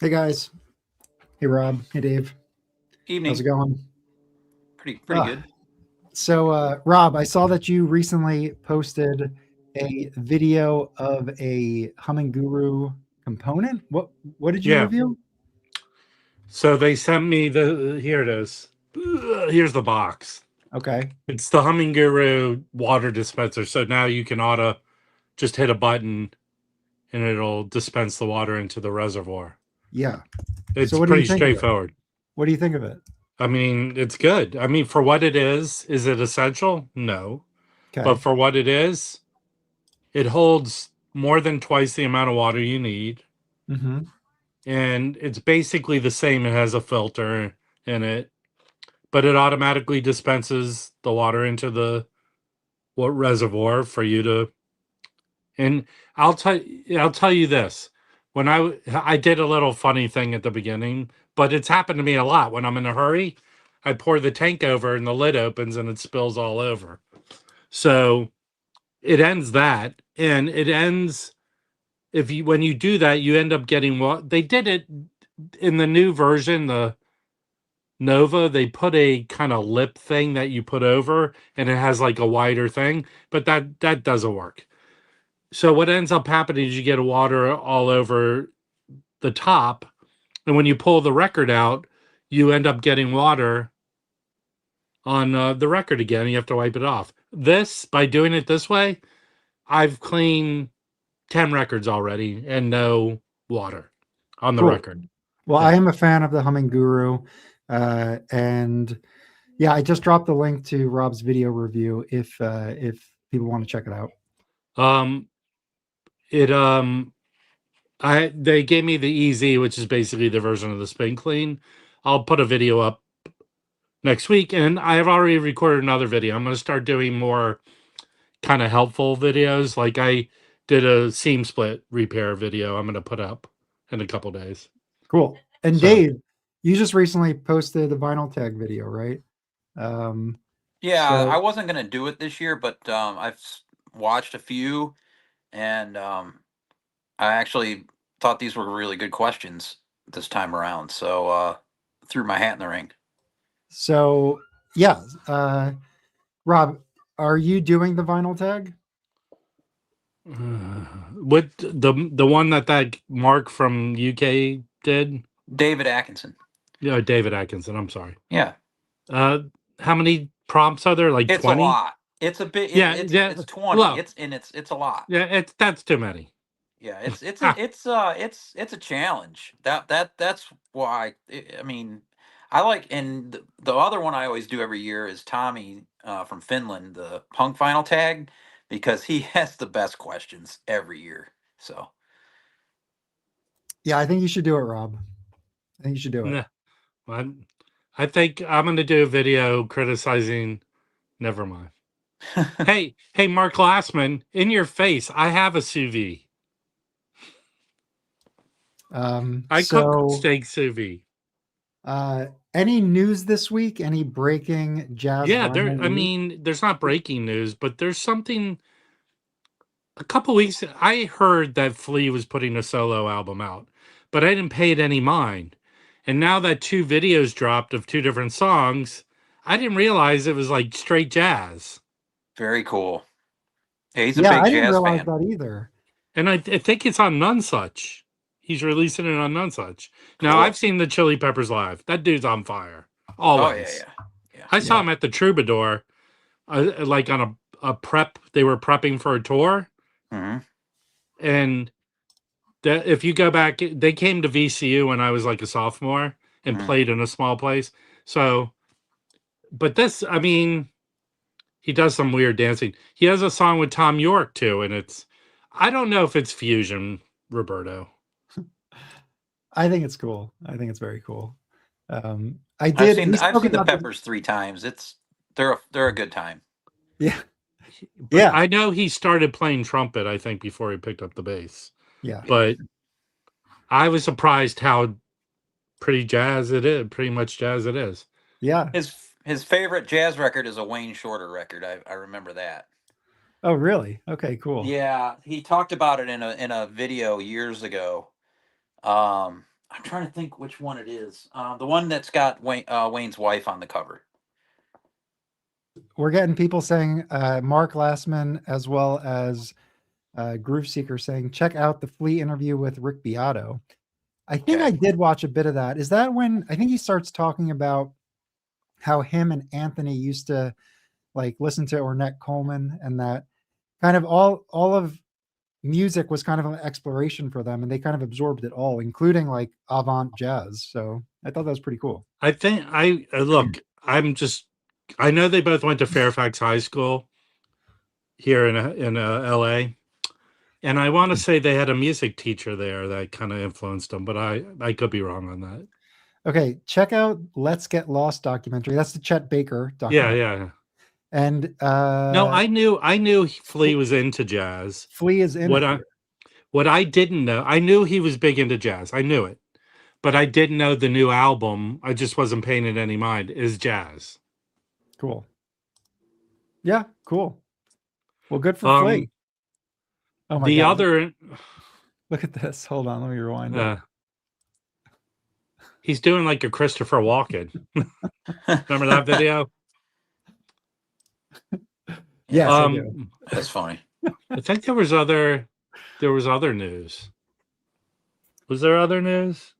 Hey guys. Hey Rob. Hey Dave. How's it Evening. going? Pretty Ah, good. Rob, I saw that you recently posted a video of a Humming Guru component. What did you Yeah. review? So they sent me here it is. Here's the box. Okay. It's the Humming Guru water dispenser. So now you can just hit a button and it'll dispense the water into the reservoir. Yeah. So It's what do you pretty think of it? straightforward. What do you think of it? I mean, it's good. I mean, for what it is it essential? No. But Okay. for what it holds more than twice the amount of water you need. Mm-hmm. And it's basically the same. It has a filter in it, but it automatically dispenses the water into the reservoir for you to. And I'll tell you this: when I did a little funny thing at the beginning, but it's happened to me a lot. When I'm in a hurry, I pour the tank over and the lid opens and it spills all over. So it ends that, and it ends if you when you do that, you end up getting what they did it in the new version, the Nova, they put a kind of lip thing that you put over and it has like a wider thing, but that doesn't work. So what ends up happening is you get water all over the top, and when you pull the record out, you end up getting water on the record again. You have to wipe it off. This, by doing it this way, I've cleaned 10 records already and no water on the Cool. record. Well, I Yeah. am a fan of the Humming Guru. And yeah, I just dropped the link to Rob's video review if people want to check it out. Um, it they gave me the EZ, which is basically the version of the spin clean. I'll put a video up next week, and I have already recorded another video. I'm going to start doing more kind of helpful videos. Like I did a seam split repair video. I'm going to put up in a couple days. Cool. And So Dave, you just recently posted the vinyl tag video, right? Um, Yeah, I so wasn't gonna do it this year, but watched a few, and I actually thought these were really good questions this time around. So threw my hat in the ring. so yeah, Rob, are you doing the vinyl tag? what the one that Mark from UK did? David Atkinson. Yeah, David Atkinson. I'm sorry. Yeah, Uh, how many prompts are there? Like it's a 20? lot. It's a bit. Yeah, yeah. It's 20. Look, It's a lot. yeah, that's too many. Yeah, it's Ah, a it's a challenge. That's why I mean I like, and the other one I always do every year is Tommy from Finland, the punk final tag, because he has the best questions every year. So Yeah, I think you should do it, Rob. I think you should do it. nah, I think I'm going to do a video criticizing. Never mind. Hey, Mark Glassman, in your face, I have a sous vide. I cook So, steak sous vide. any news this week? Any breaking jazz Yeah, vinyl I news? mean, there's not breaking news, but there's something. A couple weeks, I heard that Flea was putting a solo album out, but I didn't pay it any mind. And now that two videos dropped of two different songs, I didn't realize it was like straight jazz. very cool. Yeah, he's a Yeah, big I didn't jazz realize fan. that either. And I think it's on Nonesuch. He's releasing it on Nonesuch. Now, I've Cool. seen the Chili Peppers live. That dude's on fire. Oh yeah, Always. yeah, yeah. I saw Yeah. him at the Troubadour, like on a prep. They were prepping for a tour. Hmm. And if you go back, they came to VCU when I was like a sophomore and Hmm. played in a small place. So, but this, I mean, he does some weird dancing. He has a song with Tom York too, and I don't know if it's fusion, Roberto. I think it's cool. I think it's very cool. I did. We I've spoke seen the about this. Peppers 3 times. They're a good time. Yeah. But Yeah. I know he started playing trumpet, I think, before he picked up the bass. Yeah. But I was surprised how pretty much jazz it is. Yeah. His favorite jazz record is a Wayne Shorter record. I remember that. Oh, really? Okay, cool. Yeah, he talked about it in a video years ago. I'm trying to think which one it is. The one that's got Wayne's wife on the cover. We're getting people saying Mark Lastman as well as Groove Seeker saying, check out the Flea interview with Rick Beato. I think Okay. I did watch a bit of that. Is that when I think he starts talking about how him and Anthony used to like listen to Ornette Coleman, and that kind of all of music was kind of an exploration for them, and they kind of absorbed it all, including like avant jazz. So I thought that was pretty cool. I think look, I know they both went to Fairfax High School here in LA. And I want to say they had a music teacher there that kind of influenced them, but I could be wrong on that. Okay, check out Let's Get Lost documentary. That's the Chet Baker documentary. Yeah. And No, I knew Flea was into jazz. Flea is in it. What I didn't know, I knew he was big into jazz. I knew it. But I didn't know the new album, I just wasn't paying it any mind, is jazz. Cool. Yeah, cool. Well, good for Flea. Oh my God. Look at this. Hold on, let me rewind it. He's doing like a Christopher Walken. Remember that video? Yes, I do. That's funny. I think there was other news. Was there other news?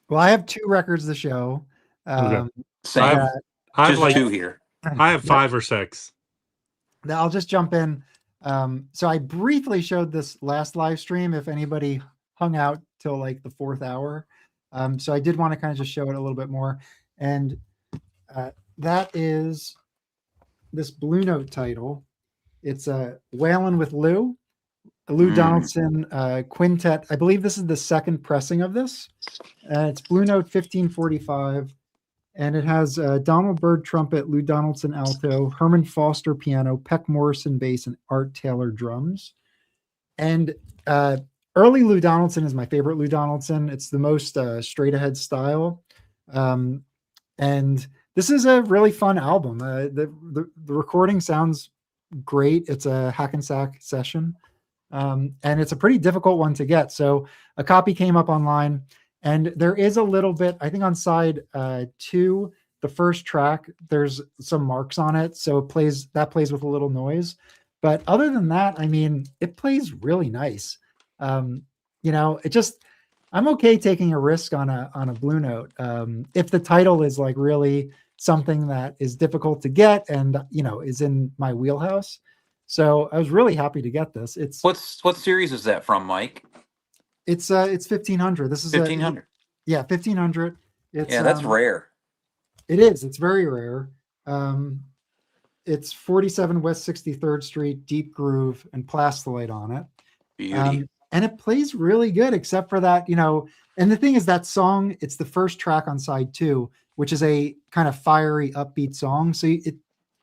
Well, I have 2 records to show. Same. I have just like 2 here. I have 5 or 6. Now I'll just jump in. So I briefly showed this last live stream if anybody hung out till like the 4th hour. So I did want to kind of just show it a little bit more. And that is this Blue Note title. It's Whalin' with Lou Donaldson quintet. I believe this is the 2nd pressing of this. It's Blue Note 1545. And it has Donald Byrd trumpet, Lou Donaldson alto, Herman Foster piano, Peck Morrison bass, and Art Taylor drums. And early Lou Donaldson is my favorite Lou Donaldson. It's the most straight ahead style. And this is a really fun album. The recording sounds great. It's a Hackensack session. And it's a pretty difficult one to get. So a copy came up online. And there is a little bit, I think on side 2, the first track, there's some marks on it. So it plays with a little noise. But other than that, I mean, it plays really nice. I'm okay taking a risk on a Blue Note. If the title is like really something that is difficult to get and, is in my wheelhouse. So I was really happy to get this. It's what series is that from, Mike? It's 1500. This is 1500. 1500. That's rare. It is. It's very rare. It's 47 West 63rd Street, deep groove, and plastolite on it. Beauty. And it plays really good, except for that, and the thing is that song, it's the first track on side 2, which is a kind of fiery, upbeat song. So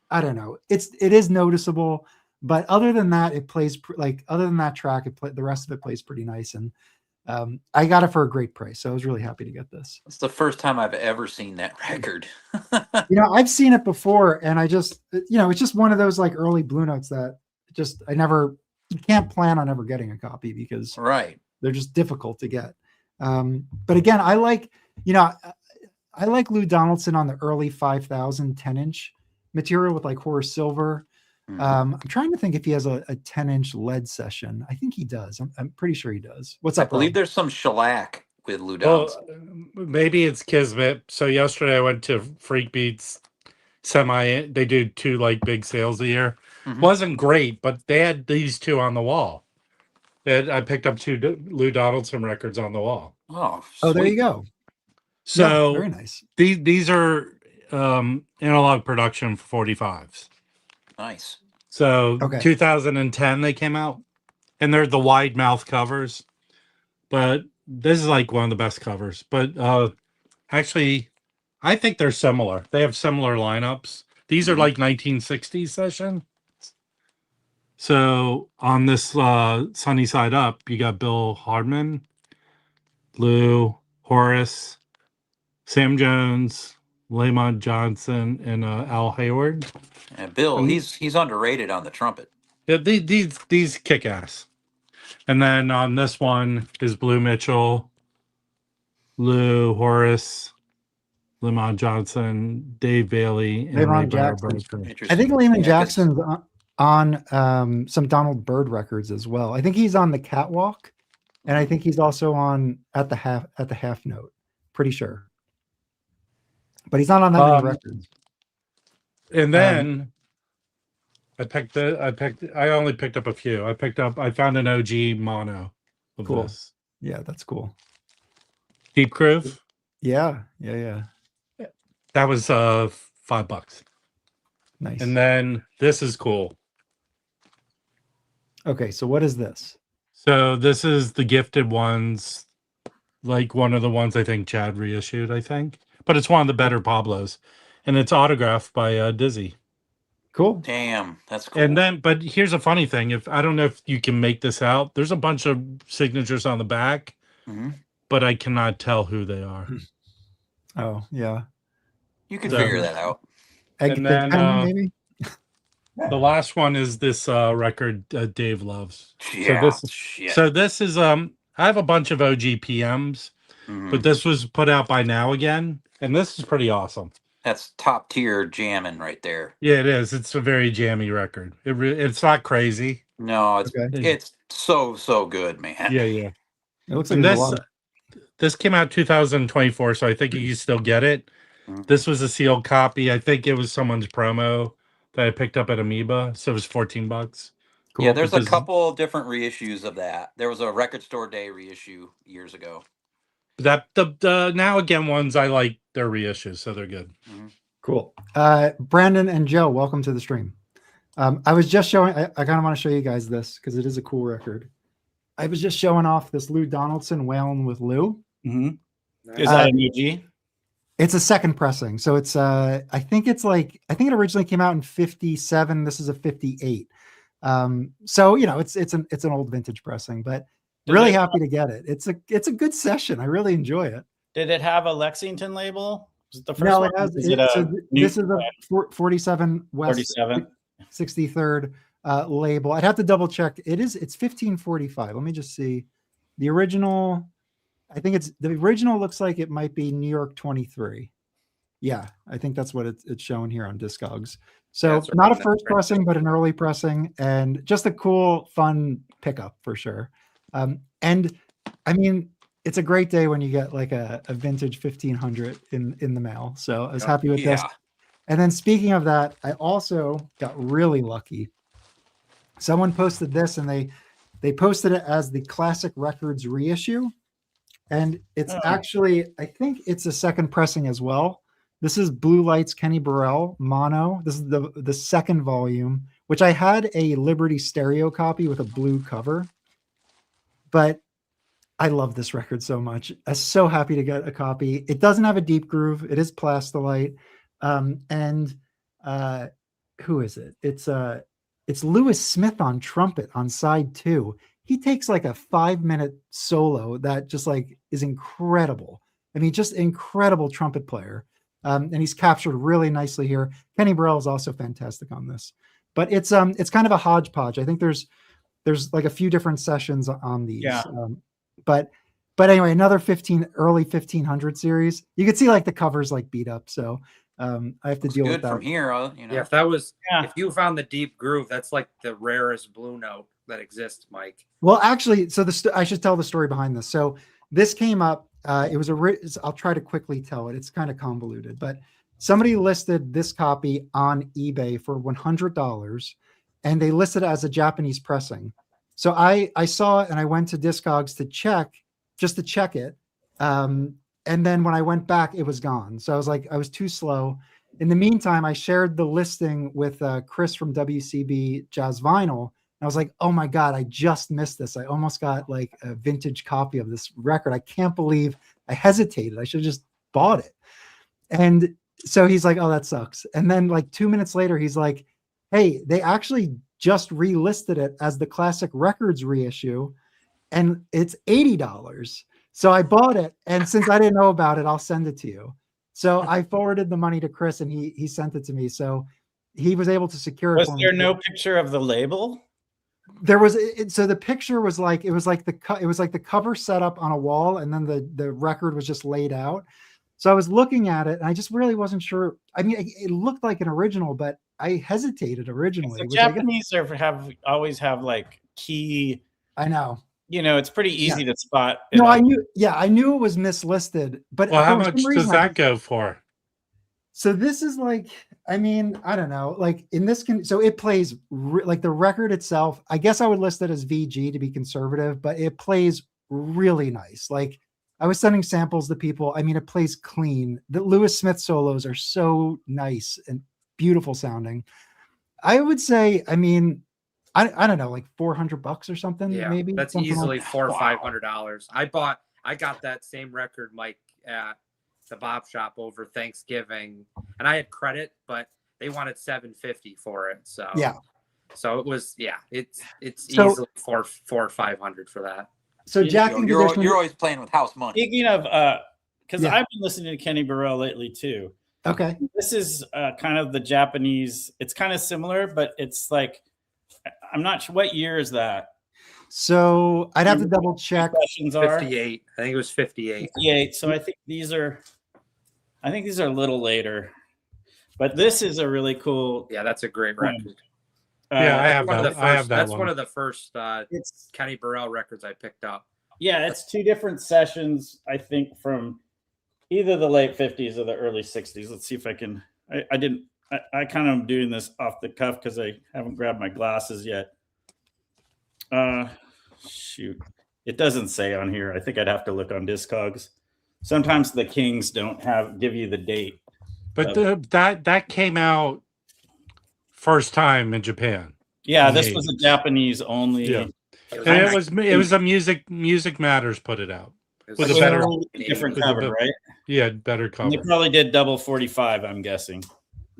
I don't know. It is noticeable, but other than that, it plays other than that track, the rest of it plays pretty nice. And I got it for a great price. So I was really happy to get this. It's the first time I've ever seen that record. I've seen it before, and I just, it's just one of those like early Blue Notes that you can't plan on ever getting a copy because they're just difficult to get. But again, I like Lou Donaldson on the early 5000 10-inch material with like Horace Silver. I'm trying to think if he has a 10-inch lead session. I think he does. I'm pretty sure he does. What's up? I believe there's some shellac with Lou Donaldson. Maybe it's Kismet. So yesterday I went to Freak Beats Semi. They do 2 like big sales a year. Mm-hmm. Wasn't great, but they had these 2 on the wall. I picked up 2 Lou Donaldson records on the wall. Oh, there you go. So very nice. These are analog production for 45s. Nice. So 2010 they came out, and they're the wide mouth covers. But this is like one of the best covers. But actually, I think they're similar. They have similar lineups. These are like 1960s session. So on this Sunny Side Up, you got Bill Hardman, Lou, Horace, Sam Jones, Lamont Johnson, and Al Hayward. And Bill, he's underrated on the trumpet. Yeah, these kick ass. And then on this one is Blue Mitchell, Lou, Horace, Lamont Johnson, Dave Bailey, and Levon Ray Jackson. Barber. I think Interesting. Lehman Yeah, 'cause- Jackson's on some Donald Byrd records as well. I think he's on the Catwalk, and I think he's also on at the half note. Pretty sure, but he's not on that many records. And then I only picked up a few. I found an OG mono of Cool. this. Yeah, that's cool. Deep Groove. Yeah. That was $5. Nice. And then this is cool. Okay, so what is this? So this is the Gifted ones, like one of the ones I think Chad reissued, I think. But it's one of the better Pablos. And it's autographed by Dizzy. Cool. Damn, that's cool. And then, but here's a funny thing. I don't know if you can make this out. There's a bunch of signatures on the back, but I cannot tell who they are. Oh, yeah. You can So- figure that out. And then, maybe? The last one is this record Dave loves. Yeah. So this is I have a bunch of OG PMs, but this was put out by Now Again, and this is pretty awesome. That's top tier jamming right there. Yeah, it is. It's a very jammy record. It's not crazy. No, it's Okay. it's so good, man. Yeah. It looks like And there's a lot. this came out 2024, so I think you can still get it. This was a sealed copy. I think it was someone's promo that I picked up at Amoeba, so it was $14. Cool. Yeah, there's a couple different reissues of that. There was a Record Store Day reissue years ago. That the Now Again ones, I like their reissues, so they're good. Cool. Brandon and Joe, welcome to the stream. I was just showing, I kind of want to show you guys this because it is a cool record. I was just showing off this Lou Donaldson, Wailing with Lou. Is that an OG? It's a second pressing. So it's I think it originally came out in 57. This is a 58. So it's an old vintage pressing, but really happy to get it. It's a good session. I really enjoy it. Did it have a Lexington label? Was it the first No, one? it has. Is it a This is a 47 West 47? 63rd label. I'd have to double check. It's 1545. Let me just see. The original, the original looks like it might be New York 23. Yeah, I think that's what it's showing here on Discogs. So Yeah, not a first pressing, but an early pressing, and just a cool, fun pickup for sure. And I mean, it's a great day when you get like a vintage 1500 in the mail. So I was happy with this. And then speaking of that, I also got really lucky. Someone posted this, and they posted it as the Classic Records reissue. And it's actually, I think it's a second pressing as well. This is Blue Lights Kenny Burrell mono. This is the second volume, which I had a Liberty stereo copy with a blue cover. But I love this record so much. I'm so happy to get a copy. It doesn't have a deep groove. It is Plastilite. And who is it? It's Lewis Smith on trumpet on side 2. He takes like a 5-minute solo that just like is incredible. I mean, just incredible trumpet player. And he's captured really nicely here. Kenny Burrell is also fantastic on this. But it's kind of a hodgepodge. I think there's like a few different sessions on these. Yeah. But anyway, another early 1500 series. You can see like the covers like beat up. So I have to deal with Good that. from here, Yeah, if you found the deep groove, that's like the rarest blue note that exists, Mike. Well, actually, so I should tell the story behind this. So this came up. It was I'll try to quickly tell it. It's kind of convoluted, but somebody listed this copy on eBay for $100, and they listed it as a Japanese pressing. So I saw it, and I went to Discogs to check it. And then when I went back, it was gone. So I was like, I was too slow. In the meantime, I shared the listing with Chris from WCB Jazz Vinyl. And I was like, oh my God, I just missed this. I almost got like a vintage copy of this record. I can't believe I hesitated. I should have just bought it. And so he's like, oh, that sucks. And then like 2 minutes later, he's like, hey, they actually just relisted it as the Classic Records reissue, and it's $80. So I bought it, and since I didn't know about it, I'll send it to you. So I forwarded the money to Chris, and he sent it to me. So he was able to secure it. Was there no picture of the label? there was so the picture was like it was like the cover set up on a wall, and then the record was just laid out. So I was looking at it, and I just really wasn't sure. I mean, it looked like an original, but I hesitated originally. The Which I guess, Japanese always have like key. I know. It's pretty easy to spot. No, I knew. Yeah, I knew it was mislisted. But Well, how for some much reason, does that go for? So this is like, I mean, I don't know. Like in this, so it plays like the record itself. I guess I would list it as VG to be conservative, but it plays really nice. Like I was sending samples to people. I mean, it plays clean. The Lewis Smith solos are so nice and beautiful sounding. I would say, I mean, I don't know, like $400 or something. Yeah, maybe that's something easily like $400 or $500. I got that same record, Mike, at the Bop Shop over Thanksgiving, and I had credit, but they wanted $750 for it. So yeah. So it was it's So- easily $400 or $500 for that. So Jack and You're Condition. always playing with house money. Speaking of, because Yeah. I've been listening to Kenny Burrell lately too. Okay. This is kind of the Japanese. It's kind of similar, but it's like I'm not sure what year is that. So I'd have to double check. Questions are 58. I think it was 58. 58. So I think these are a little later, but this is a really cool. Yeah, that's a great record. Yeah, I have One of that. the I have first- that That's one. one of the first It's Kenny Burrell records I picked up. yeah, it's two different sessions. I think from either the late 50s or the early 60s. Let's see if I can. I kind of am doing this off the cuff because I haven't grabbed my glasses yet. Shoot, it doesn't say on here. I think I'd have to look on Discogs. Sometimes the Kings don't give you the date. But that came out first time in Japan. Yeah, In the this was a 80s. Japanese only. Yeah. It And it was a Music Matters put it out. it was with a like better- different with a cover, bit- right? Yeah, better And they cover. probably did double 45, I'm guessing.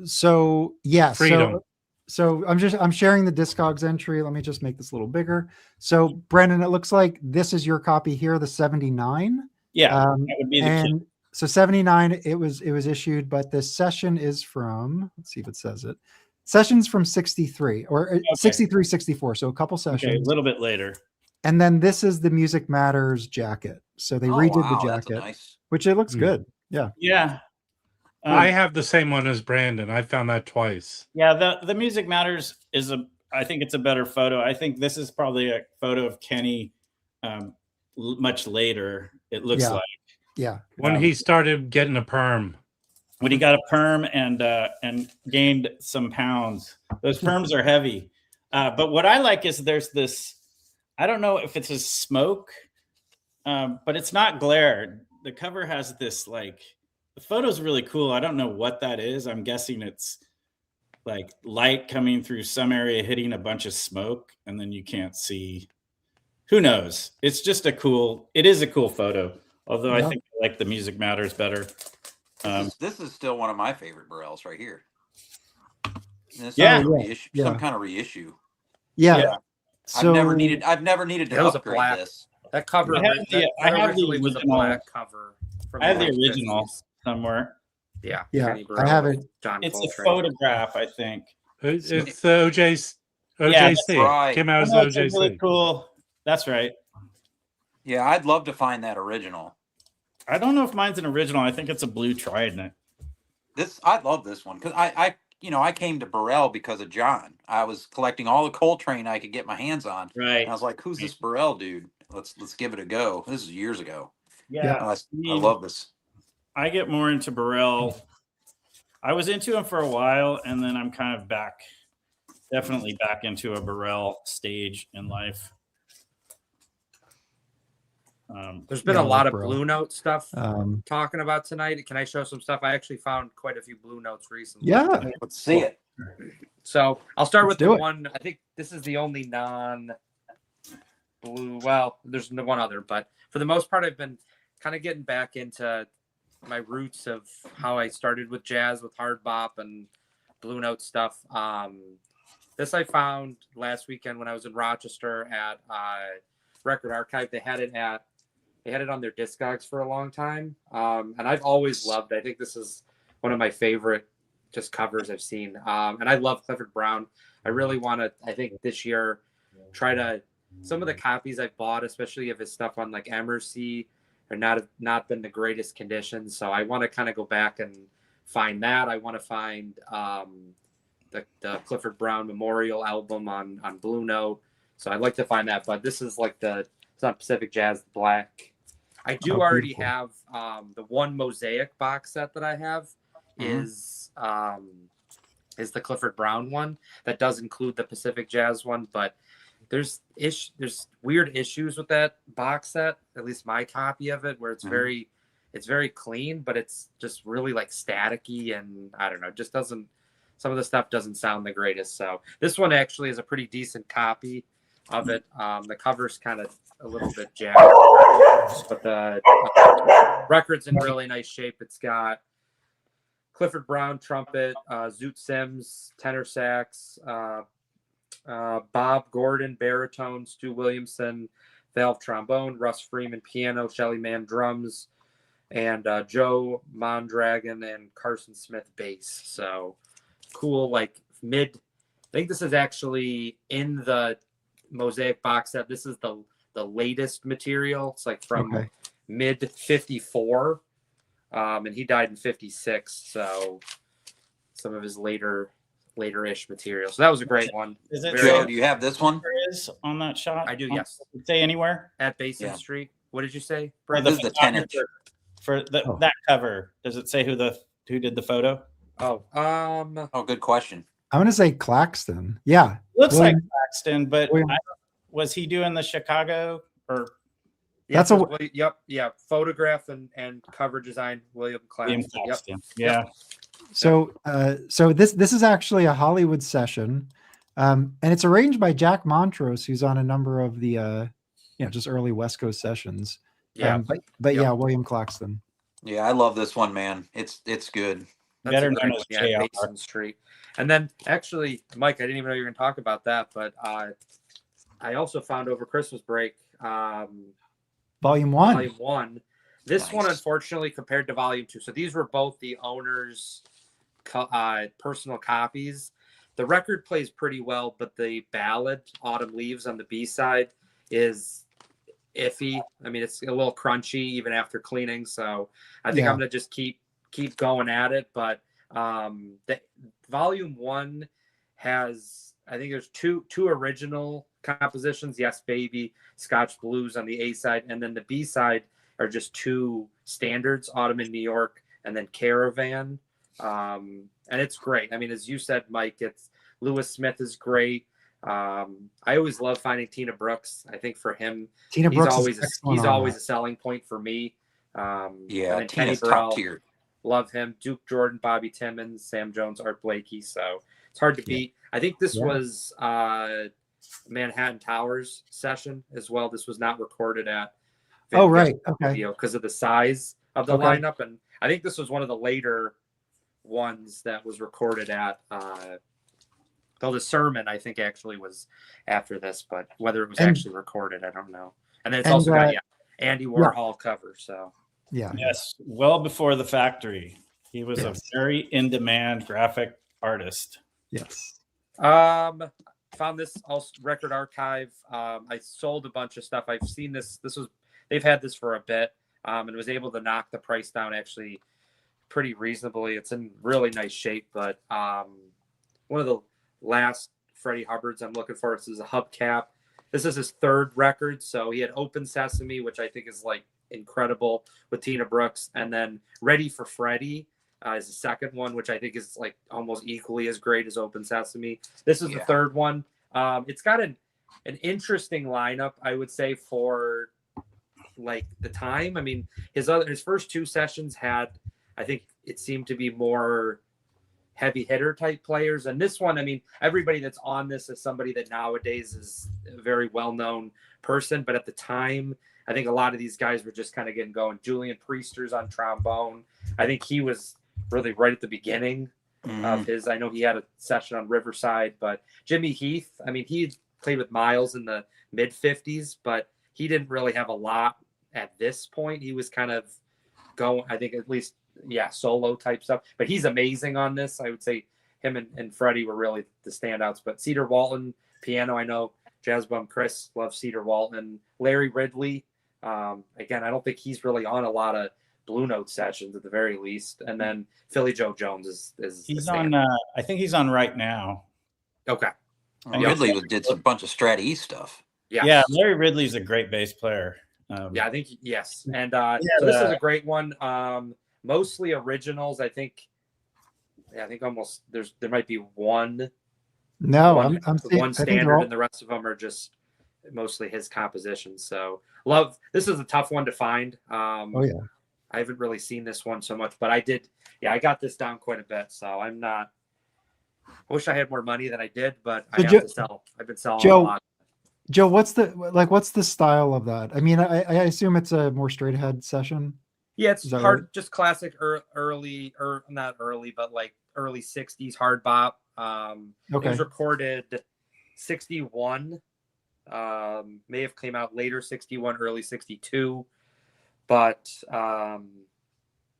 So yeah, Freedom. So I'm sharing the Discogs entry. Let me just make this a little bigger. So Brendan, it looks like this is your copy here, the 79. Yeah, that would be the key. And so 79, it was issued, but this session is from, let's see if it says it. Sessions from 63 or 63, 64. So a couple Okay, a sessions. little bit later. And then this is the Music Matters jacket. So they Oh, redid wow, the that's jacket, nice. which it looks Mm. good. Yeah. Yeah. I have the same one as Brandon. I found that twice. Yeah, the Music Matters I think it's a better photo. I think this is probably a photo of Kenny much later. It looks Yeah. like Yeah. When he started getting a perm. when he got a perm and gained some pounds. Those perms are heavy. But what I like is there's this. I don't know if it's a smoke, but it's not glare. The cover has this the photo's really cool. I don't know what that is. I'm guessing it's like light coming through some area hitting a bunch of smoke and then you can't see. Who knows? It is a cool photo. Although Yeah. I think I like the Music Matters better. This is still one of my favorite Burrells right here. And it's Yeah. some reissue, Yeah. some kind of reissue. Yeah. Yeah. So I've never needed to It was a upgrade black- this. That cover I have the originally was a original. black cover. From I have the late original 50s. somewhere. Yeah. Yeah, Kenny I Burrell have with it. John It's Coltrane. a photograph, I think. It's the OJC. Yeah, that's right. Came out as Oh, no, it's a OJC. really cool. That's right. Yeah, I'd love to find that original. I don't know if mine's an original. I think it's a blue trident. I love this one because I came to Burrell because of John. I was collecting all the Coltrane I could get my hands on. Right. And I was like, "Who's this Burrell dude? Let's give it a go." This is years ago. Yeah. I love this. I get more into Burrell. I was into him for a while, and then I'm kind of definitely back into a Burrell stage in life. There's been Yeah, a lot of Burrell. Blue Note stuff Um, talking about tonight. Can I show some stuff? I actually found quite a few Blue Notes recently. yeah. Let's see it. So I'll start Let's with the do it. one. I think this is the only non-blue. Well, there's the one other, but for the most part, I've been kind of getting back into my roots of how I started with jazz, with hard bop and Blue Note stuff. This I found last weekend when I was in Rochester at Record Archive. They had it on their Discogs for a long time, and I've always loved. I think this is one of my favorite just covers I've seen, and I love Clifford Brown. I really want to. I think this year try to. Some of the copies I bought, especially of his stuff on like Emercy, are not been the greatest conditions. So I want to kind of go back and find that. I want to find the Clifford Brown Memorial album on Blue Note. So I'd like to find that. But this is like it's not Pacific Jazz Black. I do already have the one Mosaic box set that I have is the Clifford Brown one that does include the Pacific Jazz one, but there's weird issues with that box set, at least my copy of it, where it's very clean, but it's just really like staticky, and I don't know, just doesn't, some of the stuff doesn't sound the greatest. So this one actually is a pretty decent copy of it. The cover's kind of a little bit jagged, but the record's in really nice shape. It's got Clifford Brown trumpet, Zoot Sims tenor sax, Bob Gordon baritone, Stu Williamson valve trombone, Russ Freeman piano, Shelly Mann drums, and Joe Mondragon and Carson Smith bass. So cool, like I think this is actually in the Mosaic box set. This is the latest material. It's like from mid 54, and he died in 56. So some of his later-ish material. So that was a great one. Is it Joe, do you have this one? There is on that shot? I do, yes. Does it say anywhere? At Basin Street. What did you say? This is the 10-inch. For that cover, does it say who did the photo? Oh, good question. I'm going to say Claxton. Yeah. Looks like William- Claxton, but William- was he doing the Chicago or? That's Yep. Photograph and cover design, William Claxton. Claxton. Yep. Yeah. So, this is actually a Hollywood session, and it's arranged by Jack Montrose, who's on a number of the, just early West Coast sessions. Yeah. But yeah, William Claxton. Yeah, I love this one, man. It's good. That's Better a great known one, as yeah, JR. Basin Street. And then actually, Mike, I didn't even know you were going to talk about that, but I also found over Christmas break Volume 1. Volume 1. This one, Nice. unfortunately, compared to Volume 2. So these were both the owner's personal copies. The record plays pretty well, but the ballad, Autumn Leaves, on the B-side is iffy. I mean, it's a little crunchy even after cleaning. So I think I'm going to just keep going at it. But the Volume 1 has, I think there's two original compositions. Yes, Baby, Scotch Blues on the A side, and then the B side are just two standards, Autumn in New York and then Caravan. And it's great. I mean, as you said, Mike, it's Lewis Smith is great. I always love finding Tina Brooks. I think for him, Tina Brooks he's always a selling point for me. Yeah, and then Tina's Kenny Burrell, top tier. love him. Duke Jordan, Bobby Timmons, Sam Jones, Art Blakey. So it's hard to beat. I think this was Manhattan Towers session as well. This was not recorded at right. Okay. because of the size of the lineup, and I think this was one of the later ones that was recorded at though the sermon I think actually was after this, but whether it was actually recorded I don't know. And then it's also got Andy Warhol cover. So Yes, well before the factory. He was a very in-demand graphic artist. Yes. Found this also record archive. I sold a bunch of stuff. I've seen this. They've had this for a bit, and was able to knock the price down actually pretty reasonably. It's in really nice shape, but one of the last Freddy Hubbards I'm looking for. This is a hubcap. This is his third record. So he had Open Sesame, which I think is like incredible with Tina Brooks, and then Ready for Freddy is the second one, which I think is like almost equally as great as Open Sesame. This is the third one. It's got an interesting lineup, I would say, for like the time. I mean, his first two sessions had, I think it seemed to be more heavy hitter type players. And this one, I mean, everybody that's on this is somebody that nowadays is a very well-known person. But at the time, I think a lot of these guys were just kind of getting going. Julian Priester's on trombone. I think he was really right at the beginning of his. I know he had a session on Riverside, but Jimmy Heath, I mean, he played with Miles in the mid 50s, but he didn't really have a lot at this point. He was kind of going, I think, at least, solo type stuff, but he's amazing on this. I would say him and Freddie were really the standouts, but Cedar Walton piano, I know Jazz Bum Chris loves Cedar Walton. Larry Ridley, again, I don't think he's really on a lot of Blue Note sessions at the very least. And then Philly Joe Jones is He's the on. I think he's on right now. Okay. Ridley did a bunch of Strata-East stuff. Yes. Yeah, Larry Ridley's a great bass player. Yeah, I think yes. And so this is a great one. Mostly originals. I think almost there might be one. No, one, I'm seeing one standard, and the rest of them are just mostly his compositions. So this is a tough one to find. Oh yeah. I haven't really seen this one so much, but I did. Yeah, I got this down quite a bit. So I'm not. I wish I had more money than I did, but I have to sell. I've been selling a lot. Joe, what's the style of that? I mean, I assume it's a more straight ahead session. Yeah, it's hard, right? Just classic early, or not early, but like early 60s hard bop. It was recorded 61. May have came out later 61, early 62. But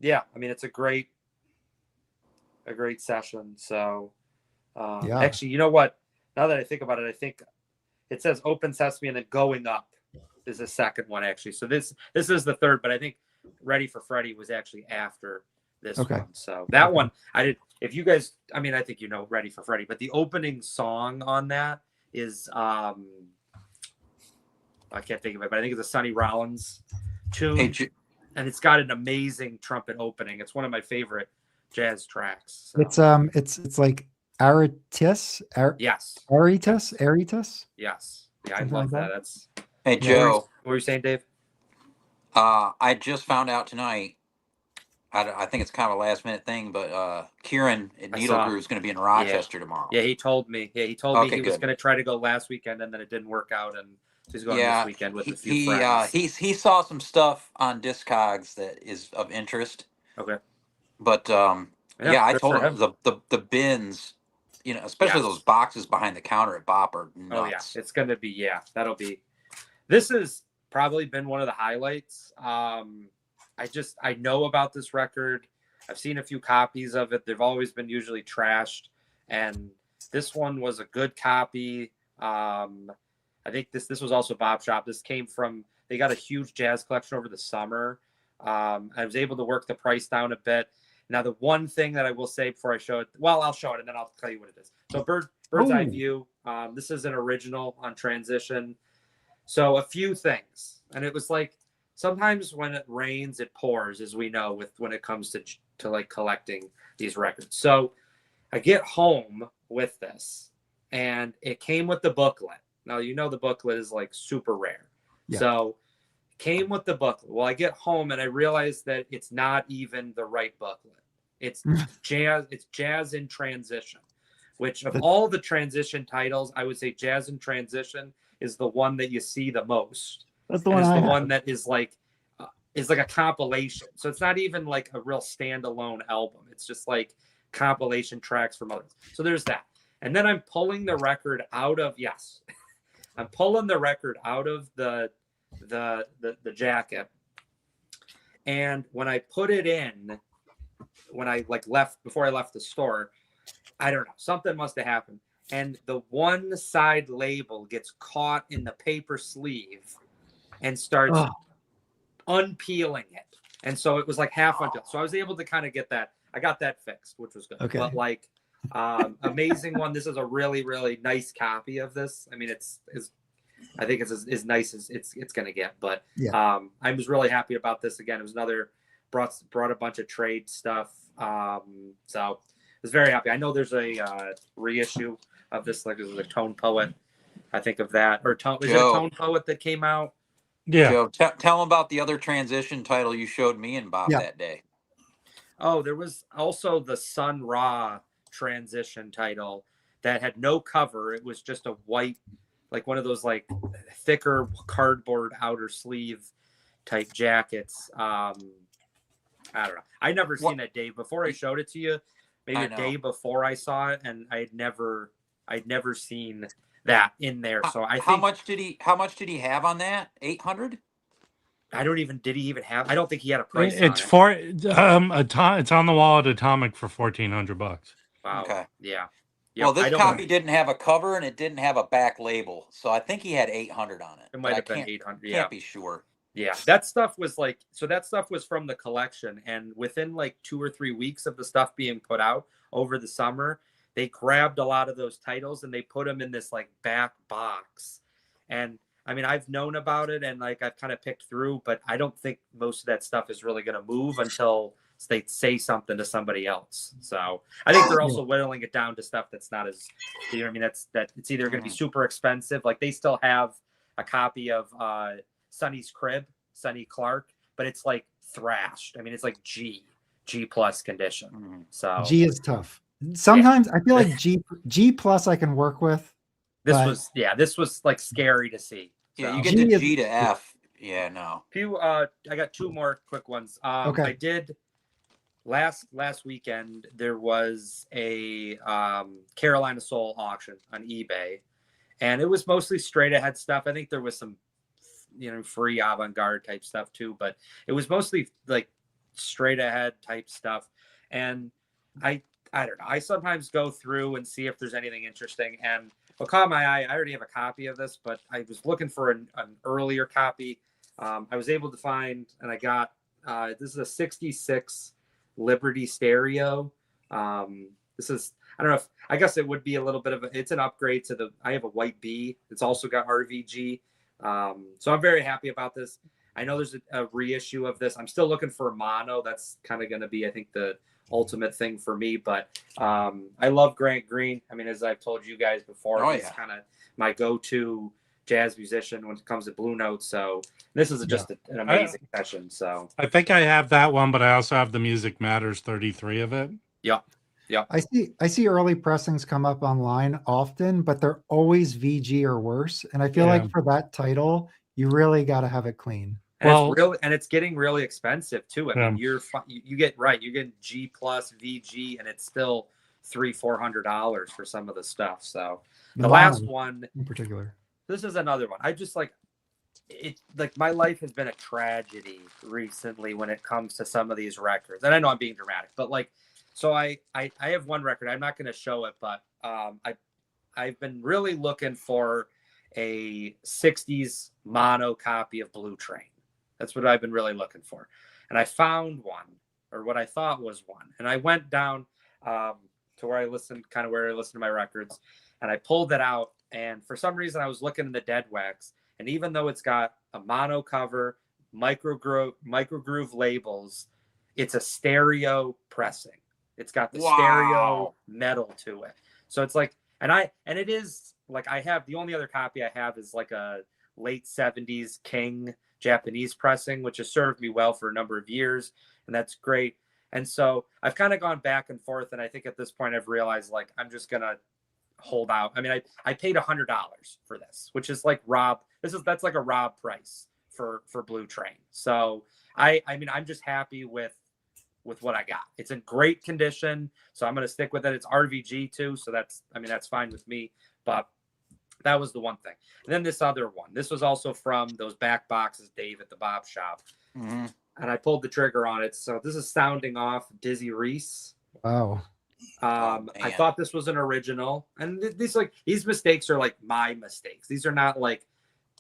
yeah, I mean, it's a great session. So actually, you know what? Now that I think about it, I think it says Open Sesame and then Going Up is the second one, actually. So this is the third, but I think Ready for Freddy was actually after this one. So that one, I did. If you guys, I mean, I think you know Ready for Freddy, but the opening song on that is I can't think of it, but I think it's a Sonny Rollins tune, and it's got an amazing trumpet opening. It's one of my favorite jazz tracks. So. It's like Aritis. Yes. Aritis. Yes. Yeah, I love that. That's. Hey Joe, what were you saying, Dave? I just found out tonight. I think it's kind of a last minute thing, but Kieran at Needle Grew is going to be in Rochester tomorrow. Yeah, he told me. Yeah, he told me he was going to try to go last weekend, and then it didn't work out, and so he's going this weekend with a few friends. He saw some stuff on Discogs that is of interest. Okay. But I told him the bins, especially those boxes behind the counter at Bop are nuts. Oh yeah, it's going to be that'll be. This has probably been one of the highlights. I know about this record. I've seen a few copies of it. They've always been usually trashed, and this one was a good copy. I think this was also Bop Shop. This came from, they got a huge jazz collection over the summer. I was able to work the price down a bit. Now, the one thing that I will say before I show it, well, I'll show it and then I'll tell you what it is. So Bird's Eye View. This is an original on transition. So a few things, and it was like, sometimes when it rains, it pours, as we know, when it comes to like collecting these records. So I get home with this, and it came with the booklet. Now, the booklet is like super rare. Yeah. So it came with the booklet. Well, I get home and I realize that it's not even the right booklet. It's jazz. It's Jazz in Transition, which of all the transition titles, I would say Jazz in Transition is the one that you see the most. That's the one. It's the one that is like a compilation. So it's not even like a real standalone album. It's just like compilation tracks from others. So there's that. And then I'm pulling the record out of I'm pulling the record out of the jacket. And when I put it in, when I before I left the store, I don't know, something must have happened. And the one side label gets caught in the paper sleeve and starts unpeeling it. And so it was like half unpeeled. So I was able to kind of get that. I got that fixed, which was good. Okay. But like, amazing one. This is a really, really nice copy of this. I mean, I think it's as nice as it's going to get. But I was really happy about this. Again, it was brought a bunch of trade stuff. So I was very happy. I know there's a reissue of this, like there's a Tone Poet. I think of that. Or is it a Tone Poet that came out? Yeah. Joe, tell them about the other transition title you showed me and Bob that day. Oh, there was also the Sun Ra transition title that had no cover. It was just a white, like one of those like thicker cardboard outer sleeve type jackets. I don't know. I never seen that, Dave. Before I showed it to you, maybe a day before I saw it, and I'd never seen that in there. So I think, how much did he have on that? 800? Did he even have? I don't think he had a price. It's it's on the wall at Atomic for $1,400. Wow. Okay. Yeah. Yeah, Well, I this don't. copy didn't have a cover and it didn't have a back label, so I think he had 800 on it. It but might I have been can't- 800. Yeah. Can't be sure. Yeah, that stuff was like, so that stuff was from the collection, and within like 2 or 3 weeks of the stuff being put out over the summer, they grabbed a lot of those titles and they put them in this like back box. And I mean, I've known about it and like I've kind of picked through, but I don't think most of that stuff is really going to move until they say something to somebody else. So I think they're also whittling it down to stuff that's not as, you know what I mean? That it's either going to be super expensive. Like they still have a copy of Sonny's Crib, Sonny Clark, but it's like thrashed. I mean, it's like G plus condition. So G is tough. Sometimes I feel like G plus I can work with. this was like scary to see. Yeah, So. you get to G to F. Yeah, no. I got 2 more quick ones. Okay. I did last weekend. There was a Carolina Soul auction on eBay, and it was mostly straight ahead stuff. I think there was some, free avant-garde type stuff too, but it was mostly like straight ahead type stuff. And I don't know. I sometimes go through and see if there's anything interesting. And what caught my eye, I already have a copy of this, but I was looking for an earlier copy. I was able to find, and I got, this is a 66 Liberty stereo. This is, I don't know if, I guess it would be a little bit of it's an upgrade to I have a white B. It's also got RVG. So I'm very happy about this. I know there's a reissue of this. I'm still looking for a mono. That's kind of going to be, I think, the ultimate thing for me. But I love Grant Green. I mean, as I've told you guys before, he's kind of my go-to jazz musician when it comes to Blue Note. So this is just an amazing session. So I think I have that one, but I also have the Music Matters 33 of it. Yeah. I see early pressings come up online often, but they're always VG or worse. And I feel like for that title, you really got to have it clean. And it's getting really expensive too. I mean, you get G plus VG, and it's still $300-$400 for some of the stuff. So the last one in particular, this is another one. I just like it. Like my life has been a tragedy recently when it comes to some of these records. And I know I'm being dramatic, but like, so I have one record. I'm not going to show it, but I've been really looking for a 60s mono copy of Blue Train. That's what I've been really looking for. And I found one, or what I thought was one. And I went down to where I listened to my records, and I pulled it out. And for some reason, I was looking in the dead wax. And even though it's got a mono cover, micro groove labels, it's a stereo pressing. It's got the stereo metal to it. So it's like, and it is like, I have, the only other copy I have is like a late 70s King Japanese pressing, which has served me well for a number of years. And that's great. And so I've kind of gone back and forth. And I think at this point I've realized like, I'm just going to hold out. I mean, I paid $100 for this, which is like that's like a Rob price for Blue Train. So I mean, I'm just happy with what I got. It's in great condition, so I'm going to stick with it. It's RVG too, so that's fine with me. But that was the one thing. And then this other one. This was also from those back boxes, Dave at the Bob Shop. Mm-hmm. And I pulled the trigger on it. So this is Sounding Off Dizzy Reece. Wow. I thought this was an original, and these mistakes are like my mistakes. These are not like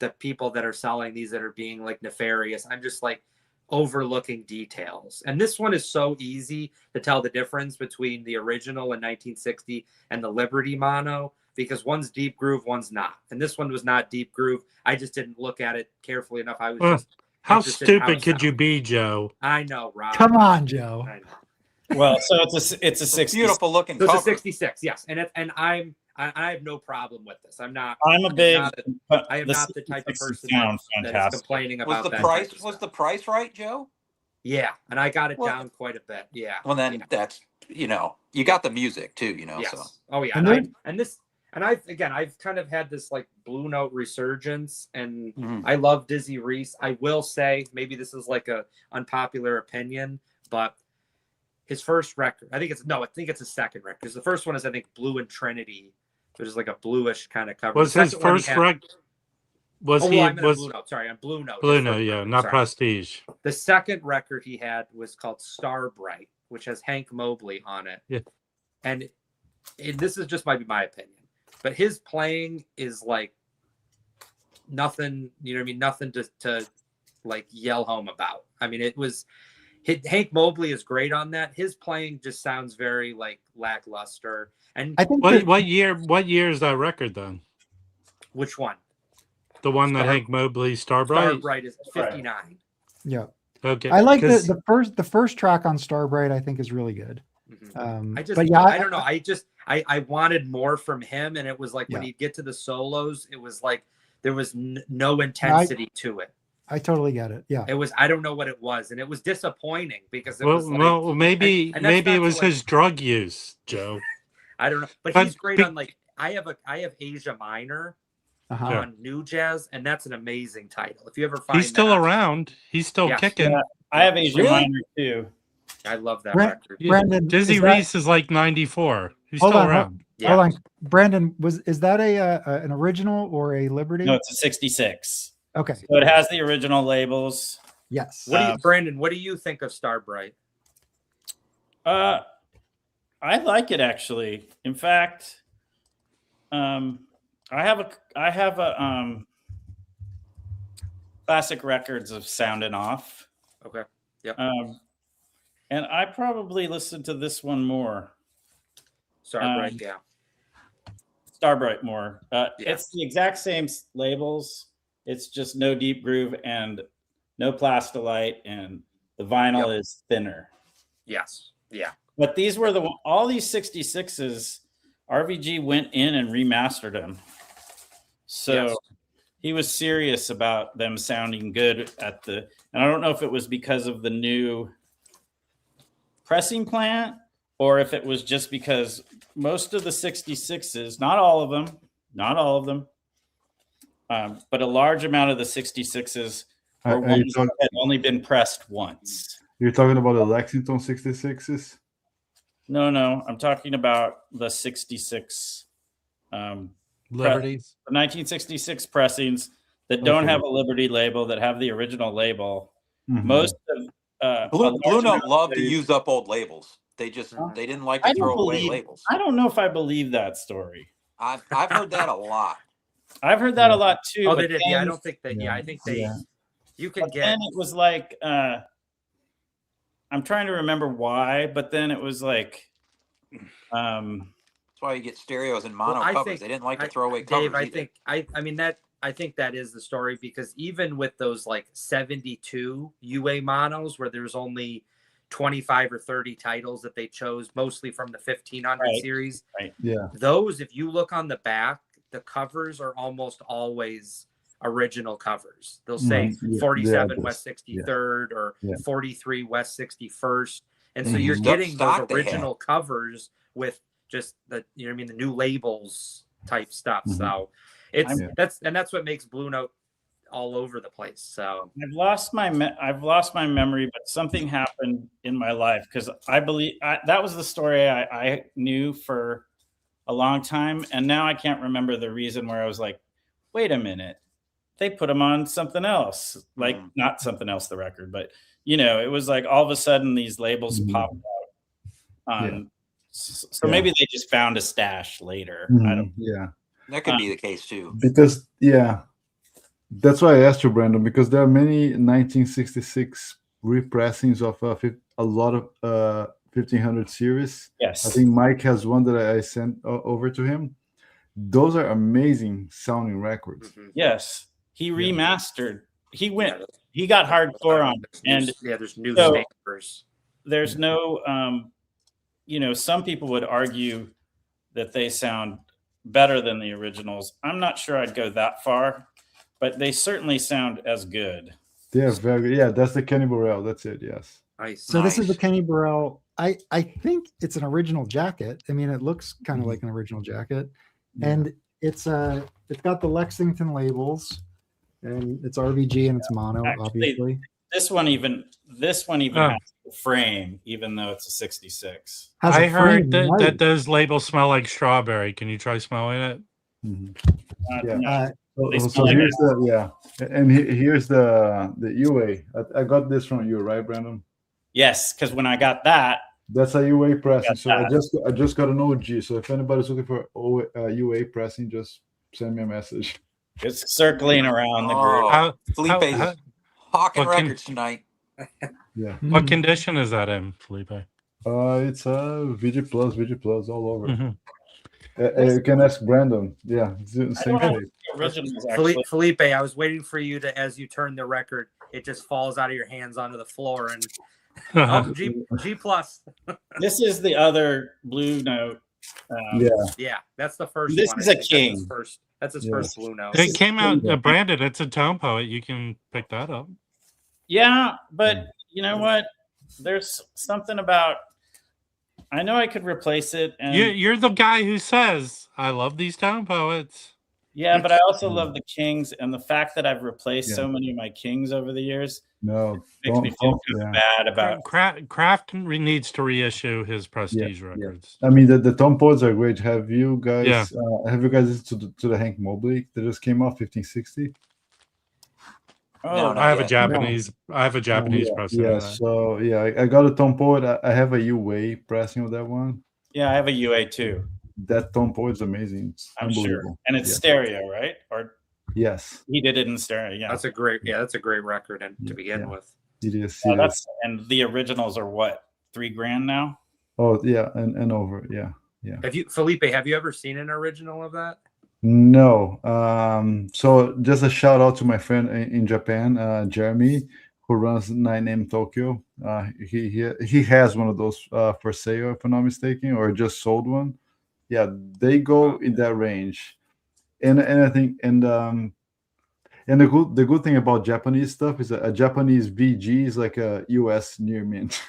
the people that are selling these that are being like nefarious. I'm just like overlooking details. And this one is so easy to tell the difference between the original in 1960 and the Liberty mono, because one's deep groove, one's not. And this one was not deep groove. I just didn't look at it carefully enough. I was just how stupid could you be, Joe? I know, Rob. Come on, Joe. I know. Well, so it's a 60. Beautiful looking so cover. It's a 66, yes. And I have no problem with this. I am not the type of person that is complaining about that. Was the price right, Joe? Yeah, and I got it down quite a bit. Yeah. Well, then that's you got the music too, Yes. So. Oh yeah, I've kind of had this like Blue Note resurgence, and I love Dizzy Reece. I will say, maybe this is like a unpopular opinion, but his first record, I think it's his second record, because the first one is, I think, Blue and Trinity, which is like a bluish kind of cover. Was his first record? On Blue Note. Sorry, on Blue Note. Blue Note, yeah, not Prestige. The second record he had was called Starbright, which has Hank Mobley on it. Yeah. And this is just might be my opinion, but his playing is like nothing, you know what I mean? Nothing to like yell home about. I mean, Hank Mobley is great on that. His playing just sounds very like lackluster. And I think What year is that record then? which one? The one that Hank Mobley, Starbright? Starbright is 59. yeah. Okay. I like 'cause- the first track on Starbright. I think is really good. Mhm. I don't know. I wanted more from him, and it was like when Yeah. he'd get to the solos, it was like there was no intensity to it. I totally get it. Yeah. It was, I don't know what it was, and it was disappointing because it well, was like, well, maybe and that's maybe it not was to, like- his drug use, Joe. I don't know, but But he's great be- on like I have Asia Minor Uh-huh. on New Jazz, and that's an amazing title. If you ever find He's still that, around. He's still Yes. kicking. Yeah. I have Asia Really? Minor too. I love that Brent- record. Yeah. Brandon, Dizzy is that- Reese is like 94. He's Hold still on, around. Yeah. Hold on, Brandon. Is that an original or a Liberty? No, it's a 66. Okay. So it has the original labels. Yes. What do you, Brandon? What do you think of Starbright? I like it actually. In fact, I have a classic records of Sounding Off. Okay. Yep. And I probably listened to this one more. Starbright, yeah. Starbright more. Yeah. It's the exact same labels. It's just no deep groove and no plastilite, and the vinyl is thinner. Yes. Yeah. But these were all these 66s. RVG went in and remastered them. So Yes. he was serious about them sounding good and I don't know if it was because of the new pressing plant or if it was just because most of the 66s, not all of them, but a large amount of the 66s were ones that had only been pressed once. You're talking about the Lexington 66s? No, I'm talking about the 66 Liberties. the 1966 pressings that don't have a Liberty label, that have the original label. Mhm. Most of a Blue large Note amount loved of to these- use up old labels. They didn't like to I don't throw away believe- labels. I don't know if I believe that story. I've heard that a lot. I've heard that a lot too. Oh, but they did. Yeah, I then- don't think that. Yeah, I think they. Yeah. You can But get. then it was like I'm trying to remember why, but then it was like That's why you get stereos and mono Well, I covers. think- They didn't like to throw away covers Dave, I either. think I think that is the story, because even with those like 72 UA monos where there's only 25 or 30 titles that they chose, mostly from the 1500 Right. series, Yeah. those, if you look on the back, the covers are almost always original covers. They'll say Yeah, 47 yeah, West 63rd or Yeah. 43 West 61st. And so Mhm. you're Stuff getting those stock they had. original covers with just the, you know what I mean, the new labels type stuff. Mhm. So it's Yeah. that's what makes Blue Note all over the place. So I've lost my memory, but something happened in my life, because I believe that was the story I knew for a long time, and now I can't remember the reason where I was like, wait a minute, they put them on something else, like not something else, the record, but it was like all of a sudden these labels Mhm. popped out on. Yeah. So Yeah. maybe they just found a stash later. I Mhm. don't. Yeah. That could be the case too. Because that's why I asked you, Brandon, because there are many 1966 repressings of a lot of 1500 series. Yes. I think Mike has one that I sent over to him. Those are amazing sounding records. mhm. Yes. He remastered. He went. Yeah, He got hardcore on, and there's new so- stampers. there's no some people would argue that they sound better than the originals. I'm not sure I'd go that far, but they certainly sound as good. They are very good. Yeah, that's the Kenny Burrell. That's it. Yes. Nice. So this is the Nice. Kenny Burrell. I think it's an original jacket. I mean, it looks kind of Mhm. like an original jacket, Yeah. and it's got the Lexington labels, and it's RVG and it's mono, Actually, obviously. This one even Oh. has a frame, even though it's a 66. Has a I heard frame, right. that those labels smell like strawberry. Can you try smelling it? Mhm. Uh, Yeah. no, They So smell like here's here's the UA. I got this from you, right, Brandon? yes, because when I got that, That's a UA pressing. So I just got an OG. So if anybody's looking for UA pressing, just send me a message. It's circling around the group. Oh, Felipe's how- hawking what can- records tonight. Yeah. What condition is that in, Felipe? It's a VG Plus all over. Mhm. You can ask Brandon. Yeah, it's the I same don't have shape. the originals, actually. Felipe, I was waiting for you to, as you turn the record, it just falls out of your hands onto the floor and oh, G plus. This is the other blue note. Yeah, that's the first This one. is I a think. king. That's his Yes. first blue note. It came out, Brandon. It's a tone poet. You can pick that up. Yeah, but you know what? There's something about. I know I could replace it, and You're the guy who says, "I love these tone poets." yeah, but I also love the kings, and the fact that I've replaced so many of my kings over the years No, makes me feel kind of bad about. Kraft needs to reissue his prestige records. I mean the Tom poets are great. Have you guys Yeah. listened to the Hank Mobley that just came out 1560? Oh, No, I have a yet. Japanese. I have a Japanese pressing. Yeah, of that. so I got a Tom poet. I have a UA pressing of that one. yeah, I have a UA too. That Tom poet's amazing. It's I'm sure, unbelievable. and it's stereo, right? Or Yes, he did it in stereo. Yeah, That's a great record and to begin Yeah. with. it is. Oh, it is. that's and the originals are what, $3,000 now? Oh yeah, and over. Yeah. Felipe, have you ever seen an original of that? No. So just a shout out to my friend in Japan, Jeremy, who runs 9M Tokyo. He has one of those for sale, if I'm not mistaken, or just sold one. Yeah, they go in that range, and I think and the good thing about Japanese stuff is that a Japanese VG is like a US near mint.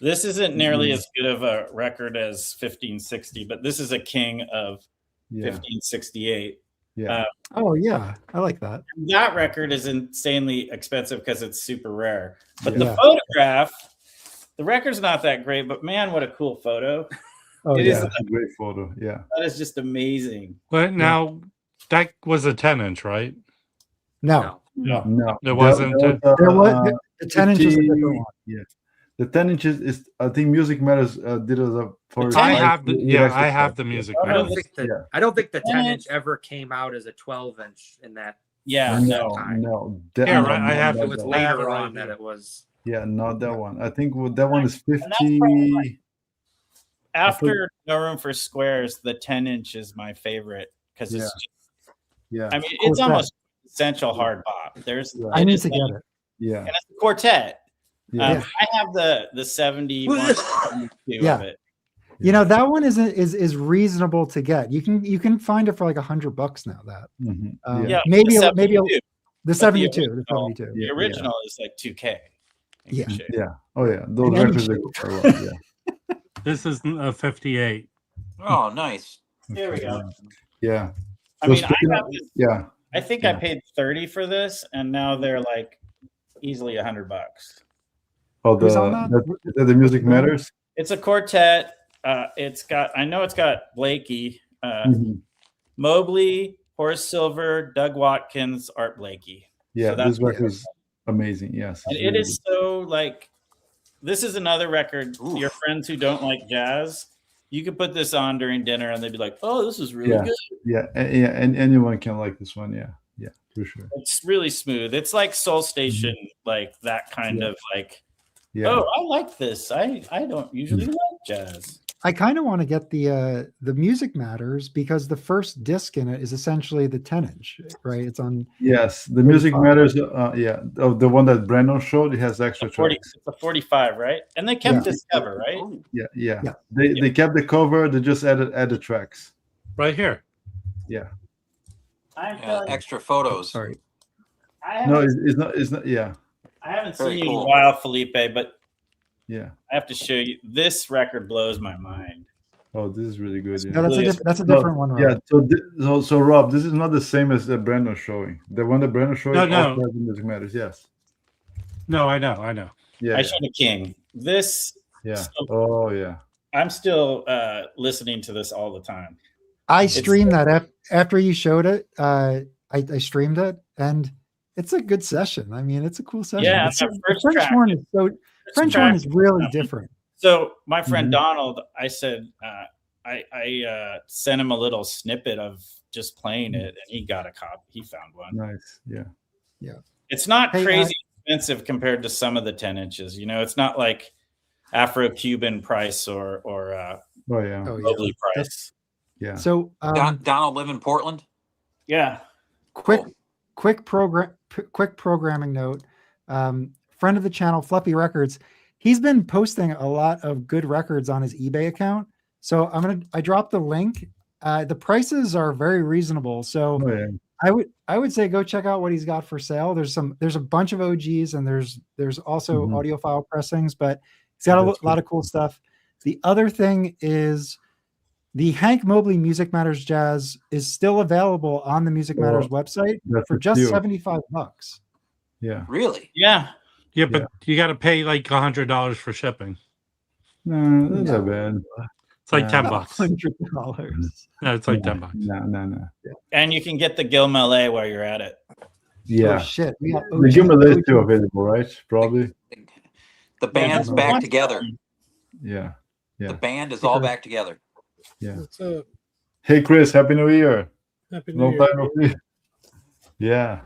This isn't nearly as good of a record as 1560, but this is a king of Yeah, 1568. yeah. Oh yeah, I like that. That record is insanely expensive because it's super rare. But Yeah. the photograph, the record's not that great, but man, what a cool photo. Oh It yeah. is- That's a great photo. Yeah. That is just amazing. But now that was a 10-inch, right? No, No, It wasn't. there was the 10 inches. Is a different one. Yeah, the 10 inches is. I think Music Matters did us a. I have the music. Oh, I don't Matters. think that Yeah. I don't think the 10 10 inch ever came out as a 12-inch in that. Yeah. No, time. no. Yeah, right, I have It was that. I have later it on right that here. it was. Yeah, not that one. I think that one is that's 50. probably After No Room for Squares, the 10-inch is my favorite because it's just, Yeah, I mean, Cool it's set. almost essential hard bop. There's Yeah. I it need is to like- get it. yeah, and it's a quartet. yeah. I have the 71, 72 Yeah. of it. You know that one is reasonable to get. You can find it for like $100 now. That Mhm, Yeah, maybe the maybe 72. the 72, the 72. The original is like 2K. in Yeah. good shape. yeah. Oh yeah, those In any records they go for a lot. Yeah, This is a 58. Oh, nice. There we go. yeah. I So mean, I speaking have of- this, yeah. I think I Yeah. paid 30 for this, and now they're like easily $100. Oh, Who's on that? the Music Matters. It's a quartet. I know it's got Blakey, Mhm. Mobley, Horace Silver, Doug Watkins, Art Blakey. Yeah, So that's- this record is amazing. Yes, And it's it really is so like, this is another record. Oof. Your friends who don't like jazz, you could put this on during dinner and they'd be like, "Oh, this is really Yeah. good. good. Yeah, and anyone can like this one. Yeah, for sure. It's really smooth. It's like Soul Station, like that kind Yeah. of like, Yeah, oh, I like this. I don't usually like jazz. I kind of want to get the Music Matters because the first disc in it is essentially the 10-inch, right? It's on. yes, the Music 45. Matters. Yeah, the one that Brandon showed, it has extra 40, tracks. it's a 45, right? And they kept Yeah. this cover, right? Oh, Yeah. Yeah. They kept the cover. They just added tracks. Right here. I'm yeah, telling you, extra photos. Sorry. I No, haven't, it's not. Yeah, I haven't Very seen you in a cool. while, Felipe, but yeah. I have to show you. This record blows my mind. Oh, this is really good. No, Yeah. that's a No, different one. Yeah. Rob. So Rob, this is not the same as the Brandon showing. The one that Brandon showing No, also no. has the Music Matters. Yes. No, I know. Yeah. I showed a king. This, Yeah. so- Oh yeah. I'm still listening to this all the time. I streamed that after you showed it. I streamed it, and it's a good session. I mean, it's a cool session. Yeah, It's that the first French track- horn is so. French horn is really um, different. So my friend Mhm. Donald, I said, I sent him a little snippet of just playing it, and he got a copy. He found one. Nice. Yeah. It's not Hey, crazy expensive compared to some of the 10 inches. It's not like Afro-Cuban price or Oh yeah. Oh, Mobley price. Yeah. So Donald live in Portland. Yeah. quick programming note. Friend of the channel, Fluffy Records. He's been posting a lot of good records on his eBay account. So I dropped the link. The prices are very reasonable. So Oh yeah. I would say go check out what he's got for sale. There's a bunch of OGs and there's also Mhm. audiophile pressings, but he's got a That's lot of cool stuff. The other thing is the Hank Mobley Music Matters Jazz is still available on the Music Matters website That's for a just steal. $75. Yeah. Really? Yeah. Yeah, but you got to pay like $100 for shipping. No, that's not bad. It's like $10. $100. No, it's like $10. No. And you can get the Gil Malay while you're at it. Yeah. Oh shit. We got The Gimel is still available, right? Probably. The band's Yeah, back together. Yeah. The band is all back together. Yeah. What's up? Hey Chris, Happy New Year. Happy New No Year. time no see. Yeah.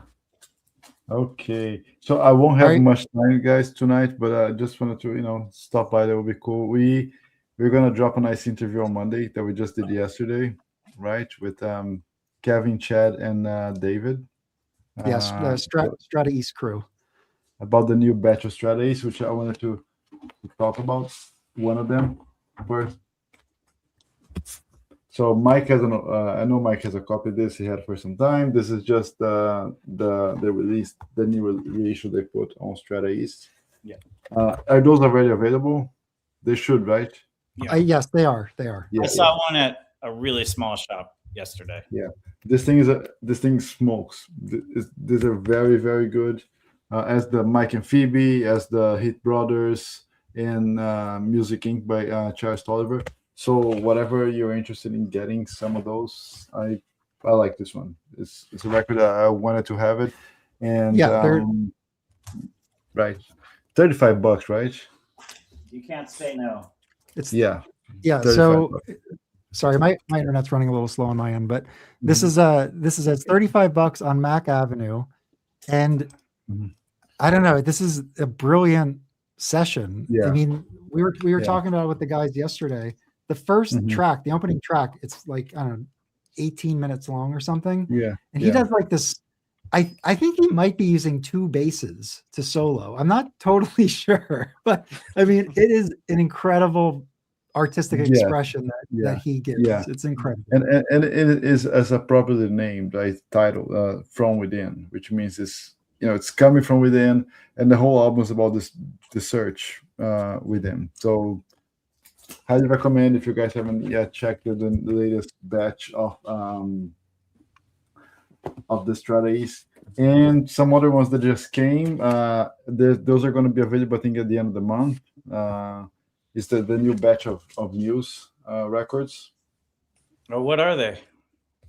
Okay. So I won't have Alright. much time, guys, tonight, but I just wanted to, stop by. That would be cool. We're gonna drop a nice interview on Monday that we just did yesterday, right? With Kevin, Chad, and David. Yes, the Strata-East crew. About the new batch of Strata-East, which I wanted to talk about. One of them first. So Mike has I know Mike has a copy of this. He had it for some time. This is just the release, the new reissue they put on Strata-East. Yeah. Are those already available? They should, right? Yeah. Yes, they are. They are. Yeah. I saw one at a really small shop yesterday. This thing smokes. These are very, very good. As the Mike and Phoebe, as the Hit Brothers, and Music Inc. by Charles Tolliver. So whatever you're interested in getting, some of those, I like this one. It's a record that I wanted to have it, and Yeah, right, $35, right? You can't say no. It's Yeah. So $35. sorry, my internet's running a little slow on my end, but this is at $35 on Mac Avenue, and Mhm. I don't know. This is a brilliant session. Yeah. I mean, we were Yeah. talking about it with the guys yesterday. The first Mhm. track, the opening track, it's like, I don't know, 18 minutes long or something. Yeah. And he does like this. I think he might be using two basses to solo. I'm not totally sure, but I mean, it is an incredible artistic Yeah. expression Yeah. that he gives. Yeah. It's incredible. And it is as a properly named, right, title, From Within, which means it's coming from within, and the whole album is about the search within. So highly recommend if you guys haven't yet checked the latest batch of the Strata-East, and some other ones that just came. Those are going to be available, I think, at the end of the month. It's the new batch of Muse records. Oh, what are they?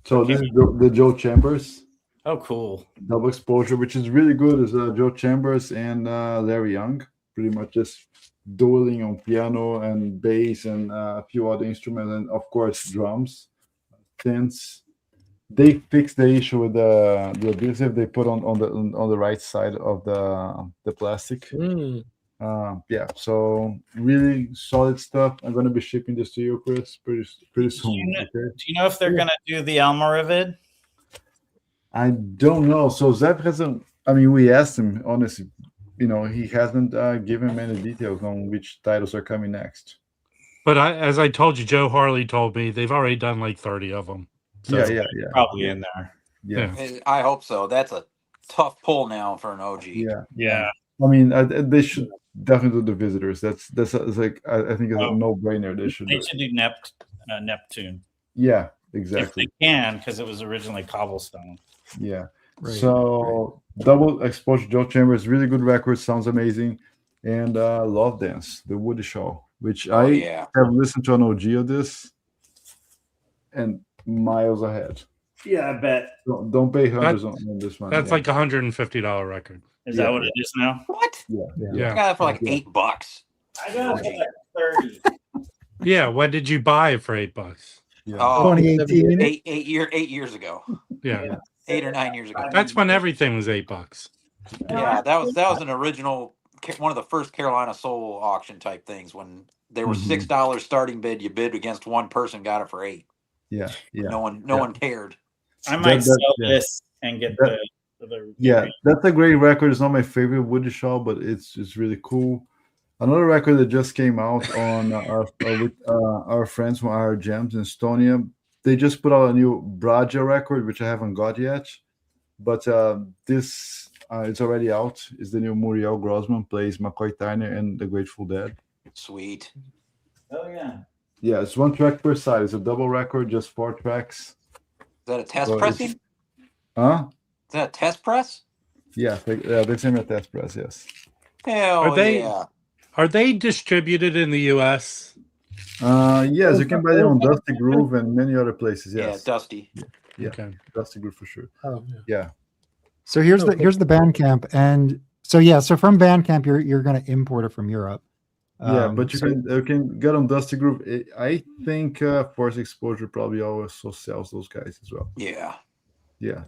So this is the Joe Chambers Oh, cool. double exposure, which is really good. Is Joe Chambers and Larry Young, pretty much just dueling on piano and bass and a few other instruments, and of course drums. Since they fixed the issue with the adhesive they put on the right side of the plastic. So really solid stuff. I'm going to be shipping this to you, Chris, pretty soon. Okay? Do you know if they're going to do the Almoravid? I don't know. So Zeb hasn't. I mean, we asked him. Honestly, he hasn't given many details on which titles are coming next. But as I told you, Joe Harley told me they've already done like 30 of them. So, Yeah. Probably in there. Yeah. I hope so. That's a tough pull now for an OG. Yeah. I mean, they should definitely do the Visitors. That's like I think it's a no-brainer. They should. They should do Neptune. Yeah, If exactly. they can, because it was originally cobblestone. Yeah. Right, So double exposure Joe Chambers, really good record, sounds amazing, and Love Dance, the Woody Shaw, which I have listened to an OG of this, and miles ahead. Yeah, I bet. Don't pay hundreds on this one. That's like $150 record. Is that what it is now? What? Yeah. I got it for like $8. I got it at 30. Yeah, when did you buy it for $8? Yeah. Oh, 2018. 8 years ago. Yeah, 8 or 9 years ago. that's when everything was $8. Yeah, that was an original, one of the first Carolina Soul auction type things when there was Mhm. $6 starting bid. You bid against one person, got it for 8. Yeah. Yeah. No Yeah. one cared. I might That- sell yeah. this and get That- the Yeah, that's a great record. It's not my favorite Woody Shaw, but it's really cool. Another record that just came out on with our friends from our jams in Estonia. They just put out a new Braja record, which I haven't got yet, but this it's already out. It's the new Muriel Grossmann plays McCoy Tyner and the Grateful Dead. Sweet. Oh yeah. Yeah, it's 1 track per side. It's a double record, just 4 tracks. Is that a test So it's- pressing? Huh? Is that a test press? Yeah, they send me a test press. Yes. Hell Are they- yeah. Are they distributed in the US? Yes, you can buy them on Dusty Groove and many other places. Yeah, Yes, Dusty. Yeah. Okay. Dusty Groove for sure. Oh, Yeah. So here's Okay. the Bandcamp, and so from Bandcamp you're going to import it from Europe. Yeah, but so- you can get on Dusty Groove. I think Force Exposure probably also sells those guys as well. Yeah. Yeah.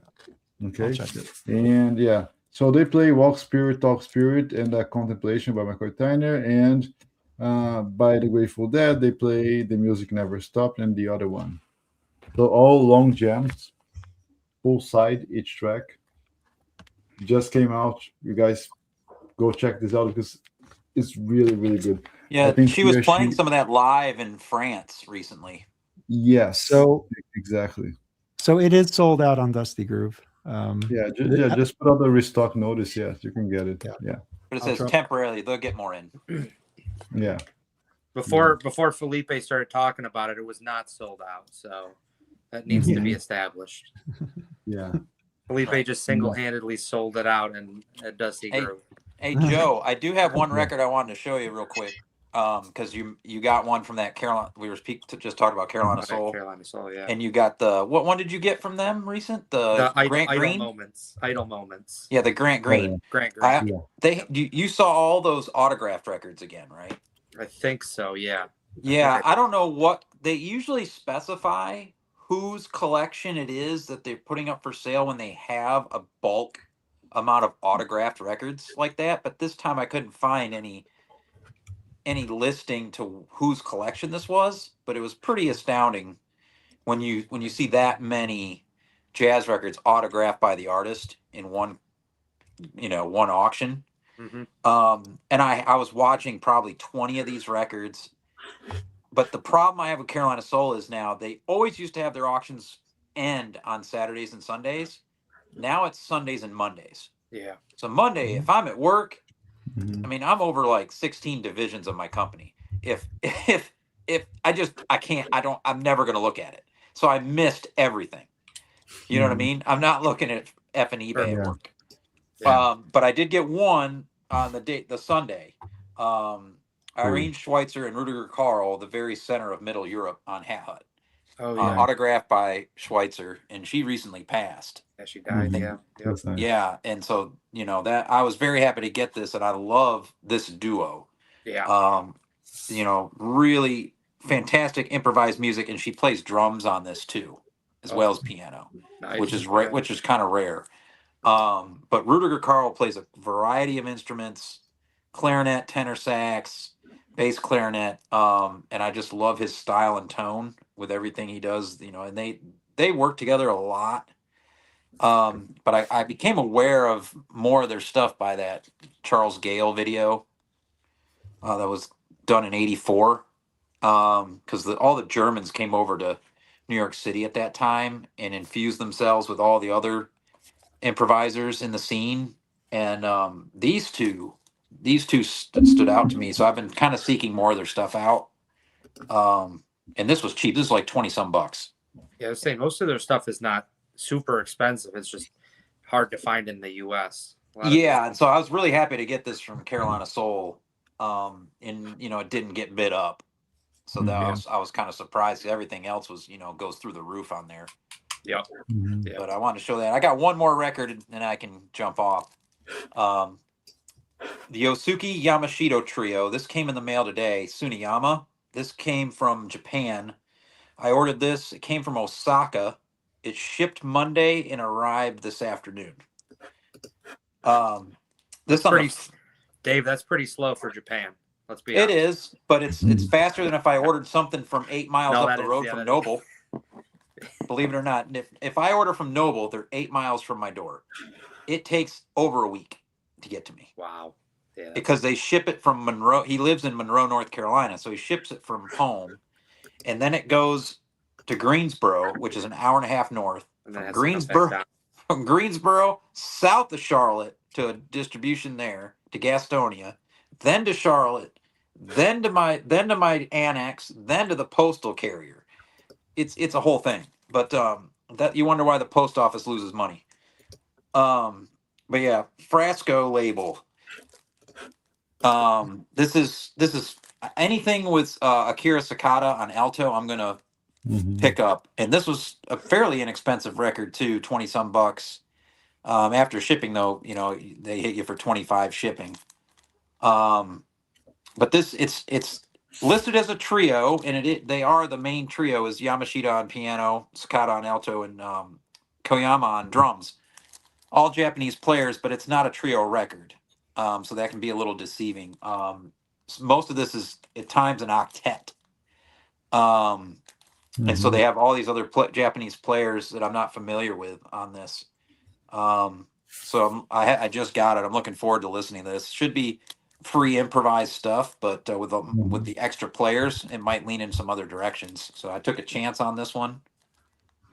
I'll Okay. check it. And yeah, so they play Walk Spirit, Talk Spirit, and Contemplation by McCoy Tyner, and by the Grateful Dead they play The Music Never Stopped and the other one. So all long jams, full side each track. Just came out. You guys go check this out because it's really good. Yeah, I think she was she- playing some of that live in France recently. Yes. So- exactly. So it is sold out on Dusty Groove. Yeah, just put out the restock notice. Yes, you can get it. Yeah. Yeah. But it I'll says try- temporarily, they'll get more in. Yeah. Before Felipe started talking about it, it was not sold out. So that needs to be established. Yeah. Felipe just single-handedly sold it out and at Dusty Hey. Groove. Hey Joe, I do have one record I wanted to show you real quick. Because you got one from that Carolina. We were just talking about Carolina Soul, Carolina Soul, yeah. and you got the what one did you get from them recent? The Grant idle Green. moments. Idle moments. Yeah, the Grant Green. Grant Green. You saw all those autographed records again, right? I think so. Yeah. Yeah, I don't know what they usually specify whose collection it is that they're putting up for sale when they have a bulk amount of autographed records like that. But this time I couldn't find any listing to whose collection this was, but it was pretty astounding when you see that many jazz records autographed by the artist in one auction. Mm-hmm. And I was watching probably 20 of these records, but the problem I have with Carolina Soul is now they always used to have their auctions end on Saturdays and Sundays. Now it's Sundays and Mondays. Yeah. So Monday, if I'm at work, Mhm. I mean, I'm over like 16 divisions of my company. If I'm never going to look at it. So I missed everything. You know what I mean? I'm not looking at F and eBay Yeah. at work. Yeah. But I did get one on the Sunday. Irene Schweitzer and Rudiger Karl, the very center of Middle Europe on Hat Hut. Oh yeah. Autographed by Schweitzer, and she recently passed. Yeah, she died. Mhm. Yeah. Yep. That's nice. Yeah, and so that I was very happy to get this, and I love this duo. Yeah. Really fantastic improvised music, and she plays drums on this too, as well as piano, Nice. which is kind of rare. But Rudiger Karl plays a variety of instruments: clarinet, tenor sax, bass clarinet, and I just love his style and tone with everything he does. And they work together a lot. But I became aware of more of their stuff by that Charles Gale video that was done in '84, because all the Germans came over to New York City at that time and infused themselves with all the other improvisers in the scene, and these two stood out to me. So I've been kind of seeking more of their stuff out. And this was cheap. This is like 20 some bucks. Yeah, I was saying most of their stuff is not super expensive. It's just hard to find in the U.S. Yeah, and so I was really happy to get this from Carolina Soul, and it didn't get bid up, so that I was kind of surprised. Everything else was goes through the roof on there. Yep. Mhm. Yeah. But I wanted to show that. I got one more record, and then I can jump off. The Yosuke Yamashita trio. This came in the mail today. Tsuneyama. This came from Japan. I ordered this. It came from Osaka. It shipped Monday and arrived this afternoon. This on Pretty, Dave, that's pretty slow for Japan. Let's be it honest. is, but it's faster than if I ordered something from 8 miles No, up that the is- road yeah, from that is- Noble. Believe it or not, and if I order from Noble, they're 8 miles from my door. It takes over a week to get to me. Wow. Yeah. Because they ship it from Monroe. He lives in Monroe, North Carolina, so he ships it from home, and then it goes to Greensboro, which is an hour and a half north. And then From it has to come back Greensboro, down. from Greensboro south of Charlotte to a distribution there to Gastonia, then to Charlotte, then to my annex, then to the postal carrier. It's a whole thing. But that you wonder why the post office loses money. But yeah, Frasco label. This is anything with Akira Sakata on alto. I'm gonna pick up, and this was a fairly inexpensive record too, 20 some bucks. After shipping though, they hit you for 25 shipping. But this it's listed as a trio, and they are the main trio is Yamashita on piano, Sakata on alto, and Koyama on drums. All Japanese players, but it's not a trio record. So that can be a little deceiving. Most of this is at times an octet. And so they have all these other Japanese players that I'm not familiar with on this. So I just got it. I'm looking forward to listening to this. Should be free improvised stuff, but with the extra players, it might lean in some other directions. So I took a chance on this one.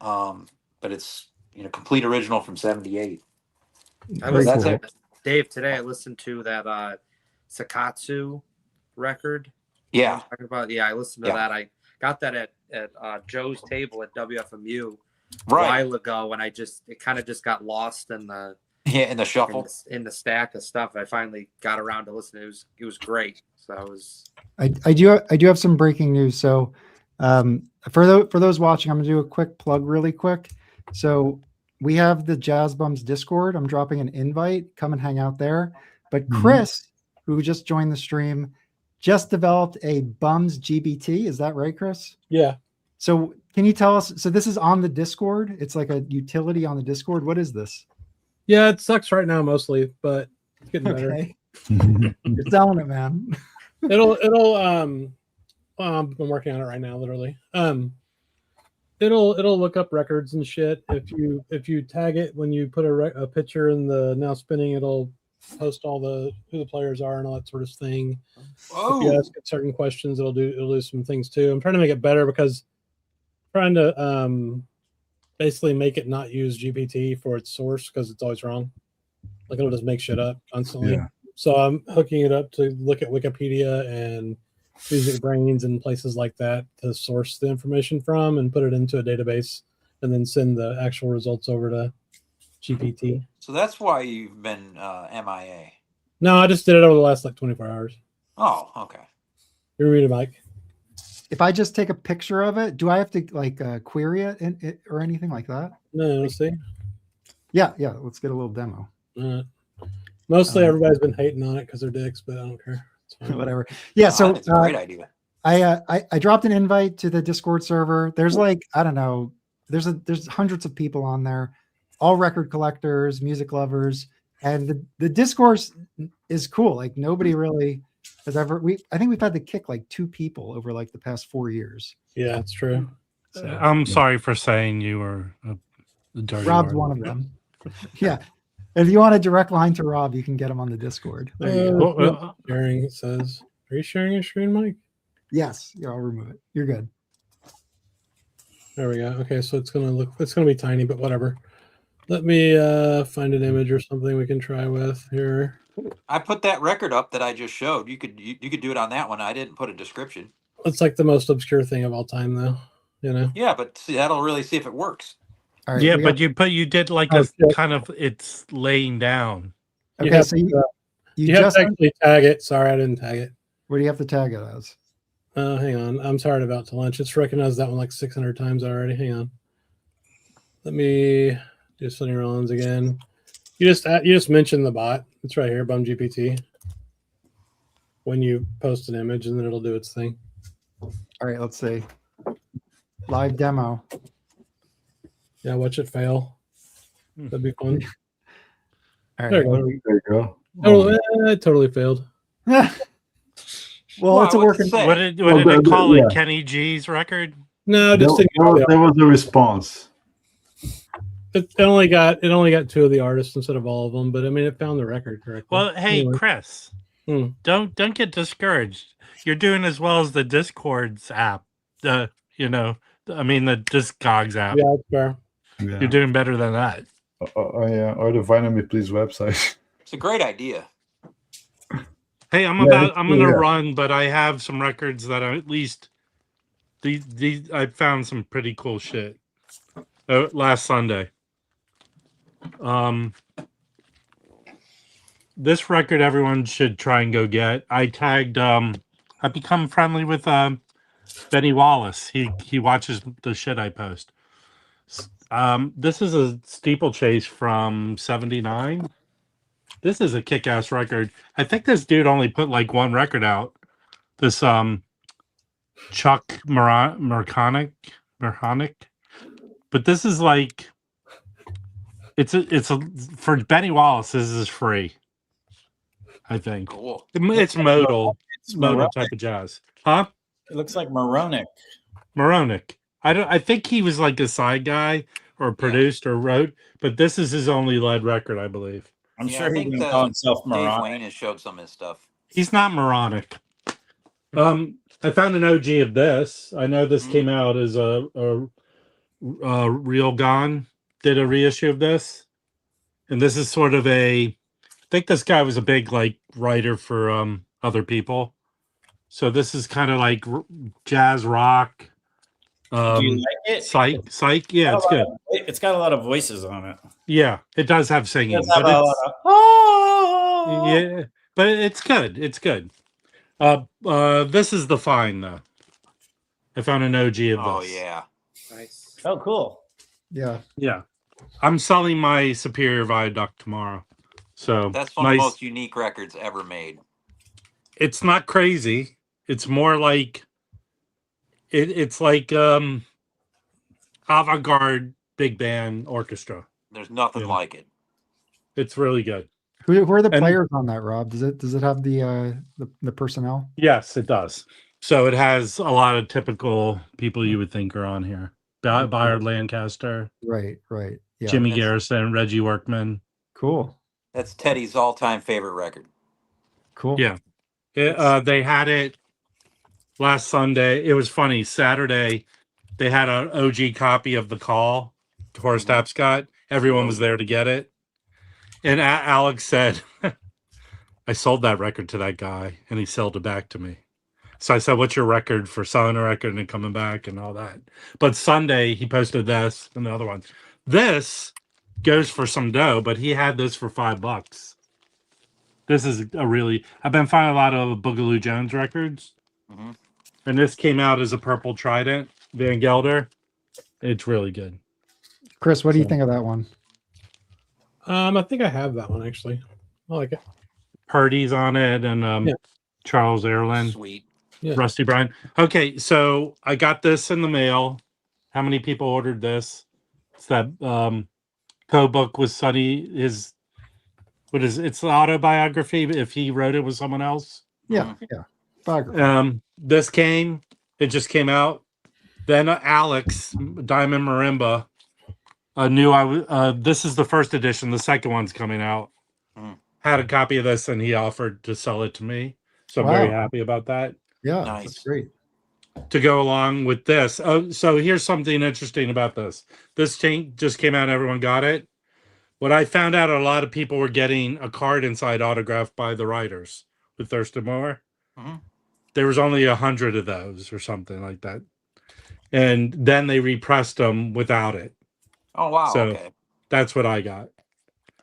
But it's complete original from '78. I was That's it. Dave, today I listened to that Sakatsu record. Yeah. I'm talking about, I listened to that. I got that at Joe's table at WFMU a while ago, and it kind of just got lost in the in the shuffle in the stack of stuff. I finally got around to listening. It was great. So I do have some breaking news. So for those watching, I'm gonna do a quick plug really quick. So we have the Jazz Bums Discord. I'm dropping an invite. Come and hang out there. But Chris, who just joined the stream, just developed a Bums GPT. Is that right, Chris? Yeah. So can you tell us? So this is on the Discord. It's like a utility on the Discord. What is this? Yeah, it sucks right now mostly, but it's getting better. Okay. You're selling it, man. It'll I'm working on it right now, literally. It'll look up records and shit. If you tag it when you put a picture in the now spinning, it'll post all who the players are and all that sort of thing. If you ask it certain questions, it'll do some things too. I'm trying to make it better because I'm trying to basically make it not use GPT for its source because it's always wrong. Like it'll just make shit up constantly. Yeah. So I'm hooking it up to look at Wikipedia and Music Brains and places like that to source the information from and put it into a database and then send the actual results over to GPT. So that's why you've been MIA. No, I just did it over the last 24 hours. Oh, okay. You read it, Mike. If I just take a picture of it, do I have to query it or anything like that? No, let's see. Yeah. Let's get a little demo. Mostly everybody's been hating on it because they're dicks, but I don't care. Whatever. Yeah. So it's a great idea. I dropped an invite to the Discord server. There's I don't know. There's hundreds of people on there, all record collectors, music lovers, and the discourse is cool. Like nobody really has ever. I think we've had to kick 2 people over the past 4 years. Yeah, it's true. So, I'm sorry for saying you were a dirty Rob's word. one of them. Yeah. If you want a direct line to Rob, you can get him on the Discord. There you go. Well, Sharing, it says. Are you sharing your screen, Mike? Yes. Yeah, I'll remove it. You're good. There we go. Okay, so it's gonna be tiny, but whatever. Let me find an image or something we can try with here. I put that record up that I just showed. You could do it on that one. I didn't put a description. It's like the most obscure thing of all time, though. Yeah, but see, that'll really see if it works. All right. yeah, but you did a shit. kind of it's laying down. Okay, You have so to, you you have just to actually tag it. Sorry, I didn't tag it. what do you have to tag it as? Hang on. I'm sorry about to lunch. It's recognized that one 600 times already. Hang on. Let me do Sonny Rollins again. You just mentioned the bot. It's right here, Bum GPT. when you post an image, and then it'll do its thing. All right, let's see. Live demo. Yeah, watch it fail. That'd be fun. All There right. you There you go. It totally failed. Well, it's a what'd work it in. say? What did Well, it call yeah. it? Kenny G's record? No, just There was a response. it only got 2 of the artists instead of all of them, but I mean, it found the record correctly. Well, hey, Anyway. Chris, Hmm. don't get discouraged. You're doing as well as the Discord's app. The Discogs app. Yeah, that's fair. Yeah. You're doing better than that. Yeah, or the Vinyl Me Please website. It's a great idea. Hey, I'm Yeah, gonna yeah. run, but I have some records that I at least these I found some pretty cool shit last Sunday. This record everyone should try and go get. I tagged I've become friendly with Benny Wallace. He watches the shit I post. This is a steeplechase from '79. This is a kick-ass record. I think this dude only put like one record out. This Chuck Merhonic. But this is like it's a for Benny Wallace, this is free. I think. Cool. It's modal. It's Modal moronic. type of jazz. Huh? It looks like moronic. Moronic. I think he was like a side guy or produced or wrote, but this is his only lead record, I believe. I'm Yeah, sure I he think didn't call himself Dave moronic. Wayne has showed some of his stuff. He's not moronic. I found an OG of this. I know this came out as a Real Gone did a reissue of this, and this is sort of I think this guy was a big like writer for other people, so this is kind of like jazz rock. Do you like it? Psych. Yeah, it's good. It's got a lot of voices on it. Yeah, it does have singing, It does have but a it's, lot of, yeah, but it's good. It's good. This is the fine though. I found an OG of Oh this. yeah. Nice. Oh, cool. Yeah. Yeah. I'm selling my Superior Viaduct tomorrow. So That's one of the most unique records ever made. It's not crazy. It's more like it's like avant-garde big band orchestra. There's nothing like it. It's really good. Who are the And- players on that, Rob? Does it have the personnel? Yes, it does. So it has a lot of typical people you would think are on here. Bayard Lancaster, Right. Yeah. Jimmy That's- Garrison, Reggie Workman. Cool. That's Teddy's all-time favorite record. Cool. Yeah. They had it last Sunday. It was funny. Saturday, they had an OG copy of The Call, Horace Tapscott. Everyone was there to get it. And Alex said, I sold that record to that guy, and he sold it back to me. So I said, what's your record for selling a record and coming back and all that? But Sunday, he posted this and the other one. This goes for some dough, but he had this for $5. This is I've been finding a lot of Bugaloo Jones records. Mhm. And this came out as a Purple Trident, Van Gelder. It's really good. Chris, what do you think of that one? I think I have that one actually. I like it. Purdy's on it and Yeah. Charles Erlin, Sweet. Yeah. Rusty Bryan. Okay, so I got this in the mail. How many people ordered this? It's that co-book with Sonny. It's the autobiography if he wrote it with someone else. Yeah. Biography. It just came out. Then Alex Diamond Marimba this is the first edition. The second one's coming out. Had a copy of this and he offered to sell it to me. So I'm very happy about that. Yeah. Nice. That's great. To go along with this. Oh, so here's something interesting about this. This thing just came out, everyone got it. What I found out, a lot of people were getting a card inside autographed by the writers with Thurston Moore. Mhm. There was only 100 of those or something like that. And then they repressed them without it. Oh wow. So Okay. that's what I got.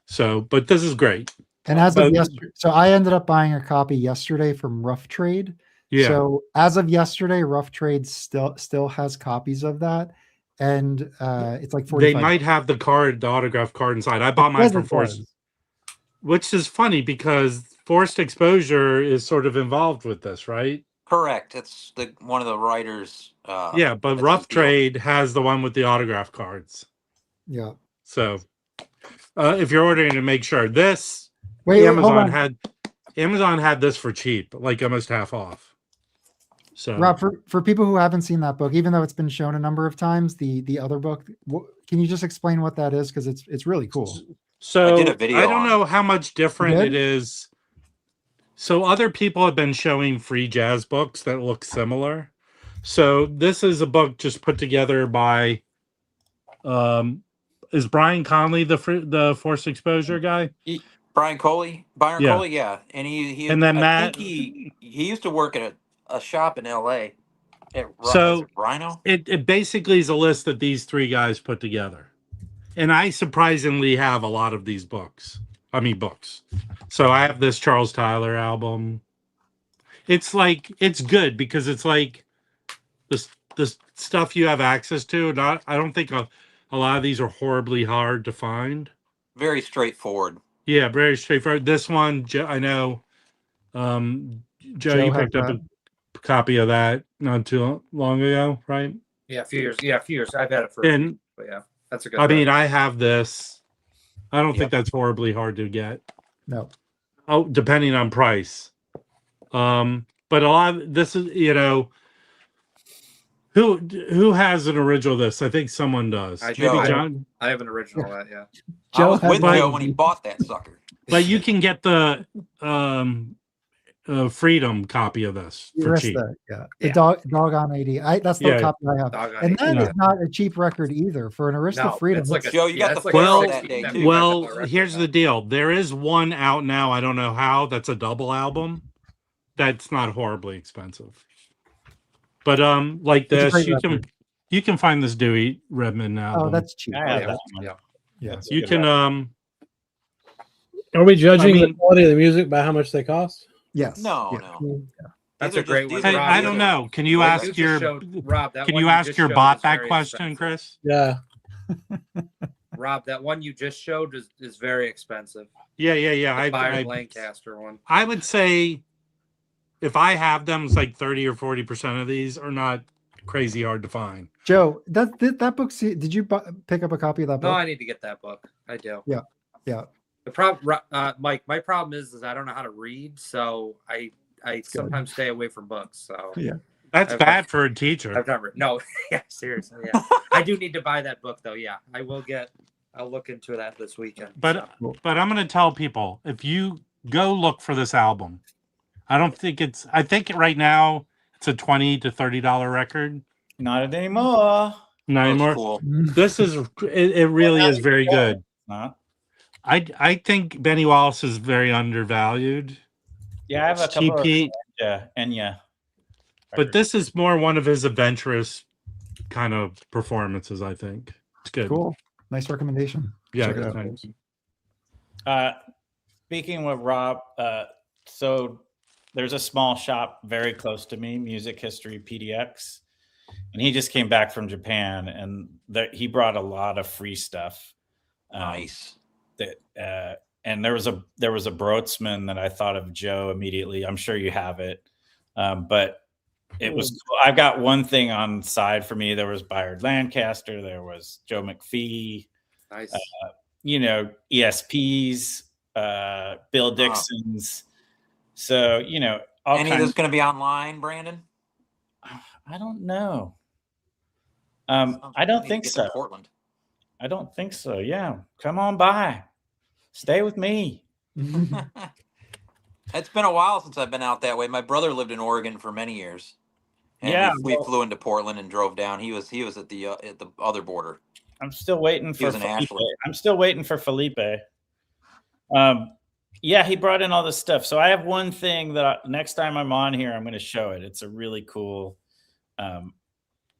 So, but this is great. And as But- of yesterday, so I ended up buying a copy yesterday from Rough Trade. Yeah. So as of yesterday, Rough Trade still has copies of that, and it's like 45. They might have the autograph card inside. I bought mine for It $4, does. which is funny because Forced Exposure is sort of involved with this, right? Correct. It's one of the writers. Yeah, but that's Rough his deal. Trade has the one with the autograph cards. Yeah. So if you're ordering to make sure this Wait, hold Amazon on. had this for cheap, like almost half off. So Rob, for people who haven't seen that book, even though it's been shown a number of times, the other book, can you just explain what that is? Because it's really cool. So I did a video I don't on know how much different did? it is. So other people have been showing free jazz books that look similar. So this is a book just put together by is Brian Conley the Forced Exposure guy? Byron Coley, Yeah. yeah, and he And then I Matt- think he used to work at a shop in L.A. So- is it Rhino. It basically is a list that these three guys put together. And I surprisingly have a lot of these books. So I have this Charles Tyler album. It's good because it's like the stuff you have access to. I don't think a lot of these are horribly hard to find. Very straightforward. Yeah, very straightforward. This one, I know, Joe, you has picked up that. a copy of that not too long ago, right? Yeah, a few years. Yeah, a few years. I've had it for. And But yeah, that's a good. I mean, book. I have this. I don't Yep. think that's horribly hard to get. No. Oh, depending on price. But a lot of this is, who has an original of this? I think someone does. I Maybe do. John. I have an original of that. Yeah. I Joe was has with one. Joe when he bought that sucker. But you can get the Freedom copy of this for cheap. Arista, yeah. The Yeah. dog on 80. That's the Yeah. copy I have. Doggone And it. that Yeah. is not a cheap record either for an Arista No, Freedom. it's like a, Joe, you got it's the like a Well- 60, that day, 70 too. Well, record here's now. the deal. There is one out now. I don't know how. That's a double album. That's not horribly expensive. But like It's a this, great you record. can find this Dewey Redman album. Oh, that's cheap. I have Yeah. that one. Yeah. Yeah. That's a You good can record. Are we judging the mean- quality of the music by how much they cost? Yes. No, Yeah. no. That's These a are great just- one. these Hey, are- Rob, I these don't are- know. Can you Well, ask just your showed- Rob, that can one you ask just your showed bot is that very question, expensive. Chris? Yeah. Rob, that one you just showed is very expensive. Yeah. The Byron I Lancaster one. I would say if I have them, it's like 30 or 40% of these are not crazy hard to find. Joe, that book, did you pick up a copy of that No, book? I need to get that book. I do. Yeah. The problem, Mike, my problem is I don't know how to read, so I sometimes stay away from books. So Yeah. That's Okay. bad for a teacher. I've never. No, yeah, seriously, yeah. I do need to buy that book though. Yeah, I will get. I'll look into that this weekend. But so. but I'm going to tell people, if you go look for this album, I think right now it's a $20 to $30 record. Not anymore. Not That's anymore. cool. This is it really is very good. Not. I think Benny Wallace is very undervalued. Yeah, I have a couple TP, of Enya. but this is more one of his adventurous kind of performances, I think. It's good. Cool. Nice recommendation. Yeah, Check it out. thanks. Speaking with Rob, so there's a small shop very close to me, Music History PDX, and he just came back from Japan, and he brought a lot of free stuff. Nice. And there was a Brotzmann that I thought of Joe immediately. I'm sure you have it, but it was cool. I've got one thing on side for me. There was Byron Lancaster, there was Joe McPhee, Nice. ESPs, Bill Dixon's. So all Any of kinds. this going to be online, Brandon? I don't know. Sounds I like don't we think need to get to so. Portland. I don't think so. Yeah, come on by, stay with me. It's been a while since I've been out that way. My brother lived in Oregon for many years. And Yeah, we flew into Portland and drove down. He was at the other border. I'm still waiting for was in Felipe. Ashland. I'm still waiting for Felipe. Yeah, he brought in all this stuff. So I have one thing that next time I'm on here, I'm going to show it. It's a really cool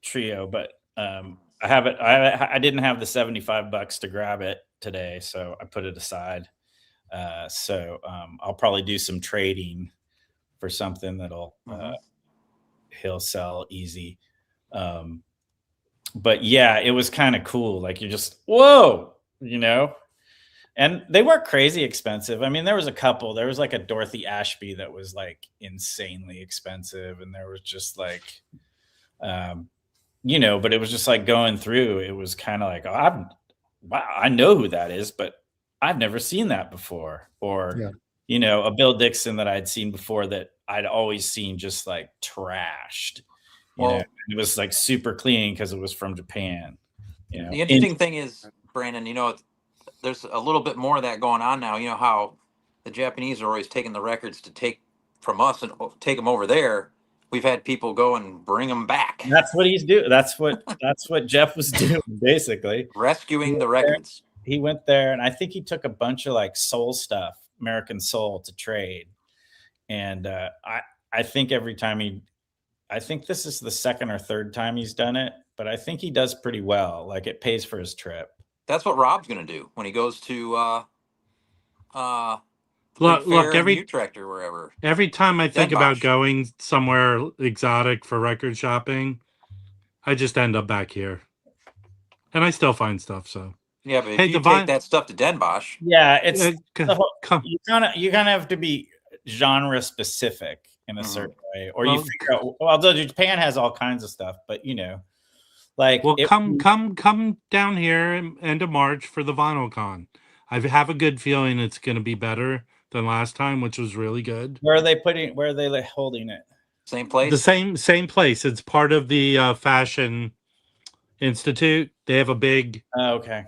trio, but I have it. I didn't have the $75 to grab it today, so I put it aside. So I'll probably do some trading for something that'll he'll sell easy. But yeah, it was kind of cool. Like you're just, whoa, And they weren't crazy expensive. I mean, there was a couple. There was like a Dorothy Ashby that was like insanely expensive, and there was just like, you know, but it was just like going through. It was kind of like, oh, I know who that is, but I've never seen that before. Or, Yeah. you know, a Bill Dixon that I'd seen before that I'd always seen just like trashed. You know, it was like super clean because it was from Japan. You know, the interesting thing is, Brandon, you know, there's a little bit more of that going on now. You know how the Japanese are always taking the records to take from us and take them over there. We've had people go and bring them back. That's what he's doing. That's what Jeff was doing, basically. Rescuing the records. He went there, and I think he took a bunch of like soul stuff, American soul, to trade. And I think every time I think this is the second or third time he's done it, but I think he does pretty well. Like it pays for his trip. That's what Rob's going to do when he goes to Look, Utrecht or wherever. Every time I think Den about Bosch. going somewhere exotic for record shopping, I just end up back here, and I still find stuff. So Yeah, but if Hey, you Divine- take that stuff to Den Bosch, Yeah, it's come. you kind of have to be genre specific in a certain way, or you Well- figure out. Although Japan has all kinds of stuff, but you know, like Well, come down here end of March for the Vinyl Con. I have a good feeling it's going to be better than last time, which was really good. Where are they like holding it? same place. The same place. It's part of the Fashion Institute. They have a big Oh, okay.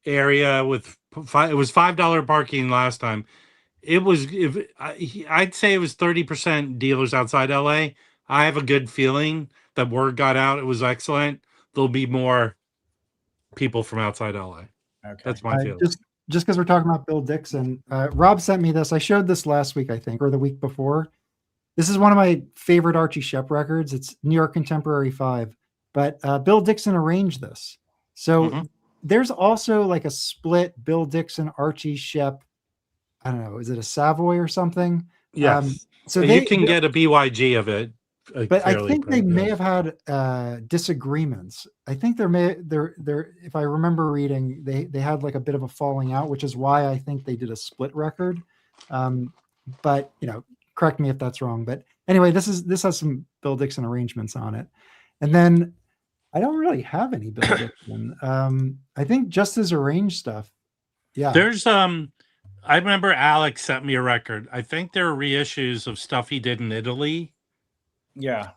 area with it was $5 parking last time. It was I'd say it was 30% dealers outside LA. I have a good feeling that word got out. It was excellent. There'll be more people from outside LA. Okay. That's my feeling. Just because we're talking about Bill Dixon, Rob sent me this. I showed this last week, I think, or the week before. This is one of my favorite Archie Shepp records. It's New York Contemporary 5, but Bill Dixon arranged this. So there's also like a split Bill Dixon, Archie Shepp. I don't know. Is it a Savoy or something? Yes. So you can get a BYG of it. But I think they may have had disagreements. I think there if I remember reading, they had like a bit of a falling out, which is why I think they did a split record. But you know, correct me if that's wrong. But anyway, this has some Bill Dixon arrangements on it. And then I don't really have any Bill Dixon. I think just his arranged stuff. Yeah. There's I remember Alex sent me a record. I think there are reissues of stuff he did in Italy. Yeah.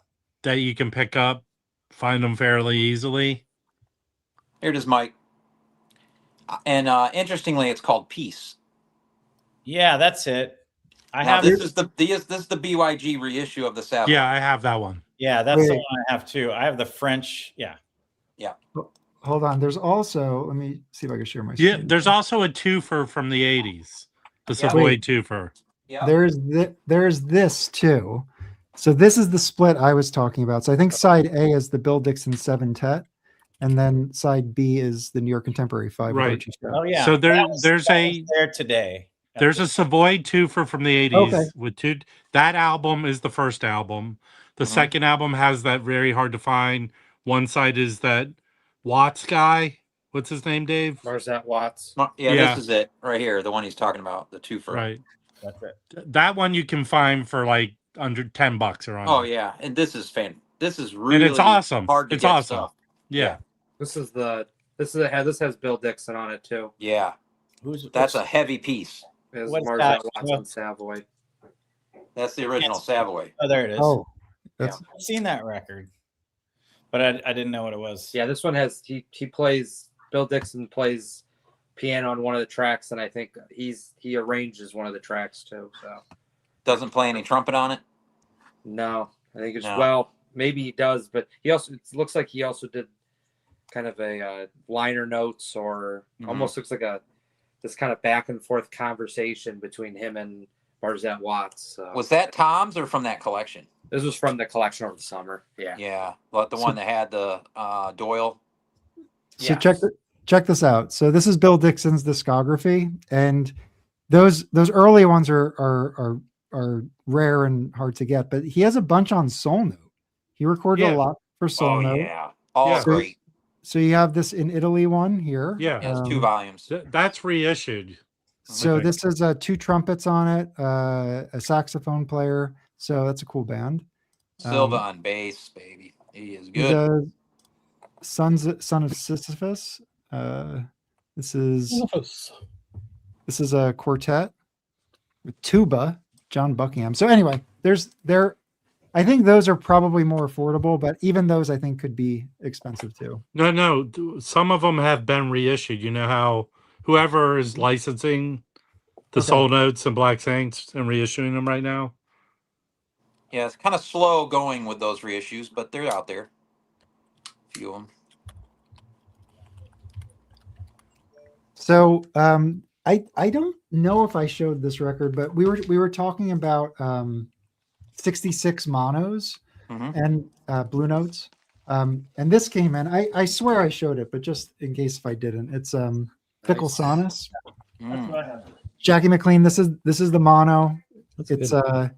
That you can pick up, find them fairly easily. Here it is, Mike. And interestingly, it's called Peace. Yeah, that's it. This is the BYG reissue of the Savoy. Yeah, I have that one. Yeah, that's the one I have too. I have the French. Yeah. Yeah. Hold on. There's also, let me see if I can share my screen. Yeah, there's also a twofer from the 80s. The Savoy twofer. Yeah. There's this too. So this is the split I was talking about. So I think side A is the Bill Dixon 7-tet, and then side B is the New York Contemporary 5. Right. Oh yeah. So there's there today. There's a Savoy twofer from the 80s Okay. with two. That album is the first album. The second album has that very hard to find. One side is that Watts guy. What's his name, Dave? Marzette Watts. Yeah, this is it right here. The one he's talking about, the twofer. Right. That's it. That one you can find for like under $10 around. Oh yeah, and this is really and it's awesome. hard to it's get awesome. stuff. Yeah. This has Bill Dixon on it too. Yeah. That's a heavy piece. Is What's Marzette that? Watts on Savoy. That's the original Savoy. Oh, there it is. Oh, I've seen that record, but I didn't know what it was. Yeah, this one has he plays Bill Dixon plays piano on one of the tracks, and I think he arranges one of the tracks too. So Doesn't play any trumpet on it. no, I think it's No. well, maybe he does, but he also it looks like he also did kind of a liner notes or almost looks like this kind of back and forth conversation between him and Marzette Watts. Was that Tom's or from that collection? This was from the collection over the summer. Yeah. Yeah, like the one that had the Doyle. So Yeah. check this out. So this is Bill Dixon's discography, and those early ones are rare and hard to get. But he has a bunch on Soul Note. He recorded a lot for Soul Note. Yeah, all Yeah. great. So you have this in Italy one here. Yeah. Yeah, it's 2 volumes. That's reissued. So think. this is 2 trumpets on it, a saxophone player. So that's a cool band. Silva on bass, baby. He is He good. does Son of Sisyphus. This is a quartet with tuba, John Buckingham. So anyway, I think those are probably more affordable, but even those I think could be expensive too. No. Some of them have been reissued. You know how whoever is licensing the Okay. Soul Notes and Black Saints and reissuing them right now. Yeah, it's kind of slow going with those reissues, but they're out there. A few of them. So I don't know if I showed this record, but we were talking about 66 monos and blue notes. And this came in. I swear I showed it, but just in case if I didn't, it's Fickle Sonus. That's what I have. Jackie McLean. This is the mono. That's It's good.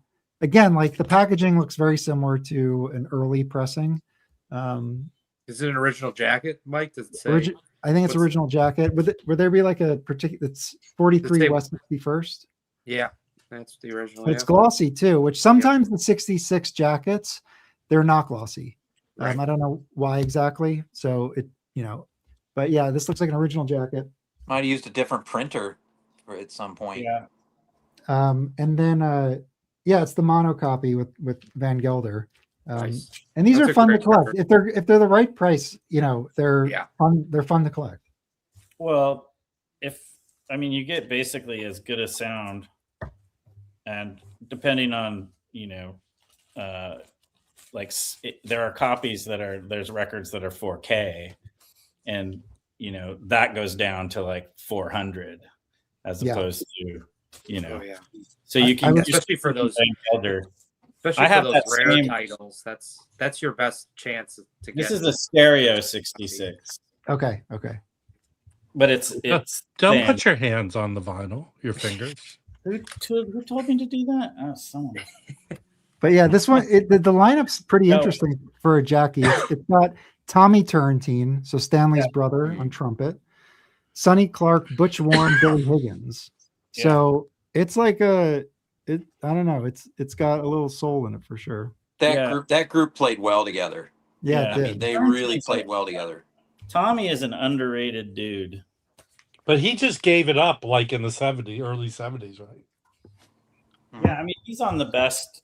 again, like the packaging looks very similar to an early pressing. Is it an original jacket, Mike? Does it say? I think it's what's- original jacket. Would there be like a particular? It's 43 say- West 61st. Yeah, that's the original. But it's yeah. glossy too, which sometimes the 66 jackets, they're not glossy. Right. I don't know why exactly. So but yeah, this looks like an original jacket. Might have used a different printer at some point. Yeah. And then it's the mono copy with Van Gelder. Nice. And these That's are a fun to great collect. record. If they're the right price, they're Yeah. fun. They're fun to collect. Well, you get basically as good a sound, and depending on there are copies there's records that are 4K, and that goes down to like 400 as Yeah. opposed to Oh yeah. so you can Especially for those, Elder. especially I for have those that rare same- titles. That's your best chance to get. This is a stereo 66, Okay. but it's Don't thin. put your hands on the vinyl, your fingers. Who told me to do that? Oh, someone. But yeah, this one the lineup's pretty No. interesting for a Jackie. It's got Tommy Tarantine, so Stanley's brother on trumpet, Sonny Clark, Butch Warren, Billy Higgins. Yeah. So it's like I don't know. It's got a little soul in it for sure. That group played well together. Yeah, Yeah. it I did. mean, they Tarantine's really like- played well together. Tommy is an underrated dude. But he just gave it up like in the early 70s, right? Yeah, he's on the best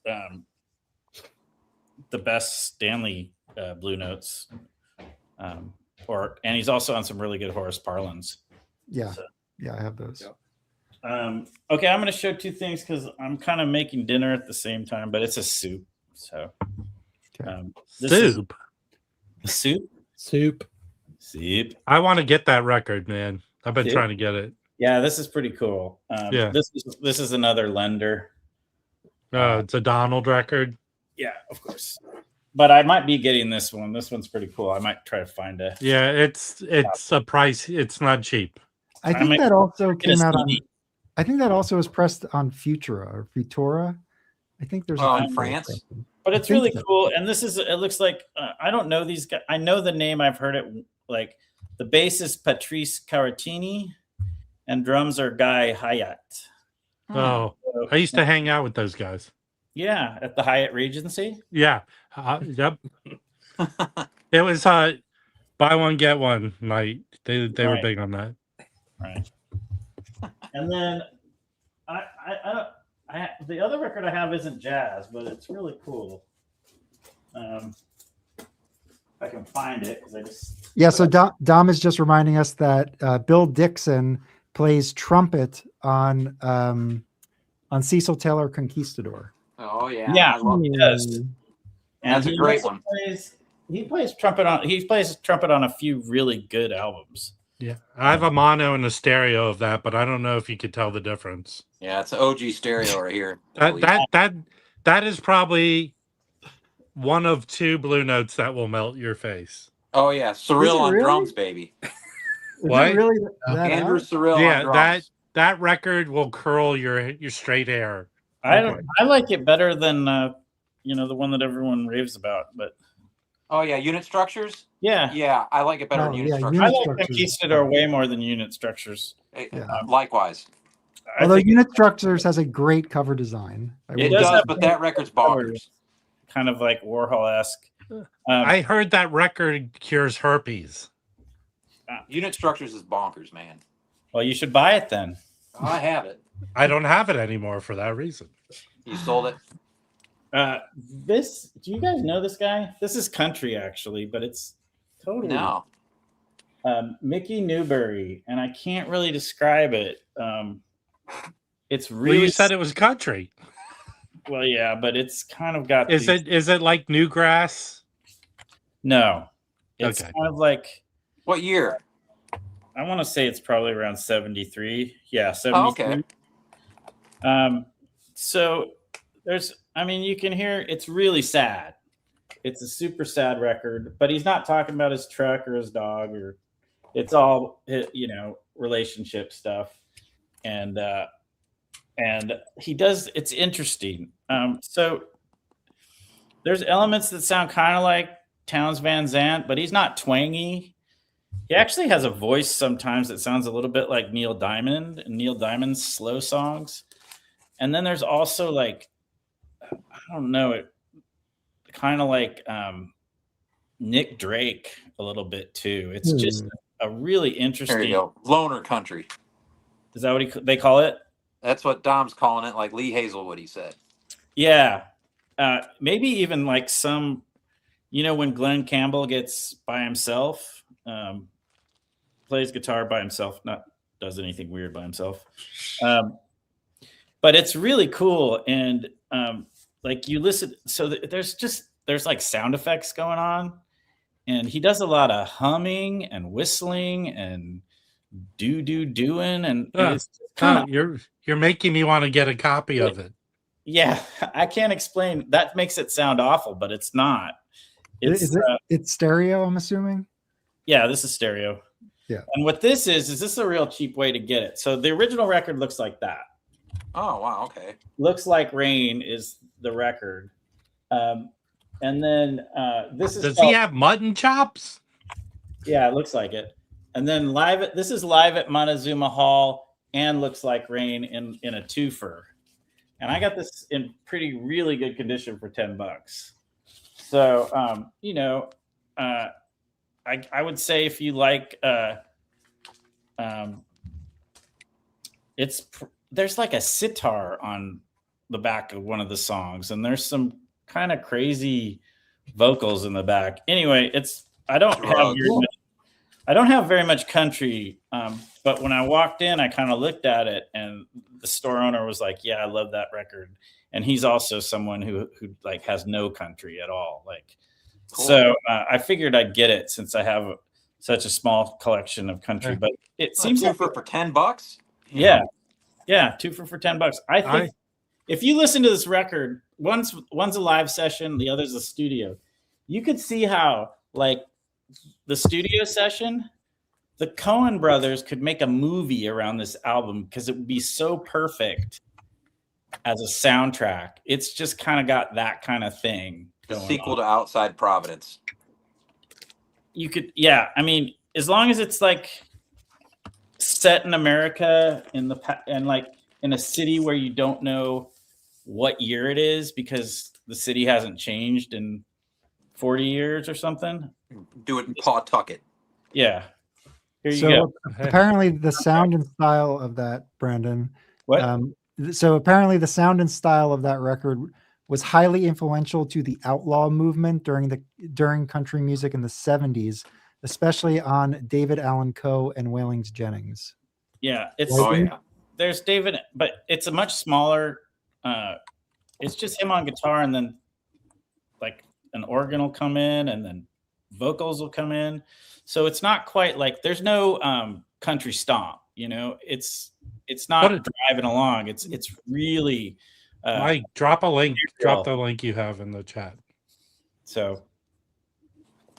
Stanley Blue Notes, and he's also on some really good Horace Parlins. Yeah, I have those. Yeah. Okay, I'm going to show 2 things because I'm kind of making dinner at the same time, but it's a soup. So, Okay. this is Soup. a soup. Soup. I want to get that record, man. I've been Soup? trying to get it. Yeah, this is pretty cool. Yeah. This is another lender. It's a Donald record. Yeah, of course. But I might be getting this one. This one's pretty cool. I might try to find a. Yeah, it's a price. It's not cheap. I think that also Get a came out on. CD. I think that also was pressed on Futura or Futura. I think there's. Oh, a in Futura France? pressing. But I it's think really so. cool. And it looks like I don't know these guys. I know the name. I've heard it. Like the bass is Patrice Caratini, and drums are Guy Hyatt. Oh, So, I used to hang out with those guys. yeah, at the Hyatt Regency. Yeah. Yep. It was buy one get one night. They were Right. big on that. Right. And then the other record I have isn't jazz, but it's really cool. If I can find it, because I just Yeah, so Dom is just reminding us that Bill Dixon plays trumpet on Cecil Taylor Conquistador. Oh yeah. Yeah. I love He does. And That's a he great also one. He plays trumpet on a few really good albums. Yeah. I have a mono and a stereo of that, but I don't know if you could tell the difference. Yeah, it's an OG stereo right here. I believe. That is probably one of 2 Blue Notes that will melt your face. Oh yeah, Cyril on really? drums, baby. Is What? it really that Andrew out? Cyril on Yeah, drums. that record will curl your straight hair. I like it better than the one that everyone raves about, but Oh yeah, unit structures. Yeah. Yeah, I like it better than Oh, unit yeah, structures. I unit like structures. Conquistador way more than unit structures. Yeah. Likewise, I Although think unit structures has a great cover design. I it will does, say. but that record's cover. bonkers. kind of like Warhol-esque. I heard that record cures herpes. Unit structures is bonkers, man. Well, you should buy it then. I have it. I don't have it anymore for that reason. You sold it. Do you guys know this guy? This is country actually, but it's totally No. Mickey Newbury, and I can't really describe it. It's really Well, you said it was country. well, yeah, but it's kind of got. Is it like Newgrass? No, it's Okay. kind of like. What year? I want to say it's probably around 73. Yeah, 73. Oh, okay. So you can hear it's really sad. It's a super sad record, but he's not talking about his truck or his dog, or it's all, relationship stuff. And he does, it's interesting. So there's elements that sound kind of like Townes Van Zandt, but he's not twangy. He actually has a voice sometimes that sounds a little bit like Neil Diamond and Neil Diamond's slow songs. And then there's also like, I don't know, it kind of like Nick Drake a little bit too. It's just a really interesting. There you go. Loner country. Is that what they call it? That's what Dom's calling it, like Lee Hazelwood, he said. Yeah. Maybe even like some, when Glenn Campbell gets by himself, plays guitar by himself, not does anything weird by himself. But it's really cool. And like you listen, so there's like sound effects going on. And he does a lot of humming and whistling and doing. And it's kind of, you're making me want to get a copy of it. Yeah, I can't explain. That makes it sound awful, but it's not. It's stereo, I'm assuming? Yeah, this is stereo. Yeah. And what this is this a real cheap way to get it. So the original record looks like that. Oh, wow, okay. Looks Like Rain is the record. And then this is Does he have mutton chops? Yeah, it looks like it. And then this is live at Montezuma Hall and Looks Like Rain in a twofer. And I got this in really good condition for $10. So I would say if you like there's like a sitar on the back of one of the songs, and there's some kind of crazy vocals in the back. Anyway, I don't have very much country, but when I walked in, I kind of looked at it, and the store owner was like, "Yeah, I love that record." And he's also someone who like has no country at all. Like, cool. So I figured I'd get it since I have such a small collection of country. But it seems like for $10. Yeah, twofer for $10. I think if you listen to this record, one's a live session, the other's a studio. You could see how like the studio session, the Coen brothers could make a movie around this album because it would be so perfect as a soundtrack. It's just kind of got that kind of thing. The sequel to Outside Providence. You could, yeah. I mean, as long as it's like set in America and like in a city where you don't know what year it is because the city hasn't changed in 40 years or something. Do it in Pawtucket. Yeah. Here you go. Apparently the sound and style of that, Brandon. What? So apparently the sound and style of that record was highly influential to the outlaw movement during country music in the 70s, especially on David Allan Coe and Waylon Jennings. Yeah, there's David, but it's a much smaller. It's just him on guitar, and then like an organ will come in, and then vocals will come in. So it's not quite like there's no country stomp. It's not driving along. It's really. Mike, drop a link. Drop the link you have in the chat. So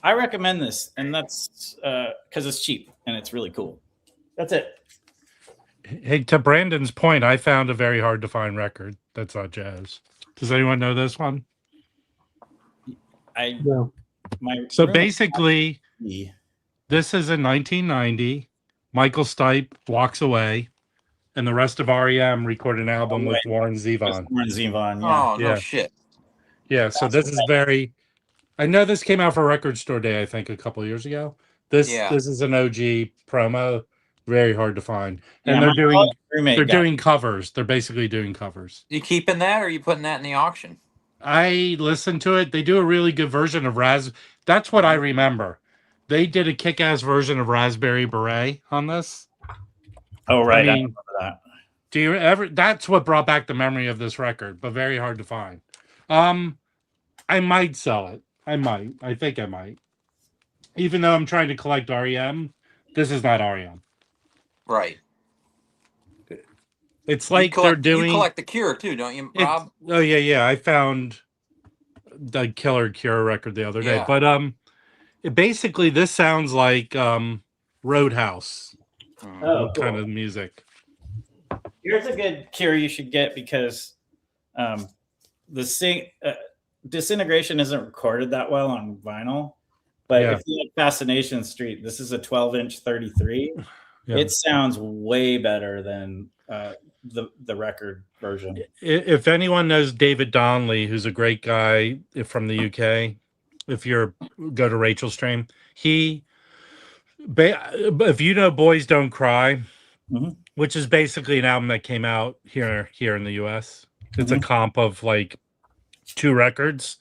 I recommend this, and that's because it's cheap and it's really cool. That's it. Hey, to Brandon's point, I found a very hard to find record that's not jazz. Does anyone know this one? No. So room- basically, this is in 1990. Michael Stipe walks away, and the rest of REM recorded an album with Warren Zevon. Warren Zevon, yeah. Oh, no shit. Yeah, so this is very. I know this came out for Record Store Day, I think, a couple of years ago. This is an OG promo, very hard to find, and Yeah, they're doing covers. They're basically doing covers. You keeping that, or are you putting that in the auction? I listened to it. They do a really good version of That's what I remember. They did a kick-ass version of Raspberry Beret on this. Oh, right. I I mean, remember that. do you ever? That's what brought back the memory of this record, but very hard to find. I might sell it. I might. I think I might. Even though I'm trying to collect REM, this is not REM. Right. It's like they're doing. You collect the Cure too, don't you, Rob? Oh yeah. I found the Killer Cure record the other day, Yeah. but basically this sounds like Roadhouse Oh, cool. kind of music. Here's a good Cure you should get because Disintegration isn't recorded that well on vinyl. But if you like Fascination Street, this is a 12-inch 33. Yeah. It sounds way better than the record version. If anyone knows David Donnelly, who's a great guy from the UK, if you're go to Rachel's stream, if you know Boys Don't Cry, which is basically an album that came out here in the US. It's a comp of like 2 records.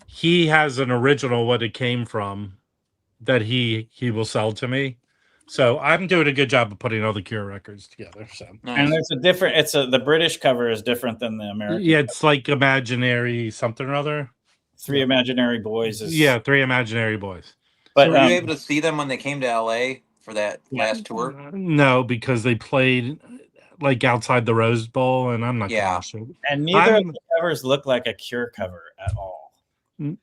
He has an original what it came from that he will sell to me. So I'm doing a good job of putting all the Cure records together. So and there's a different. The British cover is different than the American. Yeah, it's like Imaginary something or other. 3 Imaginary Boys. 3 Imaginary Boys. But were you able to see them when they came to LA for that last tour? No, because they played like outside the Rose Bowl, and I'm not. Yeah, and neither of the covers look like a Cure cover at all.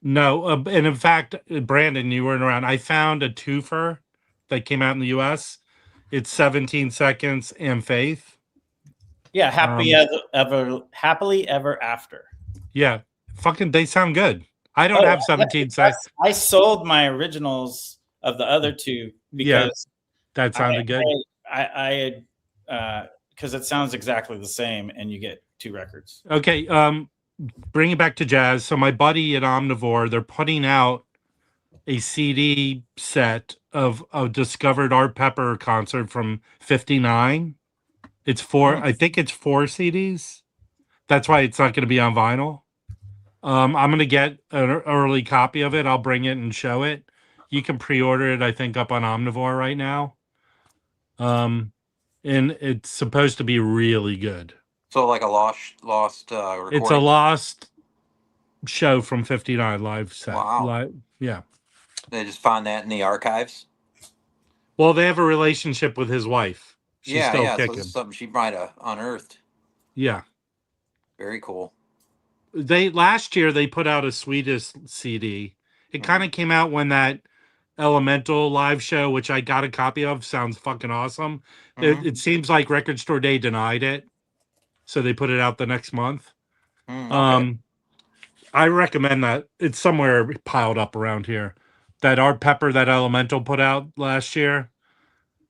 No, and in fact, Brandon, you weren't around. I found a twofer that came out in the U.S. It's 17 Seconds and Faith. Yeah, happily ever after. Yeah, fucking, they sound good. I don't have 17 Seconds. I sold my originals of the other 2 because that sounded good. I because it sounds exactly the same, and you get 2 records. Okay, bring it back to jazz. So my buddy at Omnivore, they're putting out a CD set of a Discovered Art Pepper concert from '59. It's 4. I think it's 4 CDs. That's why it's not going to be on vinyl. I'm going to get an early copy of it. I'll bring it and show it. You can pre-order it, I think, up on Omnivore right now. And it's supposed to be really good. So like a lost recording? It's a lost show from '59 live set. Wow. Yeah. They just found that in the archives? Well, they have a relationship with his wife. She's still so kicking. this is something she might have unearthed. Yeah. Very cool. Last year they put out a Swedish CD. It kind of came out when that Elemental live show, which I got a copy of, sounds fucking awesome. It seems like Record Store Day denied it, so they put it out the next month. Okay. I recommend that. It's somewhere piled up around here. That Art Pepper, that Elemental put out last year.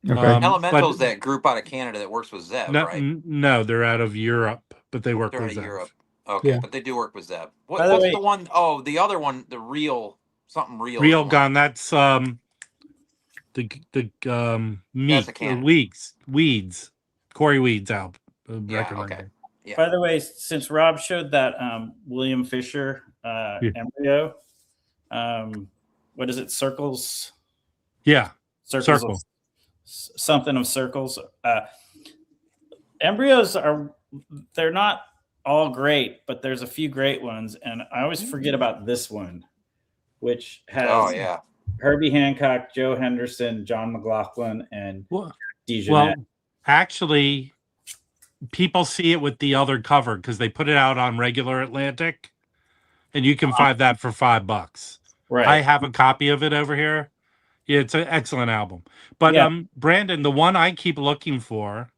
Okay. Elemental's that group out of Canada that works with Zeb, right? No, they're out of Europe, but they work They're with out Zeb. of Europe. Okay, but they do work with Zeb. What's the one? Oh, the other one, the Real something Real. Real Gun. That's meat. Weeds. Corey Weeds album. Okay. Yeah. By the way, since Rob showed that William Fisher embryo, what is it? Circles. Yeah. Circles. Something of circles. Embryos they're not all great, but there's a few great ones, and I always forget about this one, which has Herbie Hancock, Joe Henderson, John McLaughlin, and Dijonette. Well, actually, people see it with the other cover because they put it out on regular Atlantic, and you can find that for $5. Right. I have a copy of it over here. Yeah, it's an excellent album. But Brandon, the one I keep looking for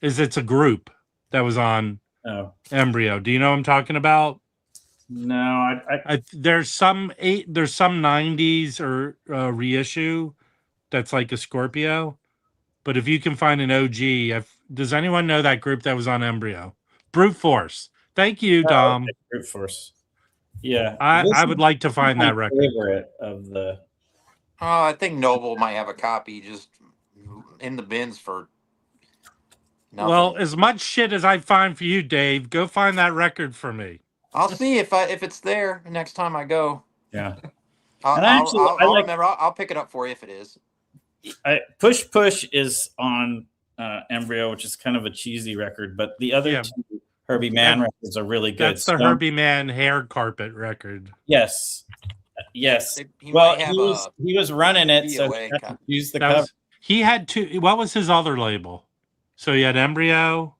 it's a group that was on Embryo. Do you know what I'm talking about? No, There's some 90s or reissue that's like a Scorpio, but if you can find an OG, does anyone know that group that was on Embryo? Brute Force. Thank you, Dom. Brute Force. Yeah, I would like to find my that record. favorite of the. I think Noble might have a copy just in the bins for nothing. Well, as much shit as I find for you, Dave, go find that record for me. I'll see if it's there next time I go. Yeah. I'll remember. I'll pick it up for you if it is. Push Push is on Embryo, which is kind of a cheesy record, but the other two Herbie Mann records are really good. That's the Herbie Mann hair carpet record. Yes. Yes. He was running it, so DOA he had to copy. use the cover. He had two. What was his other label? So he had Embryo.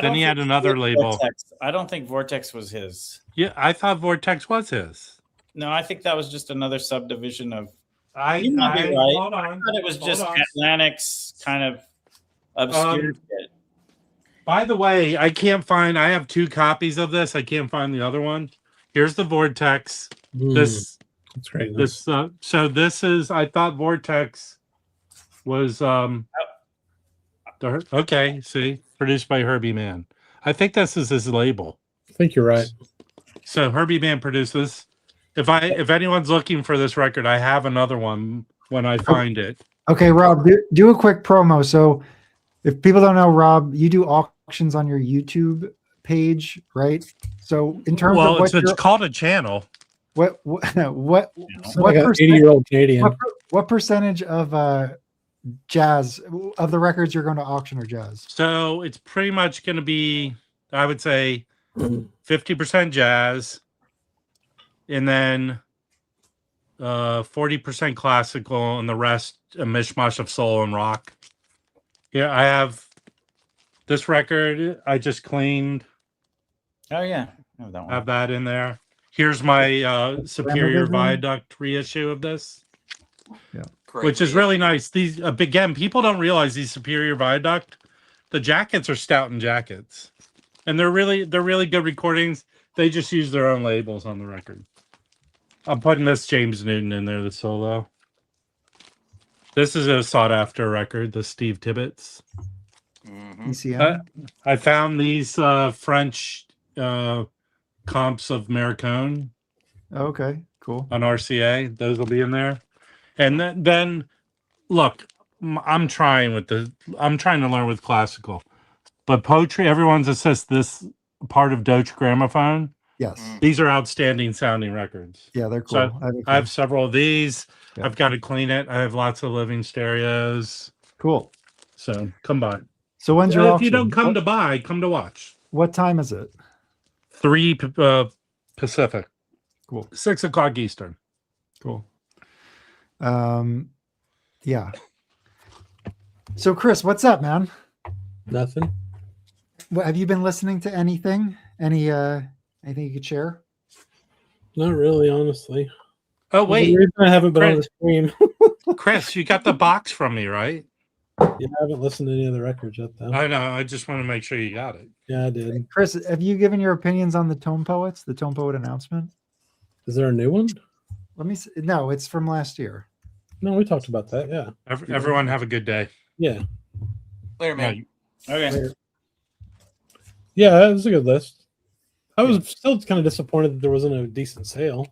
Then he had another label. Vortex. I don't think Vortex was his. Yeah, I thought Vortex was his. No, I think that was just another subdivision of. You might be right. Hold on. I thought it was just Hold on. Atlantic's kind of obscure shit. By the way, I have two copies of this. I can't find the other one. Here's the Vortex. That's great. So this is. I thought Vortex was okay. See, produced by Herbie Mann. I think this is his label. I think you're right. So Herbie Mann produced this. If anyone's looking for this record, I have another one when I find it. Okay, Rob, do a quick promo. So if people don't know, Rob, you do auctions on your YouTube page, right? So in terms of what it's called a channel. what Like an 80-year-old Canadian. what percentage of jazz of the records you're going to auction are jazz? So it's pretty much going to be, I would say, 50% jazz, and then 40% classical, and the rest a mishmash of soul and rock. Yeah, I have this record I just cleaned. Oh yeah, I have that one. Have that in there. Here's my Superior Viaduct reissue of this. Yeah. Great Which is really nice. These again, people don't realize these Superior Viaduct. The jackets are Stoughton jackets, and they're really good recordings. They just use their own labels on the record. I'm putting this James Newton in there, the solo. This is a sought after record, the Steve Tibbetts. ECM. I found these French comps of Maricone. Okay, cool. On RCA. Those will be in there. And then look, I'm trying to learn with classical, but poetry, everyone's assessed this part of Deutsche Grammophon. Yes. These are outstanding sounding records. Yeah, they're cool. So I have several of these. Yeah. I've got to clean it. I have lots of living stereos. Cool. So come by. So when's your If auction? you don't come to buy, come to watch. What time is it? 3 Pacific. Cool. 6 o'clock Eastern. Cool. Yeah. So Chris, what's up, man? Nothing. What, have you been listening to anything? Anything you could share? Not really, honestly. Oh wait, The reason I haven't been on the stream. Chris, you got the box from me, right? Yeah, I haven't listened to any of the records yet, though. I know. I just want to make sure you got it. Yeah, I did. Chris, have you given your opinions on the Tone Poets, the Tone Poet announcement? Is there a new one? Let me see. No, it's from last year. No, we talked about that. Yeah. Everyone have a good day. Yeah. Later, man. Okay. Yeah, it was a good list. I was still kind of disappointed that there wasn't a decent sale.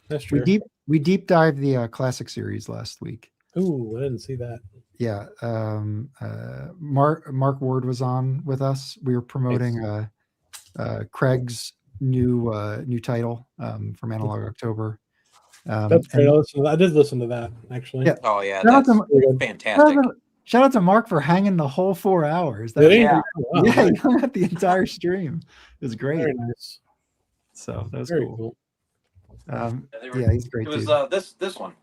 That's true. We deep dived the classic series last week. Ooh, I didn't see that. Yeah. Mark Ward was on with us. We were promoting Craig's new title from Analog October. That's great. I did listen to that actually. Yeah. Oh yeah, Shout out that's to- fantastic. Shout out to Mark for hanging the whole 4 hours. Did he? Yeah. Wow. Yeah, he hung out the entire stream. It was great. Very nice. So that was Very cool. Yeah, Yeah, he's great It was too. this one.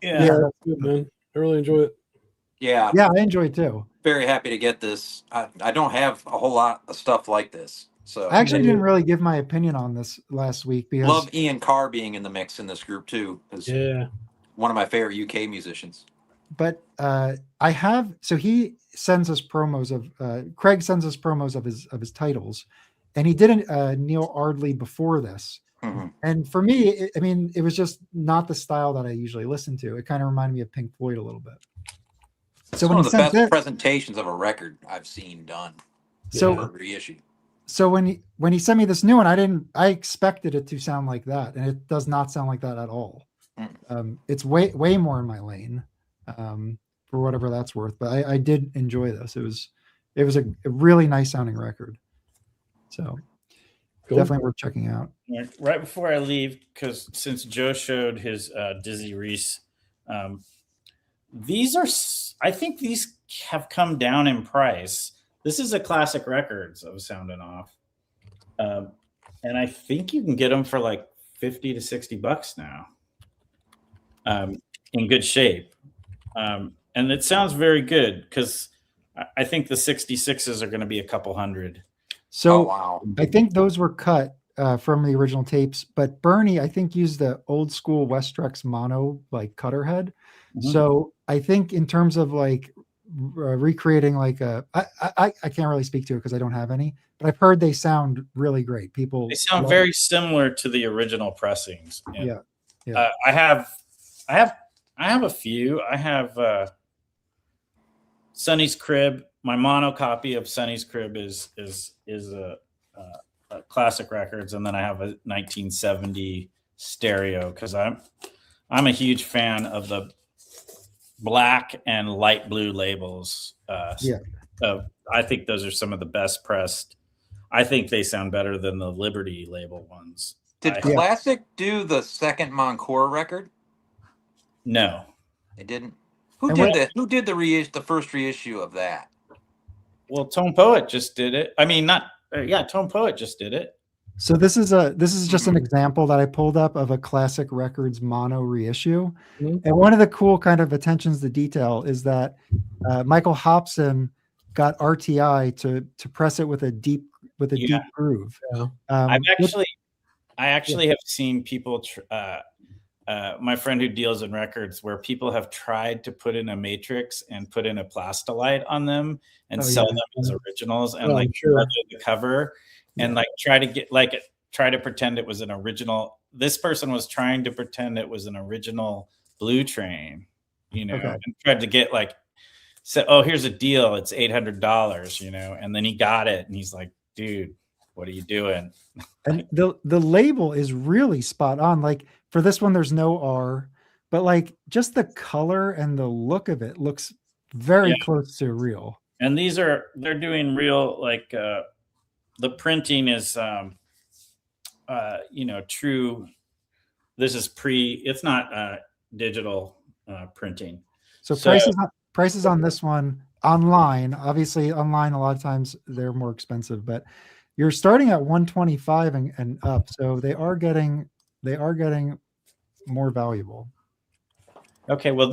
Yeah, that's good, man. I really enjoy it. Yeah, Yeah, I enjoy it too. very happy to get this. I don't have a whole lot of stuff like this, so I actually didn't really give my opinion on this last week because love Ian Carr being in the mix in this group too. Is Yeah. one of my favorite UK musicians. but I have, so he sends us promos of Craig sends us promos of his titles, and he did Neil Ardley before this. Mhm. And for me, I mean, it was just not the style that I usually listen to. It kind of reminded me of Pink Floyd a little bit. It's So one when of he the sent best it, presentations of a record I've seen done. so Or reissued. so when he sent me this new one, I expected it to sound like that, and it does not sound like that at all. It's way more in my lane, for whatever that's worth. But I did enjoy this. It was a really nice sounding record. So Cool. definitely worth checking out. Right before I leave, because since Joe showed his Dizzy Reece, these are, I think these have come down in price. This is a Classic Records of Sounding Off. And I think you can get them for like $50 to $60 now, in good shape. And it sounds very good, because I think the 66s are going to be a couple hundred. So wow. I think those were cut from the original tapes, but Bernie, I think, used the old school Westrex mono like cutter head. Mhm. So I think in terms of like recreating like I can't really speak to it because I don't have any, but I've heard they sound really great. People They sound love very it. similar to the original pressings. And, Yeah. I have a few. I have Sonny's Crib. My mono copy of Sonny's Crib is a Classic Records, and then I have a 1970 stereo, because I'm a huge fan of the black and light blue labels. I think those are some of the best pressed. I think they sound better than the Liberty label ones. Did Classic do the second Moncor record? No, They didn't. Who And did the first reissue of that? well, Tone Poet just did it. I mean, not Tone Poet just did it. So this is just an example that I pulled up of a Classic Records mono reissue. Mhm. And one of the cool kind of attentions to detail is that Michael Hobson got RTI to press it with a deep deep groove. Yeah. I actually have seen people. My friend who deals in records, where people have tried to put in a matrix and put in a plastilite on them and sell them as originals, and measure the cover, and try to pretend it was an original. This person was trying to pretend it was an original Blue Train, and tried to get said, "Oh, here's a deal. It's $800," and then he got it, and he's like, "Dude, what are you doing?" And the label is really spot on. Like for this one, there's no R, but like just the color and the look of it looks very close to real. And they're doing real, the printing is, true. This is it's not digital printing. So prices on this one online, obviously online, a lot of times they're more expensive, but you're starting at 125 and up. So they are getting more valuable. Okay. Well,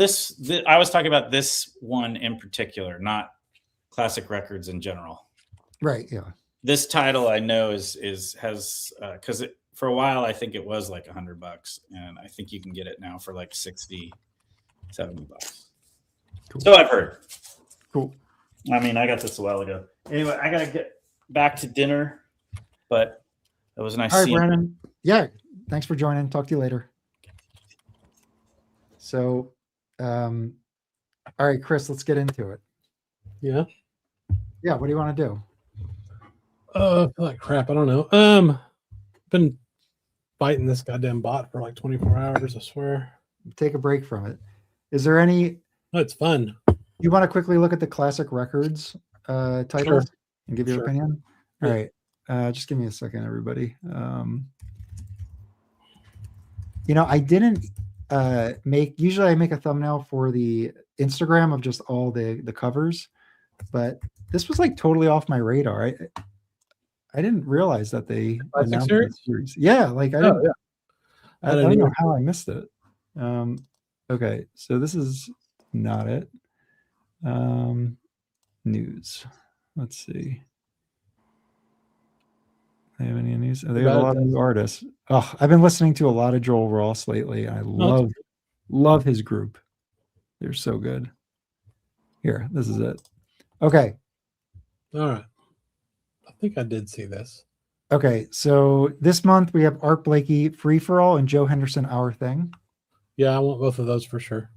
I was talking about this one in particular, not Classic Records in general. Right. Yeah. This title I know has because for a while I think it was like $100, and I think you can get it now for like $60, $70. Cool. So I've heard. Cool. I mean, I got this a while ago. Anyway, I gotta get back to dinner, but it was nice. All right, seeing Brandon. Yeah. Thanks for joining. Talk to you later. So, all right, Chris, let's get into it. Yeah. Yeah. What do you want to do? I feel like crap. I don't know. Been fighting this goddamn bot for like 24 hours, I swear. Take a break from it. Is there any? Oh, it's fun. You want to quickly look at the Classic Records titles and give your opinion? All right. Just give me a second, everybody. I didn't usually I make a thumbnail for the Instagram of just all the covers, but this was like totally off my radar. I didn't realize that they announced the series. Yeah, like I don't know how I missed it. Okay, so this is not it. News. Let's see. They have any news? They have a lot of new artists. Oh, I've been listening to a lot of Joel Ross lately. I love his group. They're so good. Here, this is it. Okay. All right. I think I did see this. Okay, so this month we have Art Blakey, Free for All, and Joe Henderson, Our Thing. Yeah, I want both of those for sure.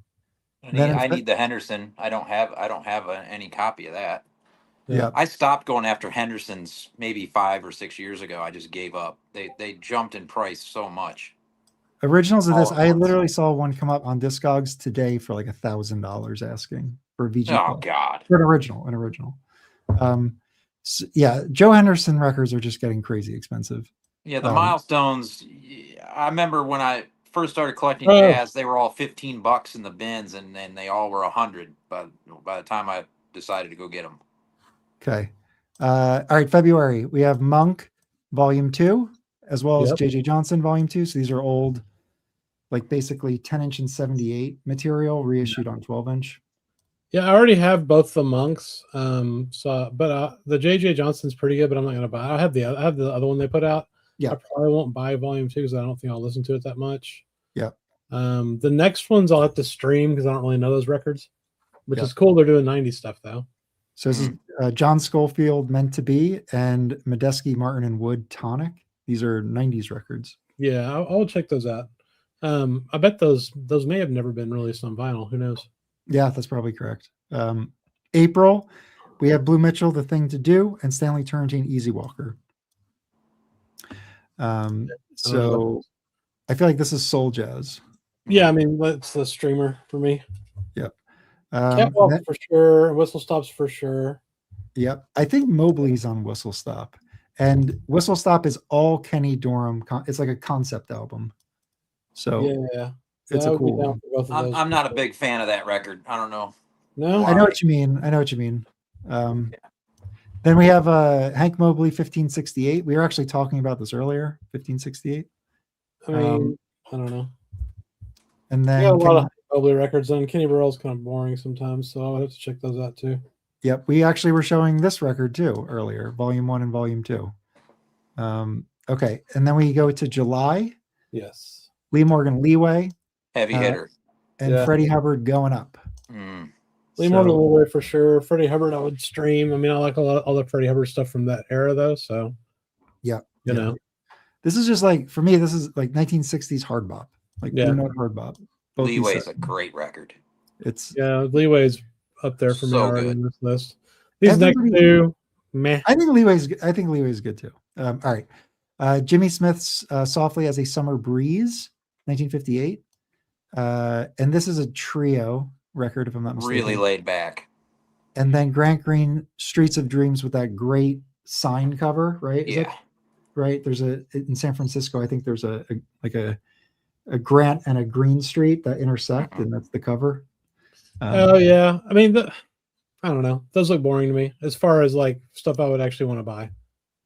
I need the Henderson. I don't have any copy of that. Yeah. I stopped going after Henderson's maybe 5 or 6 years ago. I just gave up. They jumped in price so much. Originals of this, All at I once. literally saw one come up on Discogs today for like $1,000 asking for a VG. Oh God. For an original. So, yeah, Joe Henderson records are just getting crazy expensive. Yeah, the milestones. I remember when I first started collecting Oh. jazz, they were all $15 in the bins, and then they all were $100. But by the time I decided to go get them, Okay. All right, February, we have Monk Volume 2, as well as Yep. J.J. Johnson Volume 2. So these are old, like basically 10-inch and 78 material reissued on 12-inch. Yeah, I already have both the monks. But the JJ Johnson's pretty good, but I'm not gonna buy it. I have the other one they put out. Yeah. I probably won't buy volume 2 because I don't think I'll listen to it that much. Yeah. The next ones I'll have to stream because I don't really know those records, which Yeah. is cool. They're doing 90s stuff though. So this is John Schofield, Meant to Be, and Medeski, Martin, and Wood, Tonic. These are 90s records. Yeah, I'll check those out. I bet those may have never been released on vinyl. Who knows? Yeah, that's probably correct. April, we have Blue Mitchell, The Thing to Do, and Stanley Tarantine, Easy Walker. So I feel like this is soul jazz. Yeah, I mean that's the streamer for me. Yep. Catwalk for sure. Whistle Stops for sure. Yep. I think Mobley's on Whistle Stop. And Whistle Stop is all Kenny Dorham. It's like a concept album. So yeah, it's I a would be cool down one. for both of those. I'm not a big fan of that record. I don't know. No, I know what you mean. Then we have Hank Mobley, 1568. We were actually talking about this earlier, 1568. I mean, I don't know. And I then got a lot of Mobley records, and Kenny Burrell's kind of boring sometimes, so I'll have to check those out too. Yep, we actually were showing this record too earlier, Volume 1 and Volume 2. Okay, and then we go to July. Yes. Lee Morgan, Leeway, Heavy hitter. and Freddie Hubbard, Going Up. Lee Morgan Leeway for sure. Freddie Hubbard I would stream. I mean, I like all the Freddie Hubbard stuff from that era though, so yeah, you know. This is just like, for me, this is like 1960s hard bop, like blue note hard bop. Leeway is a great record. Leeway's up there for me So already good. in this list. These next two, meh. I think Leeway's good too. All right. Jimmy Smith's Softly as a Summer Breeze, 1958. And this is a trio record, if I'm not mistaken. Really laid back. And then Grant Green, Streets of Dreams, with that great sign cover, right? Is Yeah. it, right. There's in San Francisco, I think there's a Grant and a Green Street that intersect, and that's the cover. Oh yeah. I mean, I don't know. Those look boring to me as far as like stuff I would actually want to buy.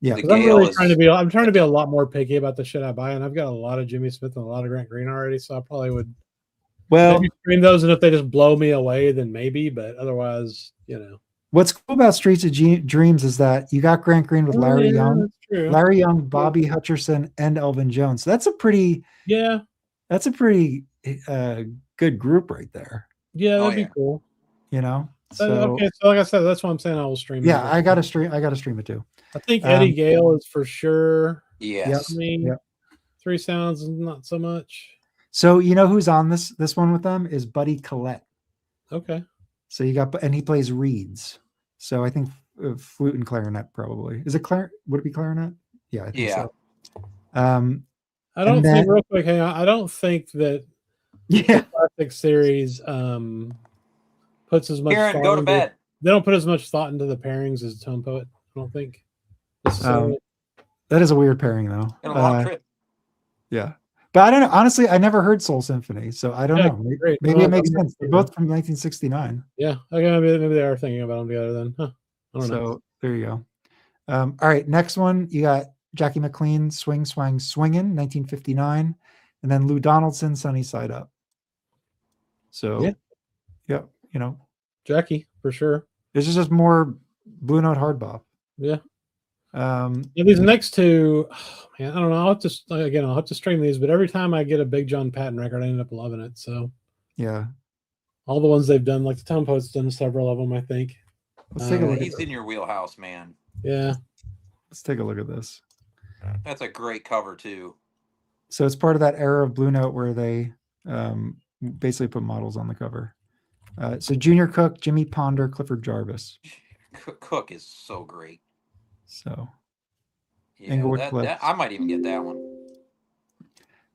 Yeah, I'm really trying to be a lot more picky about the shit I buy, and I've got a lot of Jimmy Smith and a lot of Grant Green already, so I probably would maybe stream those, and if they just blow me away, then maybe. But otherwise, you know. What's cool about Streets of Dreams is that you got Grant Green with Larry Young, Bobby Hutcherson, and Elvin Jones. So that's a pretty good group right there. Yeah, that'd be cool. You know. So like I said, that's what I'm saying. I will stream. Yeah, I gotta stream it too. I think Eddie Gale is for sure. Yes. I mean, Three Sounds, not so much. So you know who's on this one with them is Buddy Collette. Okay. So you got, and he plays reeds. So I think flute and clarinet probably. Is it would it be clarinet? Yeah, I think so. I don't think real quick. Hang on. I don't think that the classic series puts as much. Aaron, go to bed. They don't put as much thought into the pairings as Tone Poet. I don't think. That is a weird pairing though. And a long trip. Yeah. But I don't know. Honestly, I never heard Soul Symphony, so I don't know. Maybe it makes sense. They're both from 1969. Yeah. Okay. Maybe they are thinking about them together then. Huh. I don't know. There you go. All right. Next one, you got Jackie McLean, Swing, Swang, Swingin', 1959. And then Lou Donaldson, Sunny Side Up. So, yeah, you know. Jackie, for sure. This is just more Blue Note hard bop. Yeah. These next two, man, I don't know. I'll have to stream these, but every time I get a Big John Patton record, I end up loving it. So yeah, all the ones they've done, like the Tone Poet's done several of them, I think. Let's take a look. He's in your wheelhouse, man. Yeah. Let's take a look at this. That's a great cover too. So it's part of that era of Blue Note where they basically put models on the cover. So Junior Cook, Jimmy Ponder, Clifford Jarvis. Cook is so great. So Yeah, Inglewood that Cliffs. I might even get that one.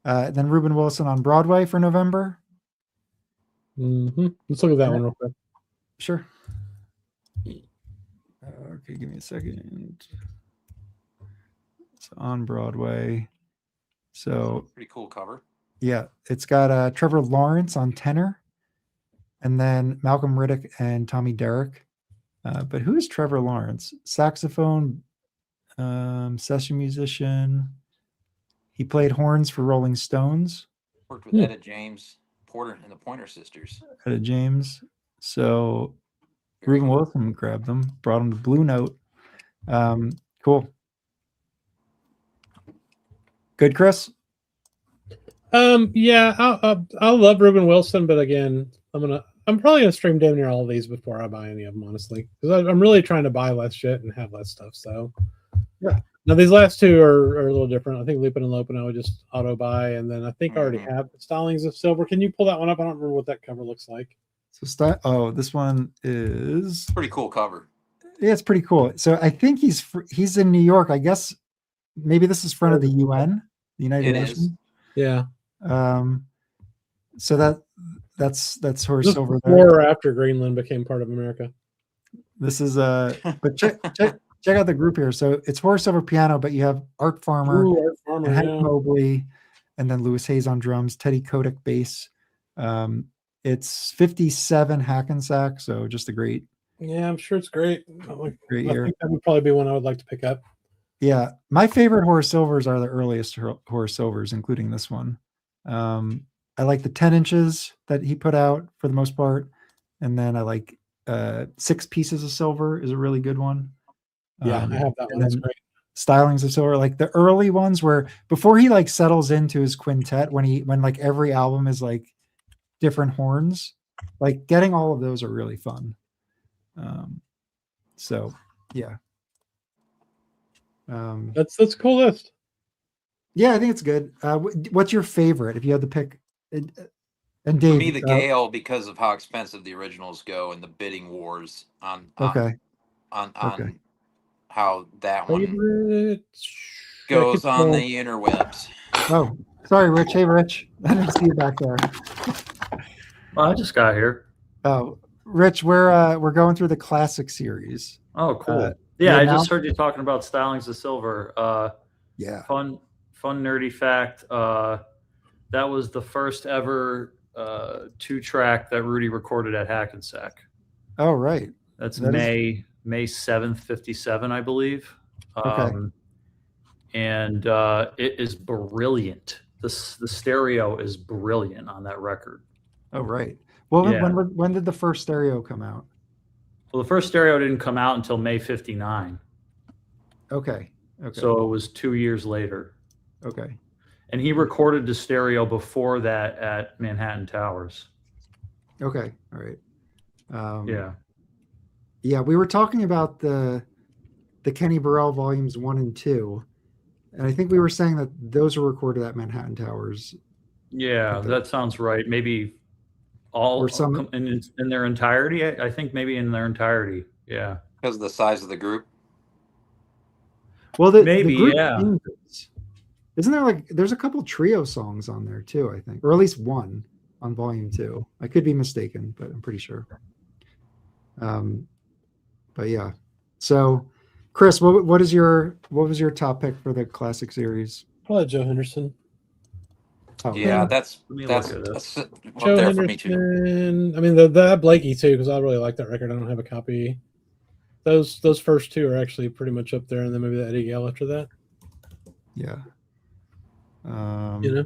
Then Reuben Wilson on Broadway for November. Let's look at that one real quick. Sure. Okay, give me a second. It's on Broadway. So Pretty cool cover. yeah, it's got Trevor Lawrence on tenor, and then Malcolm Riddick and Tommy Derrick. But who is Trevor Lawrence? Saxophone, session musician. He played horns for Rolling Stones. Worked with Etta James Porter and the Pointer Sisters. Etta James. So Very Reuben cool. Wilson grabbed them, brought them to Blue Note. Cool. Good, Chris? Yeah, I love Reuben Wilson, but again, I'm probably gonna stream damn near all of these before I buy any of them, honestly, because I'm really trying to buy less shit and have less stuff. So yeah. Now these last two are a little different. I think Lupin and Lopin I would just auto buy, and then I think I already have the Stylings of Silver. Can you pull that one up? I don't remember what that cover looks like. So this one is Pretty cool cover. yeah, it's pretty cool. So I think he's in New York. I guess maybe this is front of the UN, the United It Nations. is. Yeah. So that's Horace This Silver is there. before or after Greenland became part of America. This is but check out the group here. So it's Horace Silver piano, but you have Art Farmer, Ooh, Art Farmer, and Hank yeah. Mobley, and then Louis Hayes on drums, Teddy Kotick bass. It's 57 Hackensack, so just a great Yeah, I'm sure it's great. Great I year. think that would probably be one I would like to pick up. Yeah, my favorite Horace Silvers are the earliest Horace Silvers, including this one. I like the 10 inches that he put out for the most part, and then I like 6 Pieces of Silver is a really good one. Yeah, I have that one. That's great. Stylings of Silver, like the early ones where before he like settles into his quintet, when like every album is like different horns, like getting all of those are really fun. So yeah. That's a cool list. Yeah, I think it's good. What's your favorite if you had to pick? And For Dave, me, the Gale, because of how expensive the originals go and the bidding wars on okay, how that one Favorite goes on the interwebs. Oh, sorry, Rich. Hey, Rich. I didn't see you back there. Well, I just got here. Oh, Rich, we're going through the classic series. Oh, cool. yeah, I now- just heard you talking about Stylings of Silver. Yeah. Fun nerdy fact. That was the first ever 2-track that Rudy recorded at Hackensack. Oh, right. That's That May 7th, 57, I believe. Okay. And it is brilliant. The stereo is brilliant on that record. Oh, right. Well, Yeah. when did the first stereo come out? Well, the first stereo didn't come out until May 59. Okay. Okay. So it was 2 years later. Okay. And he recorded the stereo before that at Manhattan Towers. Okay. All right. Yeah. Yeah, we were talking about the Kenny Burrell volumes 1 and 2, and I think we were saying that those were recorded at Manhattan Towers. Yeah, that sounds right. Maybe all Or some- in their entirety. I think maybe in their entirety. Yeah. Because of the size of the group. Well, the Maybe, group yeah. changes. Isn't there there's a couple trio songs on there too, I think, or at least one on volume 2. I could be mistaken, but I'm pretty sure. But yeah. So, Chris, what was your top pick for the classic series? Probably Joe Henderson. Oh, Yeah, that's Let me that's look at it. up Joe there for me too. Henderson. I mean, the Blakey too, because I really like that record. I don't have a copy. Those first two are actually pretty much up there, and then maybe the Eddie Gale after that. Yeah. You know,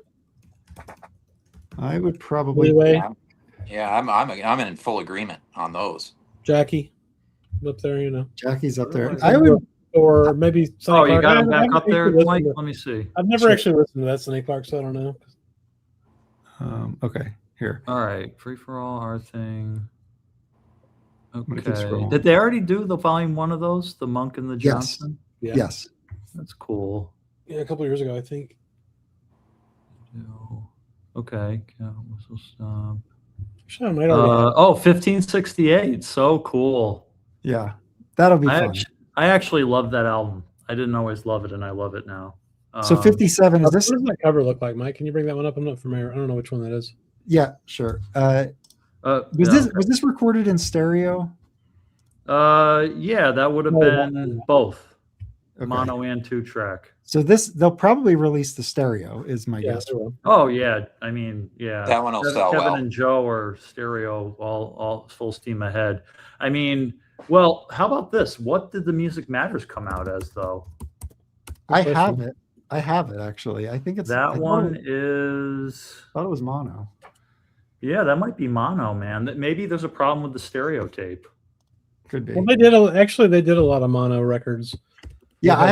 I would probably Leeway, Yeah, I'm in full agreement on those. Jackie, up there. You know, Jackie's up there. I I would or maybe. Sonny Oh, you Clark. got I him back haven't up there, actually Mike? listened to- Let me see. I've never actually listened to that Sonny Clark, so I don't know. okay, here. All right, free for all, our thing. gonna keep Okay. scrolling. Did they already do the volume 1 of those? The Monk and the Yes. Johnson? Yeah. Yes. That's cool. Yeah, a couple years ago, I think. Okay. Whistle stop. Actually, I might already have. 1568. So cool. Yeah, that'll be I fun. I actually love that album. I didn't always love it, and I love it now. So 57 is What this? does that cover look like, Mike? Can you bring that one up? I'm not familiar. I don't know which one that is. Yeah, sure. Was yeah, this recorded in stereo? yeah, that would have No, been both Okay. mono and 2-track. So they'll probably release the stereo, is my Yeah, guess. they will. Oh yeah, I mean, yeah, That one will sell Kevin well. and Joe are stereo, all full steam ahead. I mean, well, how about this? What did the Music Matters come out as though? I have it. I have it actually. I think it's That I one thought it was mono. Yeah, that might be mono, man. That maybe there's a problem with the stereo tape. Could be. Well, they did a lot of mono records. Yeah, I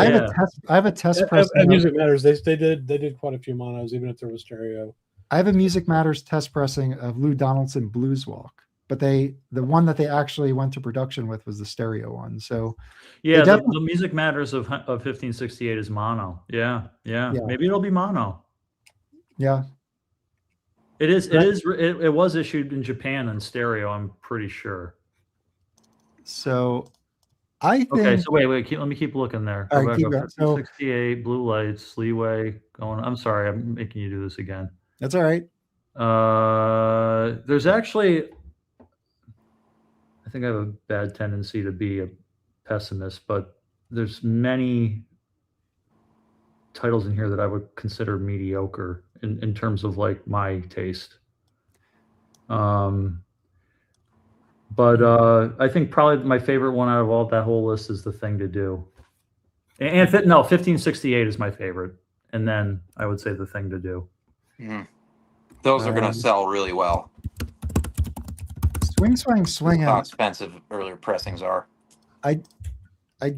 Yeah. have a test press. At Music Matters, they did quite a few monos, even if there was stereo. I have a Music Matters test pressing of Lou Donaldson Blues Walk, but the one that they actually went to production with was the stereo one. So Yeah, They the Music Matters of 1568 is mono. Yeah. Maybe it'll be mono. yeah, It is. It was issued in Japan in stereo. I'm pretty sure. so I think Okay, so wait. Let me keep looking there. All Go right, back keep up. going. So- 68, Blue Lights, Leeway. I'm sorry, I'm making you do this again. that's all right. There's actually, I think I have a bad tendency to be a pessimist, but there's many titles in here that I would consider mediocre in terms of like my taste. But I think probably my favorite one out of all that whole list is The Thing to Do. And 1568 is my favorite, and then I would say The Thing to Do. Those are going to sell really well. Swing, swing, swinging. How expensive earlier pressings are. I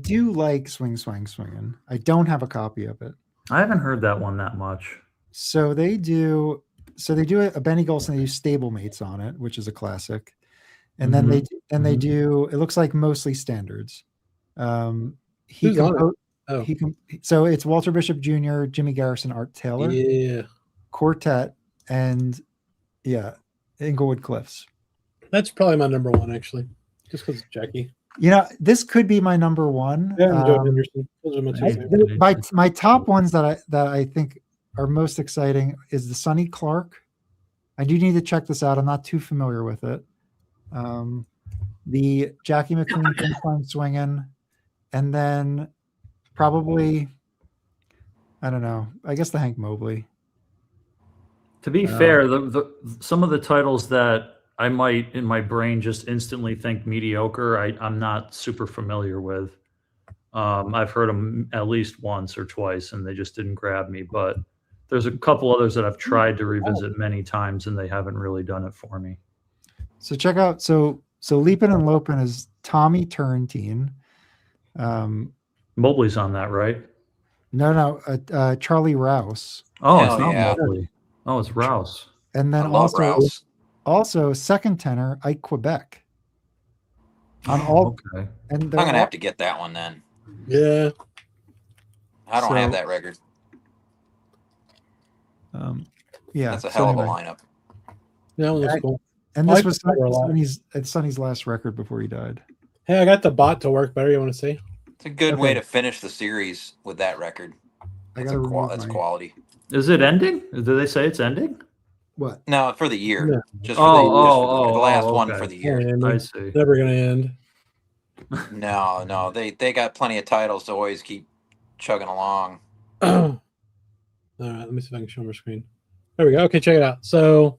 do like Swing, Swing, Swinging. I don't have a copy of it. I haven't heard that one that much. So they do a Benny Golson. They do Stablemates on it, which is a classic, and then they do. It looks like mostly standards. Who's on it? So it's Walter Bishop Jr., Jimmy Garrison, Art Taylor, Yeah, Quartet, and Inglewood Cliffs. that's probably my number one, actually, just because Jackie. This could be my number one. Yeah, Joe Henderson. Those are my two favorites. My top ones that I think are most exciting is the Sonny Clark. I do need to check this out. I'm not too familiar with it. The Jackie McLean Swing Swinging, and then probably I don't know. I guess the Hank Mobley. To be fair, some of the titles that I might in my brain just instantly think mediocre, I'm not super familiar with. I've heard them at least once or twice, and they just didn't grab me. But there's a couple others that I've tried to revisit many times, and they haven't really done it for me. So check out. So Leapin' and Lopin' is Tommy Tarantine. Mobley's on that, right? No, Charlie Rouse. Oh, Hell it's not yeah. Mobley. Oh, it's Rouse. And then I love Rouse. also second tenor, Ike Quebec. On all, Okay. and I'm going to have to get that one then. Yeah, I don't So- have that record. Yeah, That's a so hell of a anyway. lineup. that one looks cool. And I this like was that a lot. Sonny's last record before he died. Hey, I got the bot to work better. You want to see? It's a good way Okay. to finish the series with that record. I That's, gotta remove that's my- quality. Is it ending? Did they say it's ending? What? No, for the year. Yeah. Just for the last one okay. for the year. And I it's see. never gonna end. No, they got plenty of titles to always keep chugging along. All right, let me see if I can show my screen. There we go. Okay, check it out. So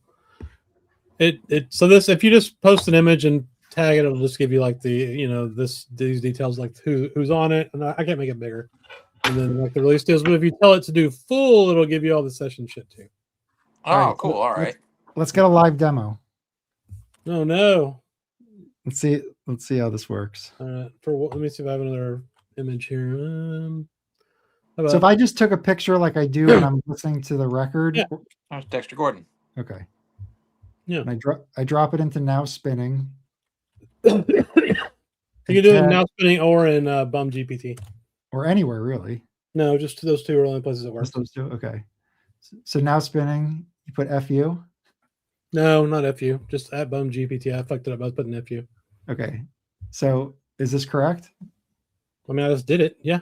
so this, if you just post an image and tag it, it'll just give you like these details, like who's on it, and I can't make it bigger. And then like the release deals, but if you tell it to do full, it'll give you all the session shit too. Oh, All right, cool. All right. Let's get a live demo. Oh no. Let's see how this works. Let me see if I have another image here. So if I just took a picture like I do when I'm listening to the record, Yeah. There's Dexter Gordon. okay. Yeah. And I drop it into Now Spinning. You can do it in Now Spinning or in Bum GPT. Or anywhere really. No, just those two are the only places it works. Just those two? Okay. So now spinning, you put FU? No, not FU. Just at Bums GPT. I fucked it up. I was putting FU. Okay. So is this correct? I mean, I just did it. Yeah.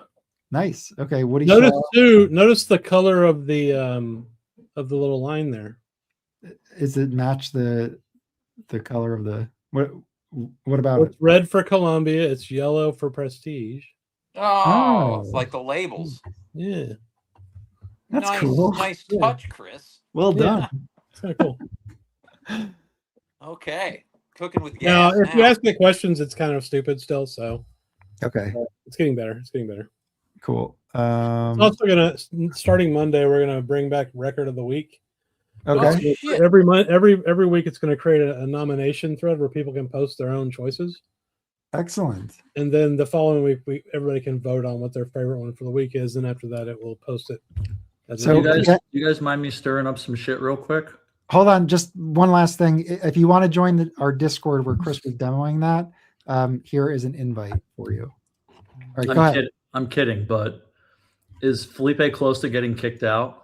Nice. Okay. What do you Notice saw? too. Notice the color of the little line there. Is it match the color of the what about It's it? red for Columbia. It's yellow for Prestige. Oh, it's Oh. like the labels. Yeah, That's nice, cool. nice Yeah. touch, Chris. Well Yeah. done. it's kind of cool. Okay, cooking with Now, gas. if you ask me questions, it's kind of stupid still. So Okay. it's getting better. It's getting better. Cool. It's also gonna starting Monday. We're gonna bring back record of the week. Okay. shit. Every month, every week, it's going to create a nomination thread where people can post their own choices, Excellent. and then the following week, everybody can vote on what their favorite one for the week is, and after that, it will post it. As So- You guys mind me stirring up some shit real quick? Hold on, just one last thing. If you want to join our Discord where Chris was demoing that, here is an invite for you. All right, go ahead. I'm kidding, but is Felipe close to getting kicked out?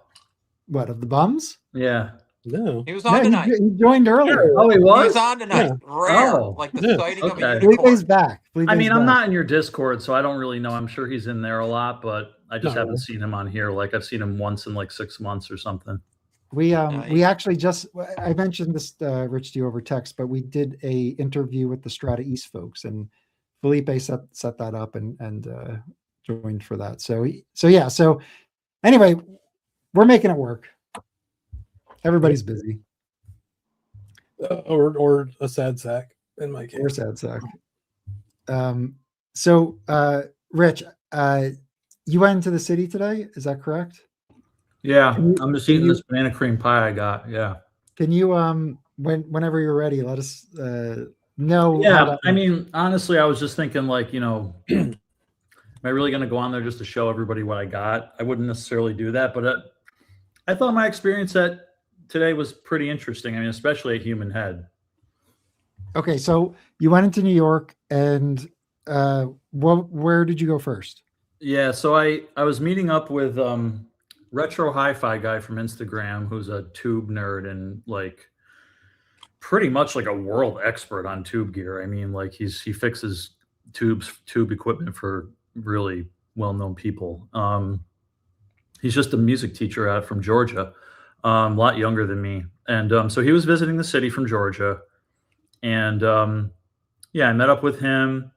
What, of the Bums? Yeah. no, He was No, on tonight. he joined earlier. Oh, he He was? was on tonight. Rare, Oh. like the Yeah. sighting of Okay. a unicorn. Felipe's back. I Felipe's mean, I'm back. not in your Discord, so I don't really know. I'm sure he's in there a lot, but I just No. haven't seen him on here. Like I've seen him once in like 6 months or something. We Nice. actually just I mentioned this Rich to you over text, but we did a interview with the Strata-East folks, and Felipe set that up and joined for that. So anyway, we're making it work. Everybody's busy. or a sad sack in my case. Or sad sack. So Rich, you went into the city today, is that correct? Yeah, Can you- I'm just can eating you- this banana cream pie I got. Yeah. Can you whenever you're ready, let us know how Yeah, that I mean, honestly, I was just thinking, like, am I really going to go on there just to show everybody what I got? I wouldn't necessarily do that, but I thought my experience today was pretty interesting. I mean, especially at Human Head. Okay, so you went into New York, and where did you go first? Yeah, so I was meeting up with retro hi-fi guy from Instagram, who's a tube nerd and like pretty much like a world expert on tube gear. I mean, like he fixes tube equipment for really well-known people. He's just a music teacher out from Georgia, a lot younger than me. And so he was visiting the city from Georgia. And I met up with him,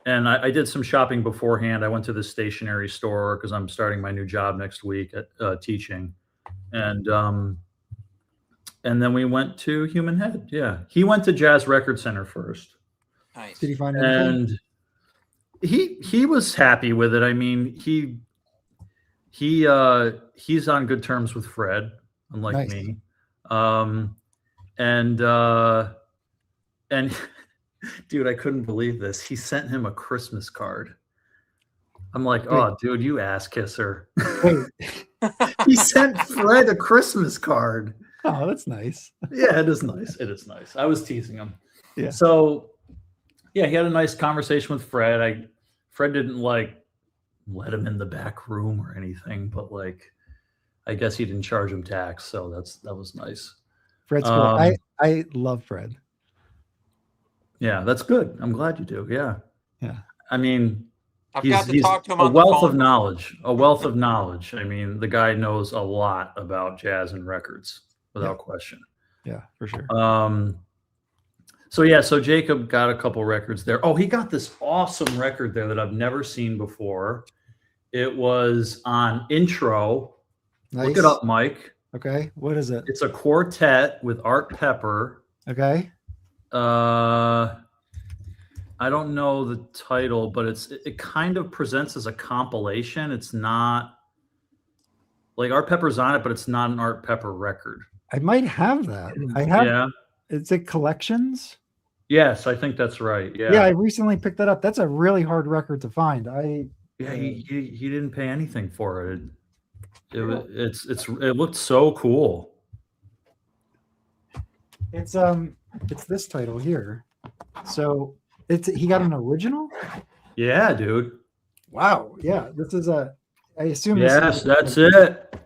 and I did some shopping beforehand. I went to the stationery store because I'm starting my new job next week at teaching. And then we went to Human Head. Yeah. He went to Jazz Record Center first. Nice. Did you find anything? And he was happy with it. I mean, he's on good terms with Fred, unlike Nice. me. And dude, I couldn't believe this. He sent him a Christmas card. I'm like, oh, dude, you ass kisser. Wait. He sent Fred a Christmas card. Oh, that's nice. Yeah, it is nice. It is nice. I was teasing him. Yeah. So, yeah, he had a nice conversation with Fred. Fred didn't like let him in the back room or anything, but like, I guess he didn't charge him tax, so that was nice. Fred's cool. I love Fred. Yeah, that's good. I'm glad you do. Yeah. Yeah. I mean, I've got to he's talk to him a on the wealth phone. of knowledge. A wealth of knowledge. I mean, the guy knows a lot about jazz and records, without question. Yeah, for sure. So Jacob got a couple records there. Oh, he got this awesome record there that I've never seen before. It was on Intro. Nice. Look it up, Mike. Okay. What is it? It's a quartet with Art Pepper. Okay. I don't know the title, but it kind of presents as a compilation. It's not like Art Pepper's on it, but it's not an Art Pepper record. I might have that. I have. Yeah. Is it Collections? Yes, I think that's right. Yeah. Yeah, I recently picked that up. That's a really hard record to find. Yeah, he didn't pay anything for it. It looked so cool. It's this title here. So he got an original? Yeah, dude. Wow. Yeah. This is I assume Yes, this that's it.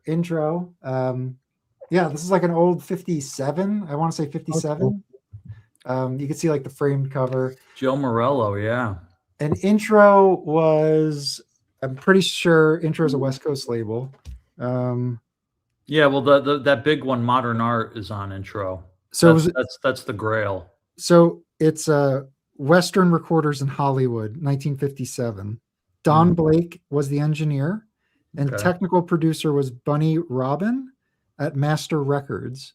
intro. Yeah, this is like an old 57. I want to say 57. You can see like the framed cover. Joe Morello, yeah. And intro was, I'm pretty sure intro is a West Coast label. Yeah, well, that big one, Modern Art, is on intro. So that's the Grail. So it's Western Recorders in Hollywood, 1957. Don Blake was the engineer, and Okay. technical producer was Bunny Robin at Master Records.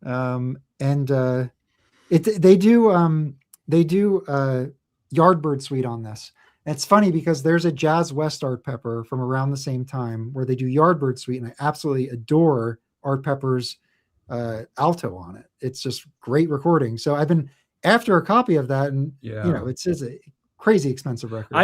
They do Yardbird Suite on this. And it's funny because there's a Jazz West Art Pepper from around the same time where they do Yardbird Suite, and I absolutely adore Art Pepper's alto on it. It's just great recording. So I've been after a copy of that, and Yeah. you know, it's a crazy expensive record.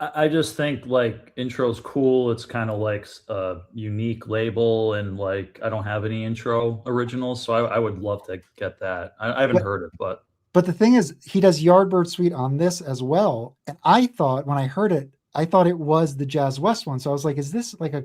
I just think like intro's cool. It's kind of like a unique label, and like I don't have any intro originals, so I would love to get that. I haven't heard it, but the thing is, he does Yardbird Suite on this as well. And I thought when I heard it, I thought it was the Jazz West one. So I was like, is this like a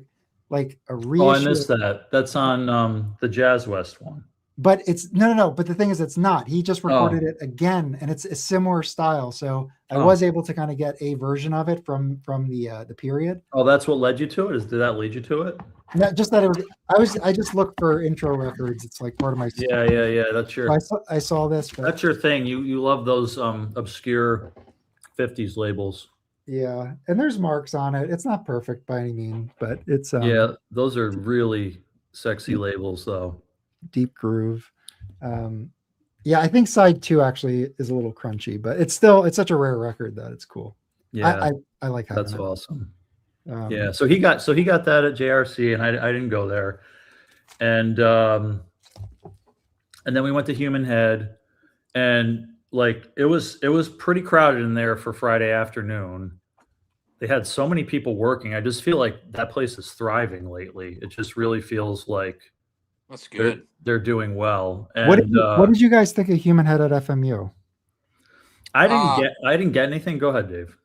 reissue? oh, I missed that. That's on the Jazz West one. But it's no. But the thing is, it's not. He just recorded it again, and it's a similar style. So I was able to kind of get a version of it from the period. Oh, that's what led you to it? Did that lead you to it? Not just that it was. I just look for intro records. It's like part of my. Yeah. That's your. So I saw this. But, that's your thing. You love those obscure 50s labels. yeah, and there's marks on it. It's not perfect by any means, but it's yeah, those are really sexy labels, though. Deep groove. Yeah, I think side 2 actually is a little crunchy, but it's such a rare record that it's cool. Yeah, I like having that's it. awesome. Yeah, so he got that at JRC, and I didn't go there, and then we went to Human Head, and like it was pretty crowded in there for Friday afternoon. They had so many people working. I just feel like that place is thriving lately. It just really feels like that's good. They're doing well. And what did you guys think of Human Head at FMU? I didn't get anything. Go ahead, Dave.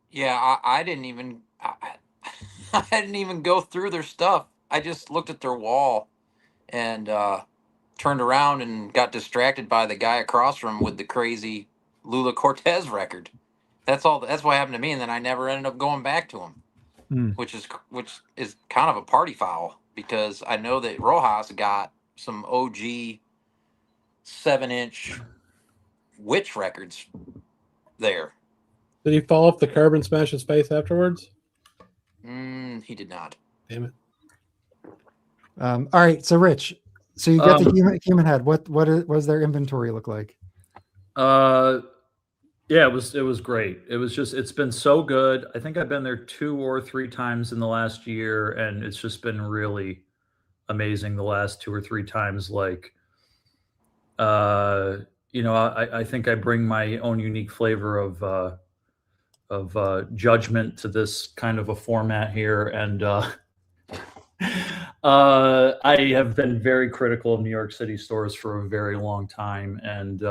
Yeah, I didn't even I didn't even go through their stuff. I just looked at their wall and turned around and got distracted by the guy across from him with the crazy Lula Cortez record. That's all. That's what happened to me, and then I never ended up going back to him, which is kind of a party foul because I know that Rojas got some OG 7-inch Witch records there. Did he fall off the curb and smash his face afterwards? He did not. Damn it. All right, so Rich, so you got the Human Head. What does their inventory look like? Yeah, it was great. It's been so good. I think I've been there 2 or 3 times in the last year, and it's just been really amazing the last 2 or 3 times. Like, I think I bring my own unique flavor of judgment to this kind of a format here, and I have been very critical of New York City stores for a very long time, and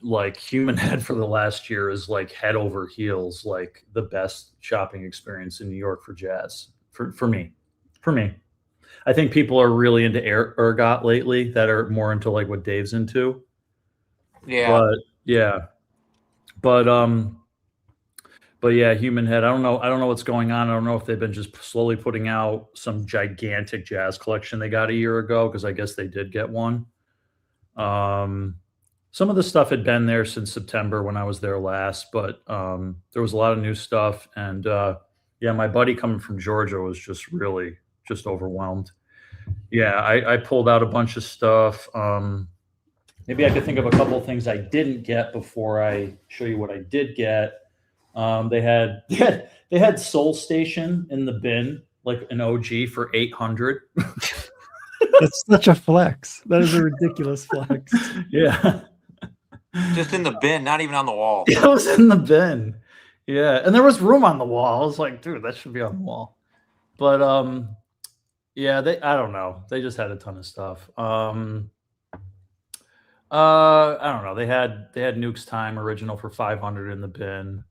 like Human Head for the last year is like head over heels, like the best shopping experience in New York for jazz for me. I think people are really into ergot lately that are more into like what Dave's into. Yeah. But yeah, Human Head. I don't know what's going on. I don't know if they've been just slowly putting out some gigantic jazz collection they got a year ago, because I guess they did get one. Some of the stuff had been there since September when I was there last, but there was a lot of new stuff. And yeah, my buddy coming from Georgia was just really just overwhelmed. Yeah, I pulled out a bunch of stuff. Maybe I could think of a couple of things I didn't get before I show you what I did get. They had Soul Station in the bin, like an OG for $800. That's such a flex. That is a ridiculous flex. Yeah. Just in the bin, not even on the wall. It was in the bin. Yeah. And there was room on the wall. I was like, dude, that should be on the wall. But yeah, I don't know. They just had a ton of stuff. I don't know. They had Nuke's Time original for $500 in the bin.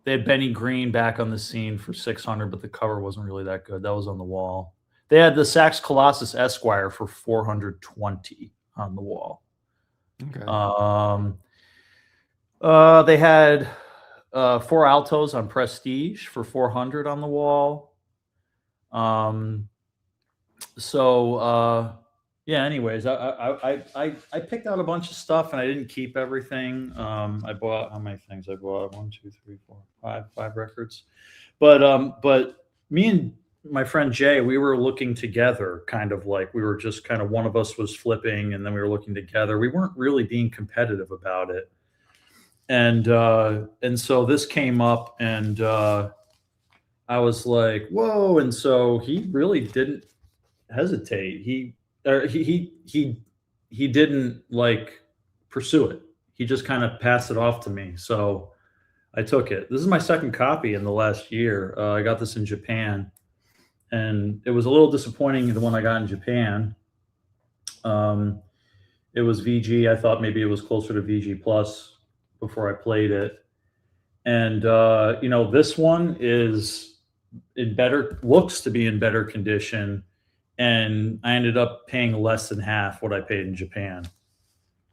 They had Benny Green back on the scene for 600, but the cover wasn't really that good. That was on the wall. They had the Sax Colossus Esquire for 420 on the wall. Okay. They had 4 altos on Prestige for 400 on the wall. Yeah, anyways, I picked out a bunch of stuff and I didn't keep everything. I bought, how many things I bought? 1, 2, 3, 4, 5 records. But me and my friend Jay, we were looking together, kind of like we were just kind of, one of us was flipping and then we were looking together. We weren't really being competitive about it. And so this came up and I was like, whoa. And so he really didn't hesitate. He didn't like pursue it. He just kind of passed it off to me. So I took it. This is my second copy in the last year. I got this in Japan, and it was a little disappointing, the one I got in Japan. It was VG. I thought maybe it was closer to VG Plus before I played it. And this one is looks to be in better condition. And I ended up paying less than half what I paid in Japan.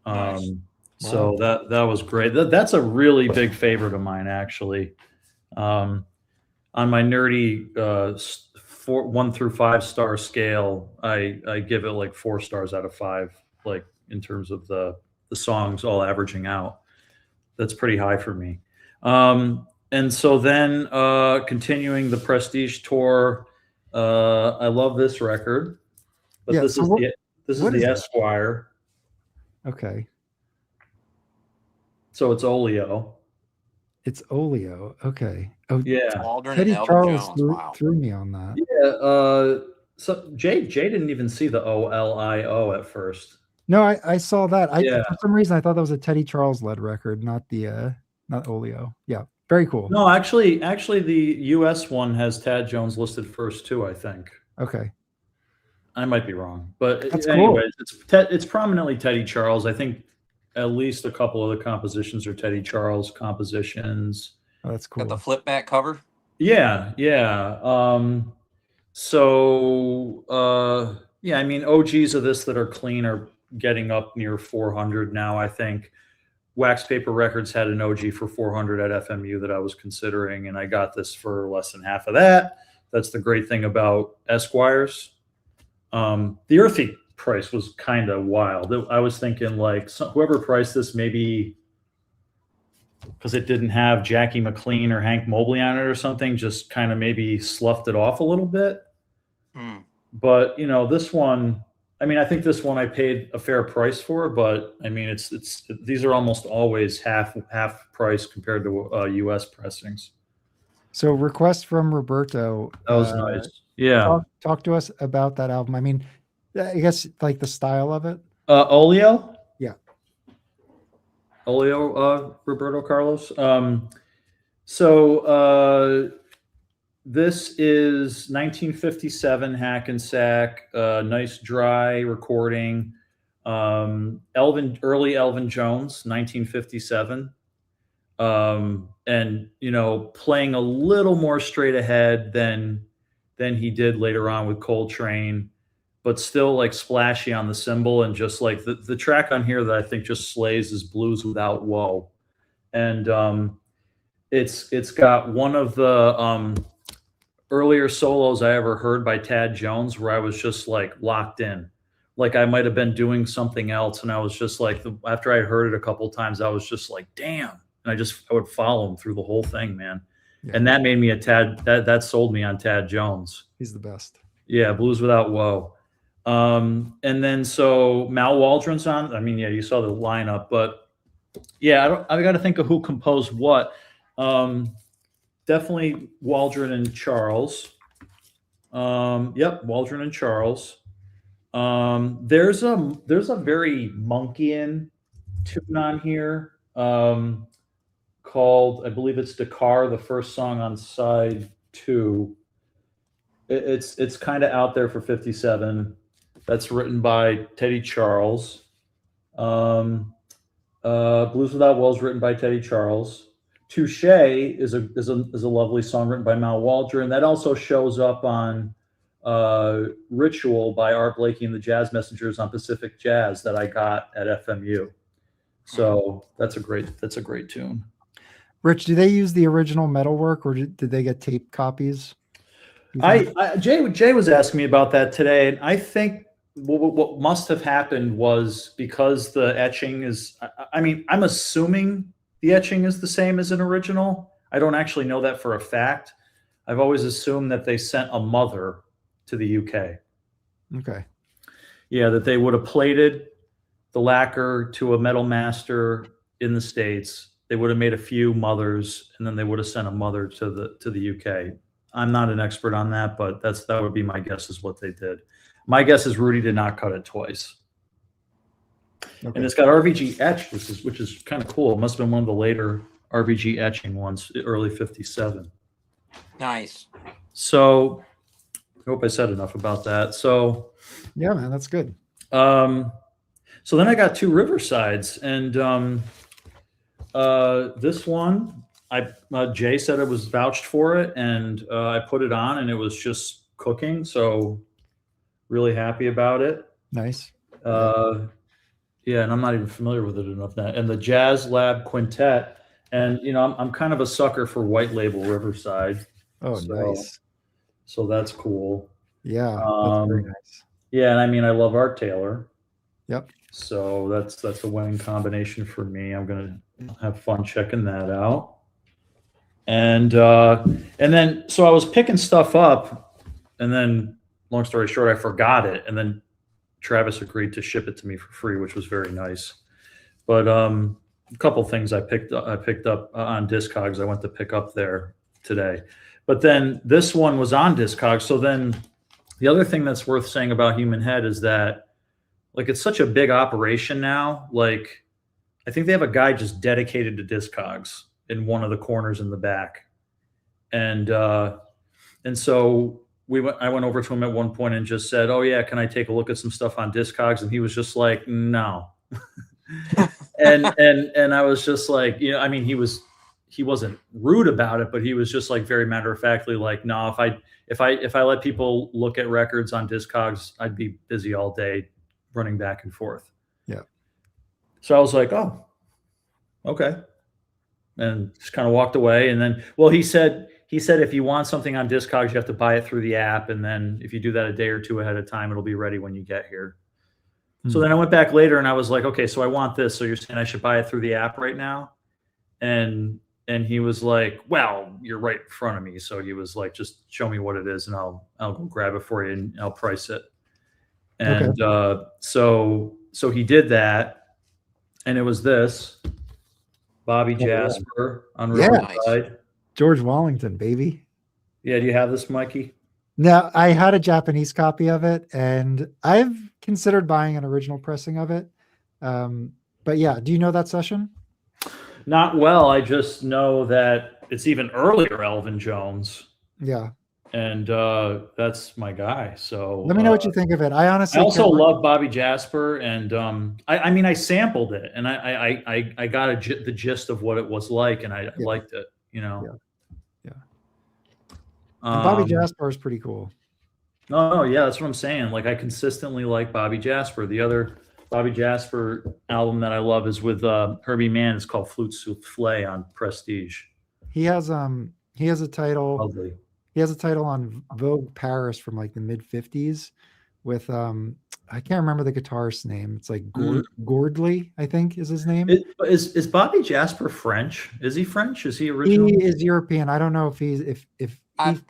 Nice. So that was great. That's a really big favorite of mine, actually. On my nerdy 1 through 5 star scale, I give it like 4 stars out of 5, like in terms of the songs all averaging out. That's pretty high for me. And so then continuing the Prestige tour, I love this record, but Yeah, this so is what the is that? Esquire. Okay. So it's Oleo. It's Oleo. Okay. Oh, Yeah. Waldron Teddy and Elvin Charles Jones. Wow. threw me on that. Yeah. So Jay didn't even see the OLIO at first. No, I saw that. Yeah. For some reason I thought that was a Teddy Charles led record, not Oleo. Yeah, very cool. No, actually, the US one has Tad Jones listed first too, I think. Okay. I might be wrong, but That's anyways, it's prominently Teddy Charles. I think at least a couple of the compositions are Teddy Charles compositions. Oh, that's cool. Got the flip back cover. Yeah. I mean, OGs of this that are clean are getting up near 400 now, I think. Wax Paper Records had an OG for 400 at FMU that I was considering, and I got this for less than half of that. That's the great thing about Esquires. The Earthy price was kind of wild. I was thinking like whoever priced this, maybe because it didn't have Jackie McLean or Hank Mobley on it or something, just kind of maybe sloughed it off a little bit. But this one, I mean, I think this one I paid a fair price for, but I mean, these are almost always half price compared to US pressings. So request from Roberto. That was nice. Yeah. Talk to us about that album. I mean, I guess like the style of it. Oleo? Yeah. Oleo, Roberto Carlos. This is 1957 Hackensack, nice dry recording. Early Elvin Jones, 1957. And playing a little more straight ahead than he did later on with Coltrane, but still like splashy on the cymbal. And just like the track on here that I think just slays is Blues Without Woe. And it's got one of the earlier solos I ever heard by Tad Jones where I was just like locked in. Like I might have been doing something else. And I was just like, after I heard it a couple of times, I was just like, damn. And I would follow him through the whole thing, man. Yeah. And that made me that sold me on Tad Jones. He's the best. Yeah. Blues Without Woe. And then so Mal Waldron's on. I mean, yeah, you saw the lineup, but yeah, I got to think of who composed what. Definitely Waldron and Charles. Yep, Waldron and Charles. There's a very Monkeyan tune on here called, I believe it's Dakar, the first song on side 2. It's kind of out there for 57. That's written by Teddy Charles. Blues Without Woe is written by Teddy Charles. Touche is a lovely song written by Mal Waldron, and that also shows up on Ritual by Art Blakey and the Jazz Messengers on Pacific Jazz that I got at FMU. So that's a great tune. Rich, do they use the original metalwork, or did they get tape copies? Jay was asking me about that today, and I think what must have happened was because the etching is, I mean, I'm assuming the etching is the same as an original. I don't actually know that for a fact. I've always assumed that they sent a mother to the UK. Okay. Yeah, that they would have plated the lacquer to a metal master in the States. They would have made a few mothers, and then they would have sent a mother to the UK. I'm not an expert on that, but that would be my guess is what they did. My guess is Rudy did not cut it twice. Okay. And it's got RVG etched, which is kind of cool. It must have been one of the later RVG etching ones, early 57. Nice. So I hope I said enough about that. So yeah, man, that's good. So then I got two Riversides, and this one, Jay said it was vouched for it, and I put it on, and it was just cooking. So really happy about it. Nice. Yeah, and I'm not even familiar with it enough now. And the Jazz Lab Quintet, and I'm kind of a sucker for white label Riverside. Oh, nice. So that's cool. Yeah, that's very nice. Yeah, and I mean, I love Art Taylor. Yep. So that's a winning combination for me. I'm gonna have fun checking that out. And then so I was picking stuff up, and then long story short, I forgot it, and then Travis agreed to ship it to me for free, which was very nice. But a couple things I picked up on Discogs. I went to pick up there today, but then this one was on Discogs. So then the other thing that's worth saying about Human Head is that, like, it's such a big operation now. Like, I think they have a guy just dedicated to Discogs in one of the corners in the back, and so I went over to him at one point and just said, "Oh yeah, can I take a look at some stuff on Discogs?" And he was just like, "No." and I was just like, I mean, he wasn't rude about it, but he was just like very matter of factly like, "No, if I let people look at records on Discogs, I'd be busy all day running back and forth." Yeah. So I was like, "Oh, okay," and just kind of walked away. And then, well, he said if you want something on Discogs, you have to buy it through the app, and then if you do that a day or two ahead of time, it'll be ready when you get here. So then I went back later and I was like, "Okay, so I want this. So you're saying I should buy it through the app right now?" And he was like, "Well, you're right in front of me." So he was like, "Just show me what it is, and I'll go grab it for you, and I'll price it." And okay. So he did that, and it was this Bobby Jasper on Riverside. George Wallington, baby. Yeah, do you have this, Mikey? No, I had a Japanese copy of it, and I've considered buying an original pressing of it. But yeah, do you know that session? Not well. I just know that it's even earlier Elvin Jones. Yeah. And that's my guy. So let me know what you think of it. I honestly also love Bobby Jasper, and I mean, I sampled it, and I got the gist of what it was like, and I liked it. Yeah. Bobby Jasper is pretty cool. No, yeah, that's what I'm saying. Like, I consistently like Bobby Jasper. The other Bobby Jasper album that I love is with Herbie Mann. It's called Flute Souffle on Prestige. He has a title. Lovely. He has a title on Vogue Paris from like the mid 50s with I can't remember the guitarist's name. It's like Gordley, I think is his name. Is Bobby Jasper French? Is he French? Is he original? He is European. I don't know if he's probably...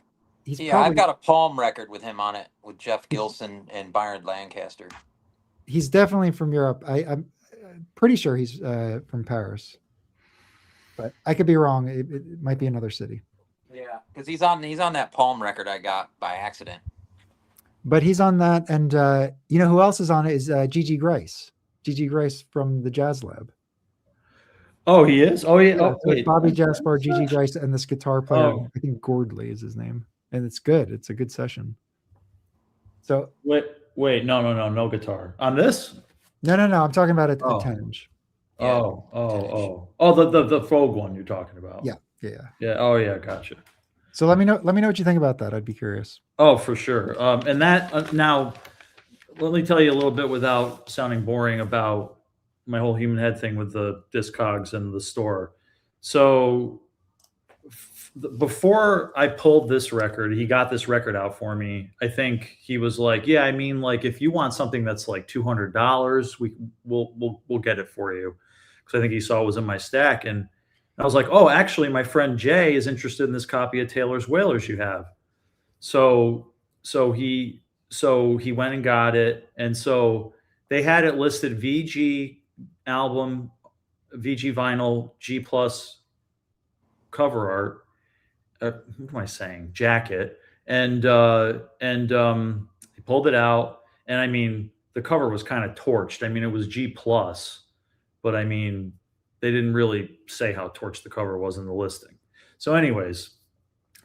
I've got a Palm record with him on it with Jeff Gilson and Byron Lancaster. He's definitely from Europe. I'm pretty sure he's from Paris, but I could be wrong. It might be another city. Yeah, because he's on that Palm record I got by accident. But he's on that, and you know who else is on it is Gigi Grace. Gigi Grace from the Jazz Lab. Oh, he is? Oh, yeah. So it's Bobby Jasper, Gigi Grace, and this guitar player. I think Gordley is his name. And it's good. It's a good session. So wait, no guitar. On this? No. I'm talking about a Tenge. Yeah. The Fogue one you're talking about. Yeah. Yeah. Oh yeah, gotcha. So let me know what you think about that. I'd be curious. Oh, for sure. And that now, let me tell you a little bit without sounding boring about my whole human head thing with the Discogs and the store. So before I pulled this record, he got this record out for me. I think he was like, "Yeah, I mean, like if you want something that's like $200, we'll get it for you," because I think he saw it was in my stack, and I was like, "Oh, actually, my friend Jay is interested in this copy of Taylor's Whalers you have." So he went and got it, and so they had it listed VG album, VG vinyl, G plus cover art. What am I saying? Jacket, and he pulled it out, and I mean the cover was kind of torched. I mean it was G plus, but I mean they didn't really say how torched the cover was in the listing. So, anyways,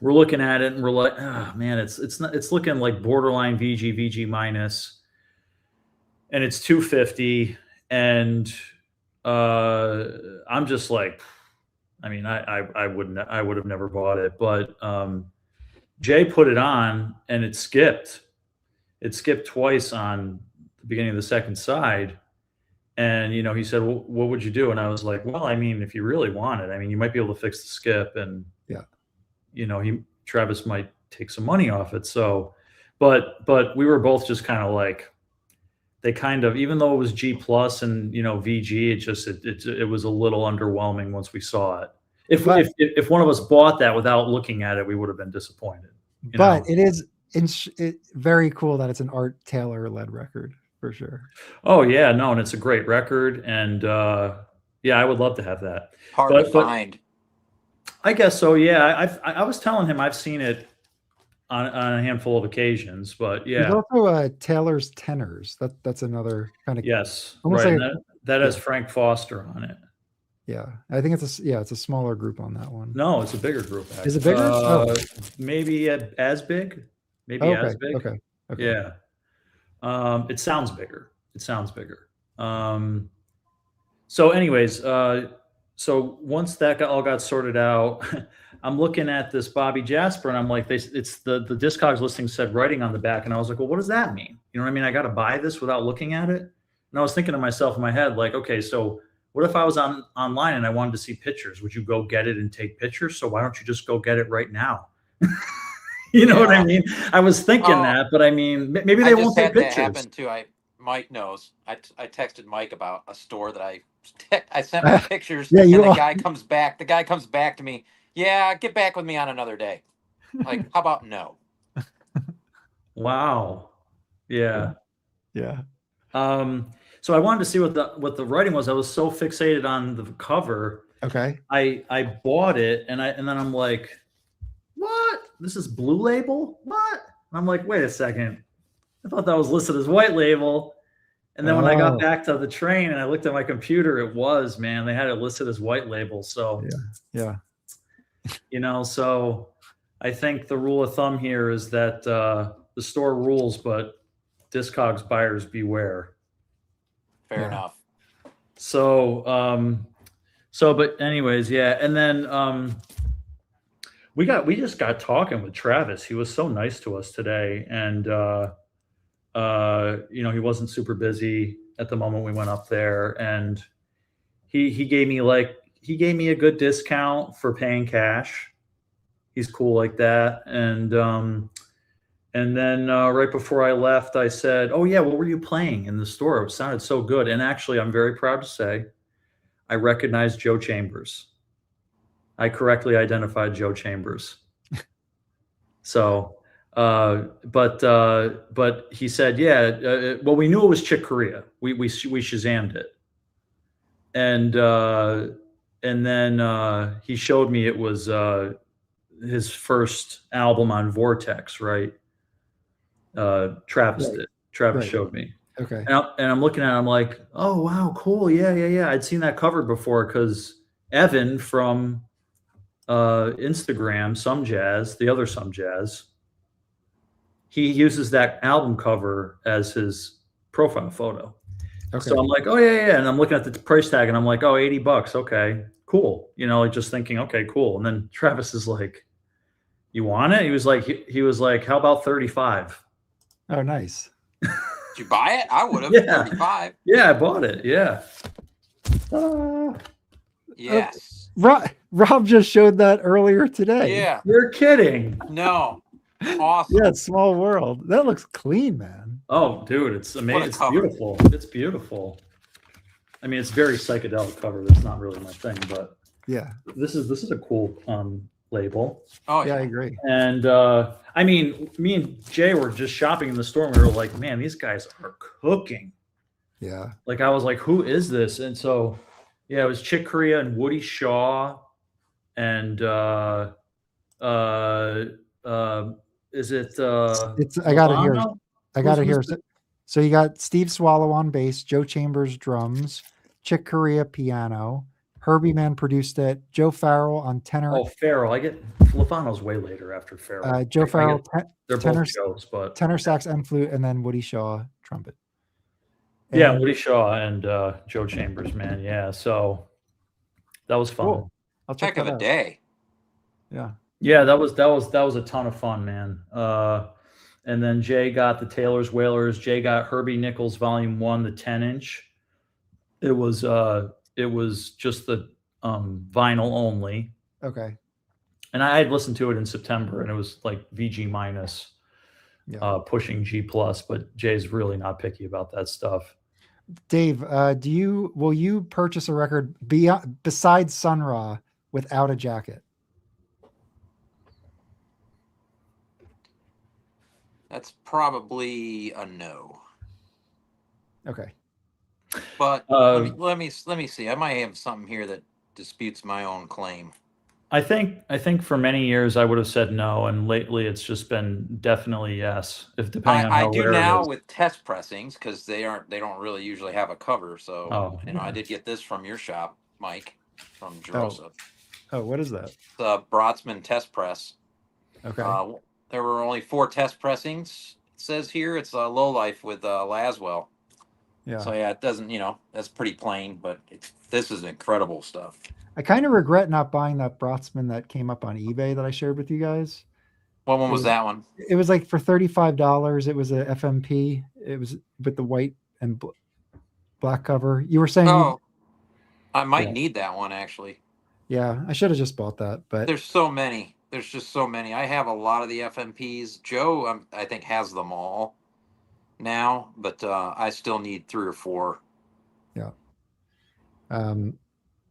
we're looking at it and we're like, oh man, it's looking like borderline VG minus, and it's $250, and I'm just like, I mean, I would have never bought it, but Jay put it on and it skipped twice on the beginning of the second side. And, you know, he said, well, what would you do? And I was like, well, I mean, if you really want it, I mean, you might be able to fix the skip, and, you know, Travis might take some money off it. So, but we were both just kind of like, they kind of, even though it was G plus and, you know, VG, it was a little underwhelming once we saw it. If one of us bought that without looking at it, we would have been disappointed. But it is very cool that it's an Art Taylor led record for sure. Oh yeah, no, and it's a great record, and yeah, I would love to have that. Hard to find. I guess so. Yeah, I was telling him I've seen it on a handful of occasions, but yeah. There's also Taylor's Tenors. That's another kind of right. Like that has Frank Foster on it. Yeah, I think it's a smaller group on that one. No, it's a bigger group. Actually. Is it bigger? Maybe as big. Maybe as big. Okay. Yeah. It sounds bigger. So anyways, so once that all got sorted out, I'm looking at this Bobby Jasper, and I'm like, it's the Discogs listing said writing on the back, and I was like, well, what does that mean? You know what I mean? I got to buy this without looking at it. And I was thinking to myself in my head, like, okay, so what if I was online and I wanted to see pictures? Would you go get it and take pictures? So why don't you just go get it right now? You know what I mean? I was thinking that, but I mean, maybe they won't take pictures. That happened too. Mike knows. I texted Mike about a store that I sent my pictures, and the guy comes back. The guy comes back to me. Yeah, get back with me on another day. Like, how about no? Wow. Yeah. Yeah. So I wanted to see what the writing was. I was so fixated on the cover. Okay. I bought it, and then I'm like, what? This is Blue Label? What? And I'm like, wait a second. I thought that was listed as White Label. And then when I got back to the train and I looked at my computer, it was, man, they had it listed as White Label. So yeah. You know, so I think the rule of thumb here is that the store rules, but Discogs buyers beware. Fair enough. So, but anyways, yeah. And then we just got talking with Travis. He was so nice to us today, and you know, he wasn't super busy at the moment we went up there, and he gave me a good discount for paying cash. He's cool like that, and then right before I left, I said, "Oh yeah, what were you playing in the store? It sounded so good." And actually, I'm very proud to say, I recognized Joe Chambers. I correctly identified Joe Chambers. So, but he said, yeah. Well, we knew it was Chick Corea. We Shazammed it, and then he showed me it was his first album on Vortex, right? Travis did. Travis showed me. Okay. And I'm looking at it, I'm like, oh wow, cool. Yeah. I'd seen that cover before because Evan from Instagram, Some Jazz, the other Some Jazz, he uses that album cover as his profile photo. Okay. So I'm like, oh yeah. And I'm looking at the price tag and I'm like, oh, $80. Okay, cool. Like just thinking, okay, cool. And then Travis is like, you want it? He was like, how about 35? Oh, nice. Did you buy it? I would have. Yeah. 35. Yeah, I bought it. Yeah. Yes. Rob just showed that earlier today. Yeah. You're kidding. No. Awesome. Yeah, Small World. That looks clean, man. Oh, dude, it's amazing. It's cover. beautiful. It's beautiful. I mean, it's very psychedelic cover. That's not really my thing, but Yeah. this is a cool label. Oh Yeah, I yeah. agree. And I mean, me and Jay were just shopping in the store and we were like, man, these guys are cooking. Yeah. Like I was like, who is this? And so yeah, it was Chick Corea and Woody Shaw and is it It's I got it here. Lozano? I got it Who's here. Mr. So you got Steve Swallow on bass, Joe Chambers drums, Chick Corea piano, Herbie Mann produced it, Joe Farrell on tenor. Oh, Farrell. I get Lozano's way later after Farrell. Joe Farrell They're tenor, both Joes, but tenor sax and flute, and then Woody Shaw trumpet. yeah, And- Woody Shaw and Joe Chambers, man. Yeah, so that was fun. Cool. I'll check Heck of that a out. day. Yeah. Yeah, that was a ton of fun, man. And then Jay got the Taylor's Whalers. Jay got Herbie Nichols Volume 1, the 10-inch. It was just the vinyl only. Okay. And I had listened to it in September, and it was like VG minus, Yeah. pushing G plus. But Jay's really not picky about that stuff. Dave, will you purchase a record besides Sun Ra without a jacket? That's probably a no. Okay. But let me see. I might have something here that disputes my own claim. I think for many years I would have said no, and lately it's just been definitely yes. If depending on how I do rare it now is. with test pressings because they don't really usually have a cover. So I did get this from your shop, Mike, from Jerosa. Oh, what is that? The Brotsman test press. Okay. There were only 4 test pressings. It says here it's a low life with Laswell. Yeah. So yeah, it doesn't. That's pretty plain, but this is incredible stuff. I kind of regret not buying that Brotsman that came up on eBay that I shared with you guys. What one was that one? It was like for $35. It was a FMP. It was with the white and black cover. You were saying, Oh, I might need that one actually. yeah, I should have just bought that, but There's so many. There's just so many. I have a lot of the FMPs. Joe, I think, has them all now, but I still need 3 or 4. yeah.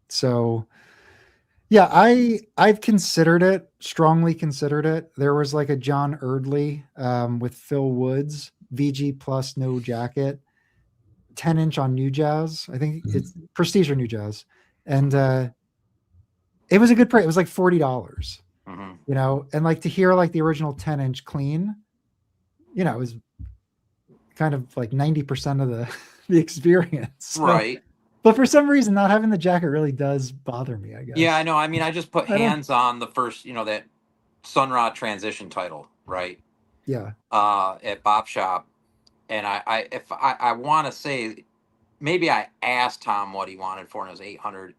So yeah, I've considered it, strongly considered it. There was like a John Erdley with Phil Woods, VG plus no jacket, 10-inch on New Jazz. I think it's Prestige or New Jazz. And it was a good price. It was like $40. Mm-hmm. And like to hear like the original 10-inch clean, it was kind of like 90% of the experience. So, Right. but for some reason, not having the jacket really does bother me, I guess. Yeah, I know. I mean, I just put I don't- hands on the first, that Sun Ra transition title, right? Yeah. At Bop Shop. And I want to say, maybe I asked Tom what he wanted for it, and it was 800.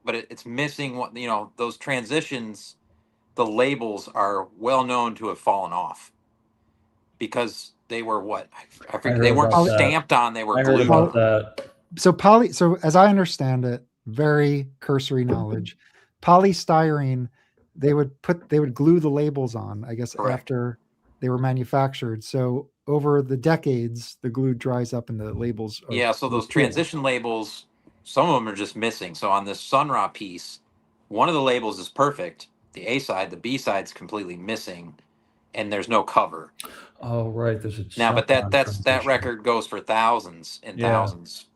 But it's missing what, those transitions, the labels are well known to have fallen off because they were what? I forget. They weren't about that. stamped on, they were I heard glued. about that. So as I understand it, very cursory knowledge, polystyrene, they would glue the labels on, I guess, Correct. after they were manufactured. So over the decades, the glue dries up and the labels are Yeah, so those transition labels, some of them are just missing. So on this Sun Ra piece, one of the labels is perfect. The A side, the B side's completely missing, and there's no cover. Oh, right. There's a Now, but that transition. record goes for thousands and Yeah. thousands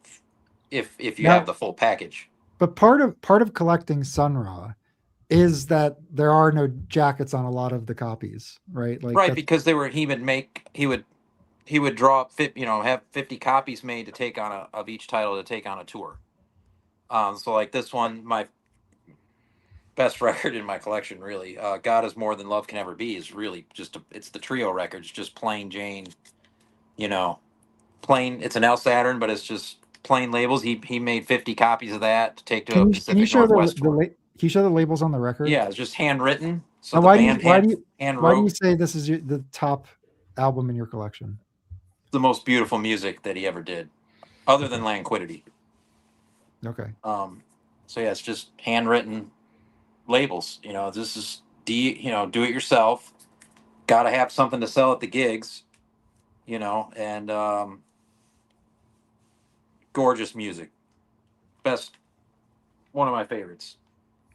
if you Now- have the full package. But part of collecting Sun Ra is that there are no jackets on a lot of the copies, right? Like Right, because he would draw up have 50 copies made to take on of each title to take on a tour. So like this one, my best record in my collection, really, God Is More Than Love Can Ever Be, is really just it's the trio records, just plain Jane, plain. It's an L Saturn, but it's just plain labels. He made 50 copies of that to take to a Can you Pacific show Northwest tour. can you show the labels on the record? Yeah, it's just handwritten. So Now, the band why hand do you wrote say this is the top album in your collection? the most beautiful music that he ever did, other than Languidity. Okay. So yeah, it's just handwritten labels. You know, this is do it yourself. Got to have something to sell at the gigs. You know, and gorgeous music. Best, one of my favorites.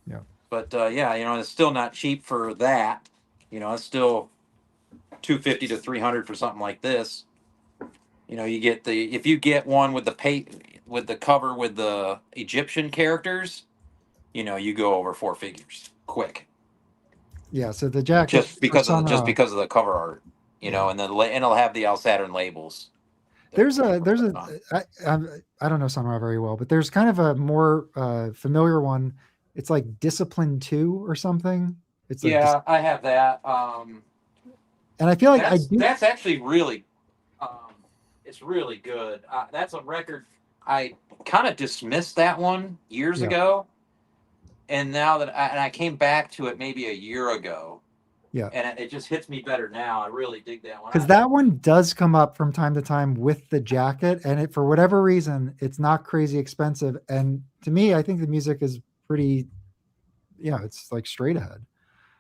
Yeah. But yeah, you know, it's still not cheap for that. You know, it's still $250 to $300 for something like this. You know, you get if you get one with the cover with the Egyptian characters, you know, you go over 4 figures quick. Yeah. So the jacket Just because of the cover art, you know, and and it'll have the Al Saturn labels. There's I don't know Sun Ra very well, but there's kind of a more familiar one. It's like Discipline 2 or something. It's like I have that. and I feel like that's actually really, it's really good. That's a record. I kind of dismissed that one years ago, and now that I came back to it maybe a year ago. Yeah. And it just hits me better now. I really dig that one. Because that one does come up from time to time with the jacket, and for whatever reason, it's not crazy expensive. And to me, I think the music is pretty, it's like straight ahead.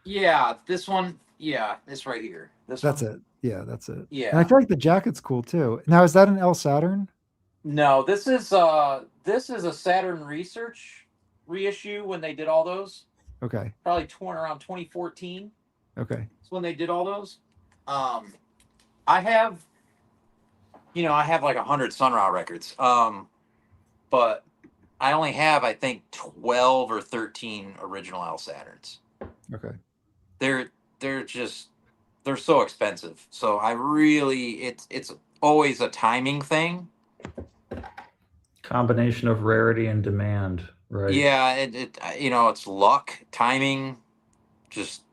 Yeah, this one, it's right here. That's it. Yeah, that's it. Yeah. And I feel like the jacket's cool too. Now, is that an L Saturn? No, this is a Saturn Research reissue when they did all those. Okay. Probably around 2014. Okay. That's when they did all those. I have like 100 Sun Ra records. But I only have, I think, 12 or 13 original Al Saturns. Okay. They're so expensive. So it's always a timing thing. Combination of rarity and demand, right? Yeah, it's luck, timing, just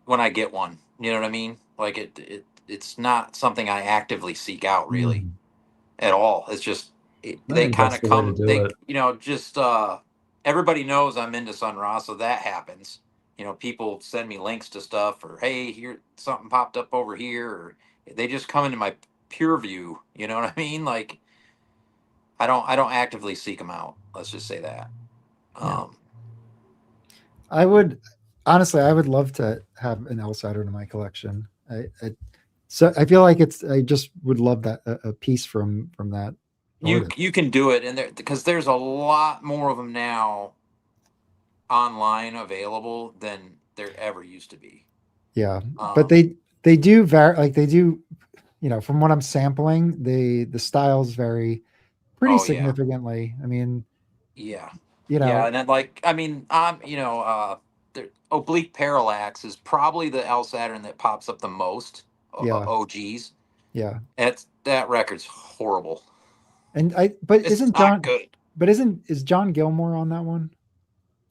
when I get one, you know what I mean? Like it's not something I actively seek out really at all. It's just they kind of come. Everybody knows I'm into Sun Ra, so that happens. You know, people send me links to stuff, or hey, here something popped up over here, or they just come into my pure view. You know what I mean? Like I don't actively seek them out. Let's just say that. I would love to have an L Saturn in my collection. So I feel like I just would love that a piece from that. You can do it, and because there's a lot more of them now online available than there ever used to be. Yeah, but they do vary. Like they do, from what I'm sampling, the styles vary pretty significantly. I mean, and then Oblique Parallax is probably the L Saturn that pops up the most. OGs. Yeah, that record's horrible. Isn't John Gilmore on that one?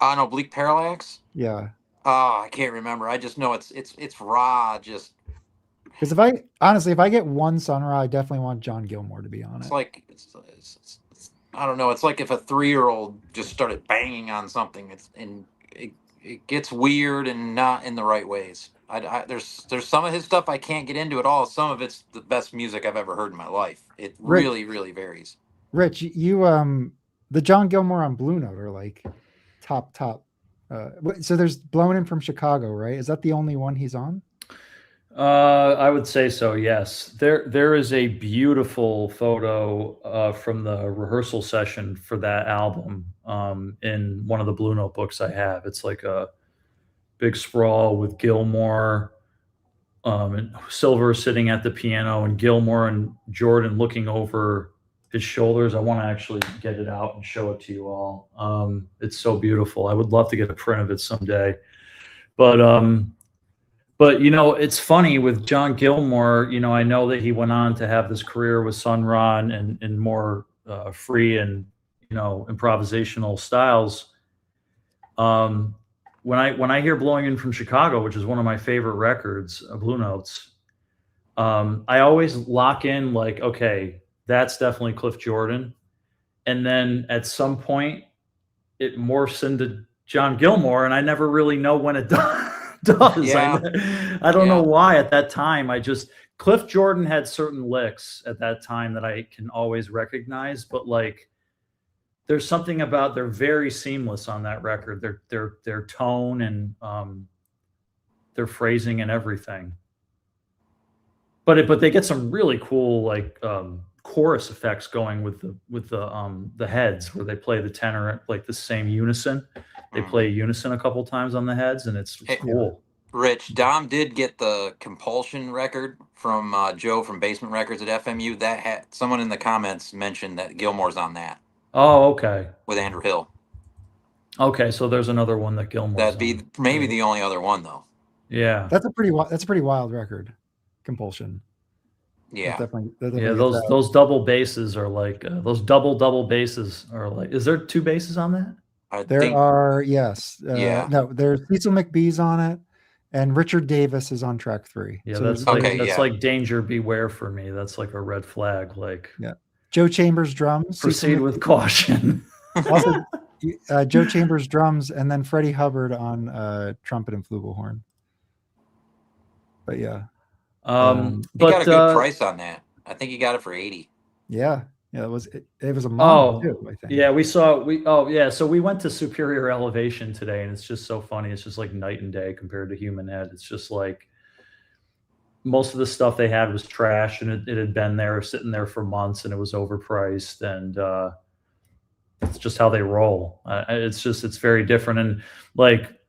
On Oblique Parallax? Yeah. I can't remember. I just know it's raw. Just because if I get one Sun Ra, I definitely want John Gilmore to be on it. It's like I don't know. It's like if a 3-year-old just started banging on something. It gets weird and not in the right ways. There's some of his stuff I can't get into at all. Some of it's the best music I've ever heard in my life. It really, really varies. Rich, you the John Gilmore on Blue Note are like top. So there's Blown In from Chicago, right? Is that the only one he's on? I would say so. Yes. There is a beautiful photo from the rehearsal session for that album in one of the Blue Note books I have. It's like a big sprawl with Gilmore and Silver sitting at the piano, and Gilmore and Jordan looking over his shoulders. I want to actually get it out and show it to you all. It's so beautiful. I would love to get a print of it someday. But it's funny with John Gilmore. I know that he went on to have this career with Sun Ra and more free and improvisational styles. When I hear Blowing In from Chicago, which is one of my favorite records, Blue Notes, I always lock in like, okay, That's definitely Cliff Jordan. And then at some point, it morphs into John Gilmore, and I never really know when it does. Yeah. I don't know Yeah. why at that time. Cliff Jordan had certain licks at that time that I can always recognize, but like there's something about they're very seamless on that record. Their tone and their phrasing and everything. But they get some really cool like chorus effects going with the heads where they play the tenor like the same unison. They play unison a couple times on the heads, and it's cool. Rich, Dom did get the Compulsion record from Joe from Basement Records at FMU. That had someone in the comments mentioned that Gilmore's on that Oh, okay. with Andrew Hill. Okay, so there's another one that Gilmore's That'd be on. maybe the only other one though. Yeah. That's a pretty wild record. Compulsion. Yeah. That definitely Yeah, gets out. those double basses are like those double basses are like. Is there two basses on that? I There think are, yes. Yeah. No, there's Cecil McBee's on it, and Richard Davis is on track 3. Yeah, So that's there's- like Okay, yeah. like danger beware for me. That's like a red flag. Like Joe Chambers drums. Cecil proceed with caution. Also, Joe Chambers drums, and then Freddy Hubbard on trumpet and flugelhorn. But yeah, he got a but good price on that. I think he got it for 80. yeah, it was a mono too, I think. yeah, so we went to Superior Elevation today, and it's just so funny. It's just like night and day compared to Human Head. It's just like most of the stuff they had was trash, and it had been there sitting there for months, and it was overpriced, and it's just how they roll. It's very different. And like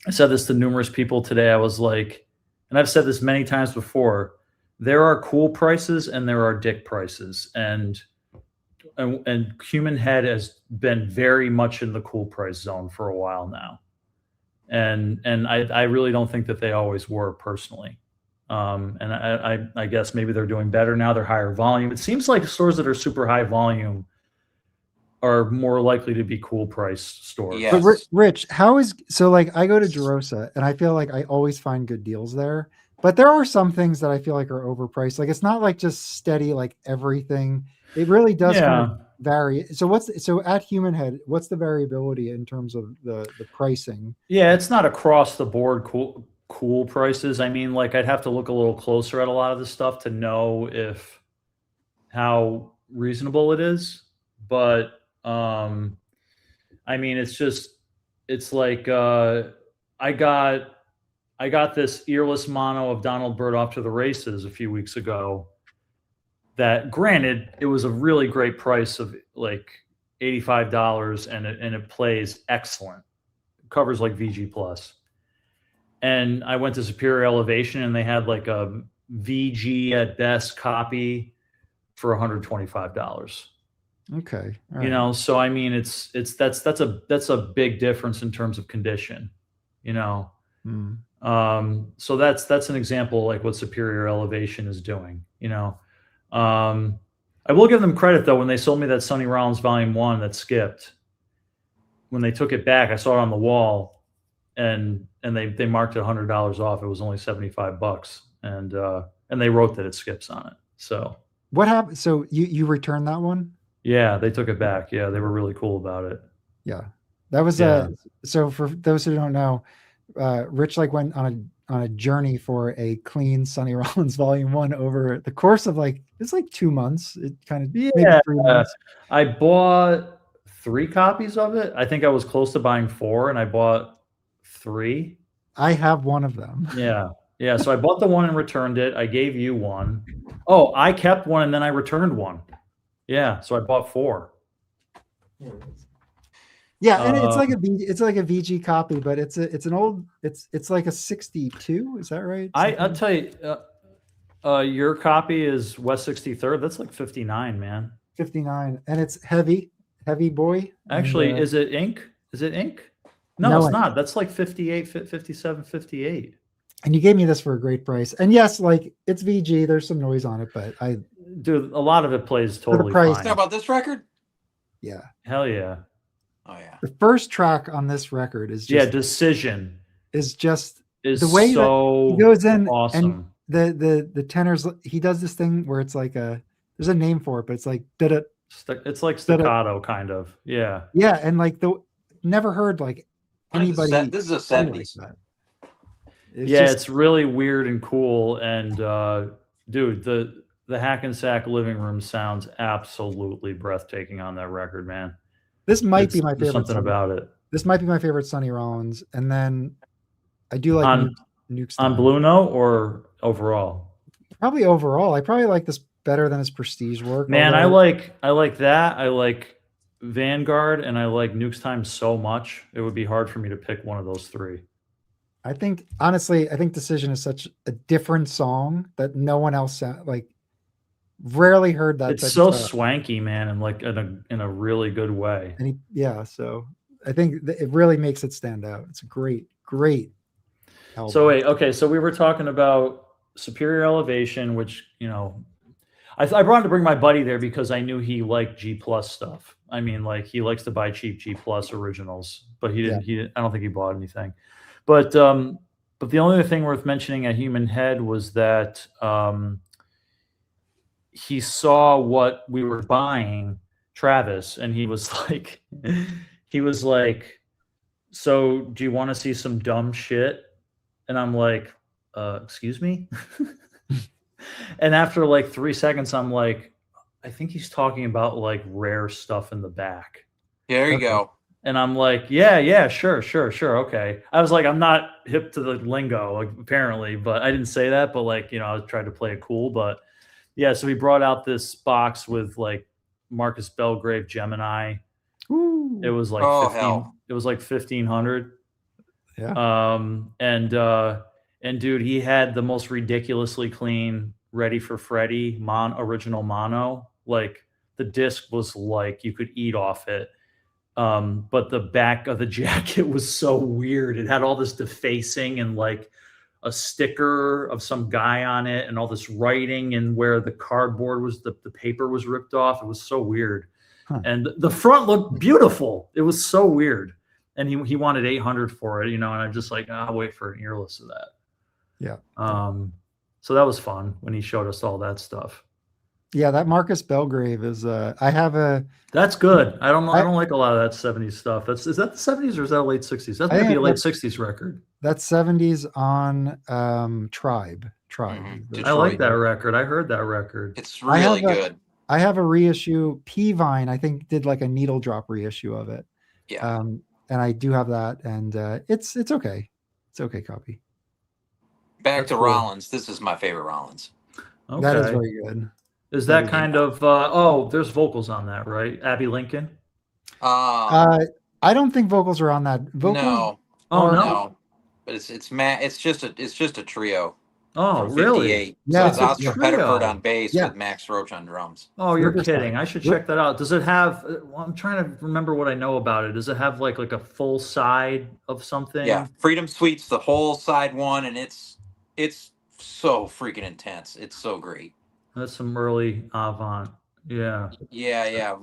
I said this to numerous people today, I was like, and I've said this many times before, there are cool prices and there are dick prices. And Human Head has been very much in the cool price zone for a while now. And I really don't think that they always were personally. And I guess maybe they're doing better now. They're higher volume. It seems like stores that are super high volume are more likely to be cool price stores. Yeah. But Rich, like I go to Jerosa and I feel like I always find good deals there, but there are some things that I feel like are overpriced. Like it's not like just steady, like everything. It really does kind of vary. So at Human Head, what's the variability in terms of the pricing? Yeah, it's not across the board cool prices. I mean, like I'd have to look a little closer at a lot of this stuff to know how reasonable it is. But I mean, it's like I got this earless mono of Donald Byrd Off to the Races a few weeks ago. That, granted, it was a really great price of like $85, and it plays excellent. It covers like VG plus. And I went to Superior Elevation, and they had like a VG at best copy for $125. Okay. All You right. know, so I mean, that's a big difference in terms of condition. You know, so that's an example like what Superior Elevation is doing. You know, I will give them credit though. When they sold me that Sonny Rollins Volume 1 that skipped, when they took it back, I saw it on the wall, and they marked it $100 off. It was only $75, and they wrote that it skips on it. So What happened? So you returned that one? yeah, they took it back. Yeah, they were really cool about it. Yeah, that was so for those who don't know, Rich like went on a journey for a clean Sonny Rollins Volume 1 over the course of it's like 2 months. It kind of maybe 3 months. I bought 3 copies of it. I think I was close to buying 4, and I bought 3. I have one of them. Yeah. So I bought the one and returned it. I gave you one. Oh, I kept one and then I returned one. Yeah, so I bought 4. Yeah, and it's like a VG copy, but it's like a 62. Is that right? I'll tell you, your copy is West 63rd. That's like 59, man. 59, and it's heavy boy. Actually, and, is it ink? Is it ink? No, it's not. That's like 58, 57, 58. And you gave me this for a great price. And yes, like it's VG. There's some noise on it, but dude, a lot of it plays totally price. fine. How about this record? Yeah. Hell yeah. Oh yeah. The first track on this record is just, Decision is just is the way so that he goes in awesome. and the tenors. He does this thing where it's like there's a name for it, but it's like did it. It's like staccato, kind of. Yeah. Yeah, and like never heard like anybody. This is a sing like 70s. that. It's really weird and cool. And dude, the Hackensack living room sounds absolutely breathtaking on that record, man. This might be my favorite. Something about it. This might be my favorite Sonny Rollins, and then I do like Nuke's on Blue Note or overall. Probably overall, I probably like this better than his Prestige work. Man, I like that. I like Vanguard, and I like Nuke's Time so much. It would be hard for me to pick one of those three. I think honestly, Decision is such a different song that no one else like. Rarely heard that. It's so swanky, man, and like in a really good way. And so I think it really makes it stand out. It's a great album. So wait, okay, so we were talking about Superior Elevation, which I brought to bring my buddy there because I knew he liked G Plus stuff. I mean, like he likes to buy cheap G Plus originals, but he didn't. I don't think he bought anything. But the only other thing worth mentioning at Human Head was that he saw what we were buying, Travis, and he was like, so do you want to see some dumb shit? And I'm like, excuse me? And after like 3 seconds, I'm like, I think he's talking about like rare stuff in the back. There you go. And I'm like, yeah, sure, okay. I was like, I'm not hip to the lingo, like, apparently, but I didn't say that. But like, I tried to play it cool. But yeah, so he brought out this box with like Marcus Belgrave Gemini. Ooh. It was like it was like 1,500. Yeah. And dude, he had the most ridiculously clean Ready for Freddy original mono. Like the disc was like you could eat off it. But the back of the jacket was so weird. It had all this defacing and like a sticker of some guy on it and all this writing and where the cardboard was, the paper was ripped off. It was so weird. Huh. And the front looked beautiful. It was so weird. And he wanted 800 for it, and I'm just like, I'll wait for an earless of that. Yeah. So that was fun when he showed us all that stuff. Yeah, that Marcus Belgrave is that's good. I don't know. I don't like a lot of that 70s stuff. Is that the 70s or is that a late 60s? That's maybe a late 60s record. That's 70s on Tribe. Mm-hmm. I like that record. I heard that record. It's really good. I have a reissue. P-Vine, I think, did like a needle drop reissue of it. Yeah. And I do have that, and it's okay. It's okay copy. Back to Rollins. This is my favorite Rollins. Okay. That is very good. Is that kind of there's vocals on that, right? Abby Lincoln? I don't think vocals are on that. Vocals? No. No. But it's just a trio. Oh, really? Yeah, so it's Oscar Pettiford on bass with Max Roach on drums. Oh, you're kidding. I should check that out. Does it have I'm trying to remember what I know about it. Does it have like a full side of something? Yeah. Freedom Suite's the whole side one, and it's so freaking intense. It's so great. That's some early avant. Yeah. Yeah.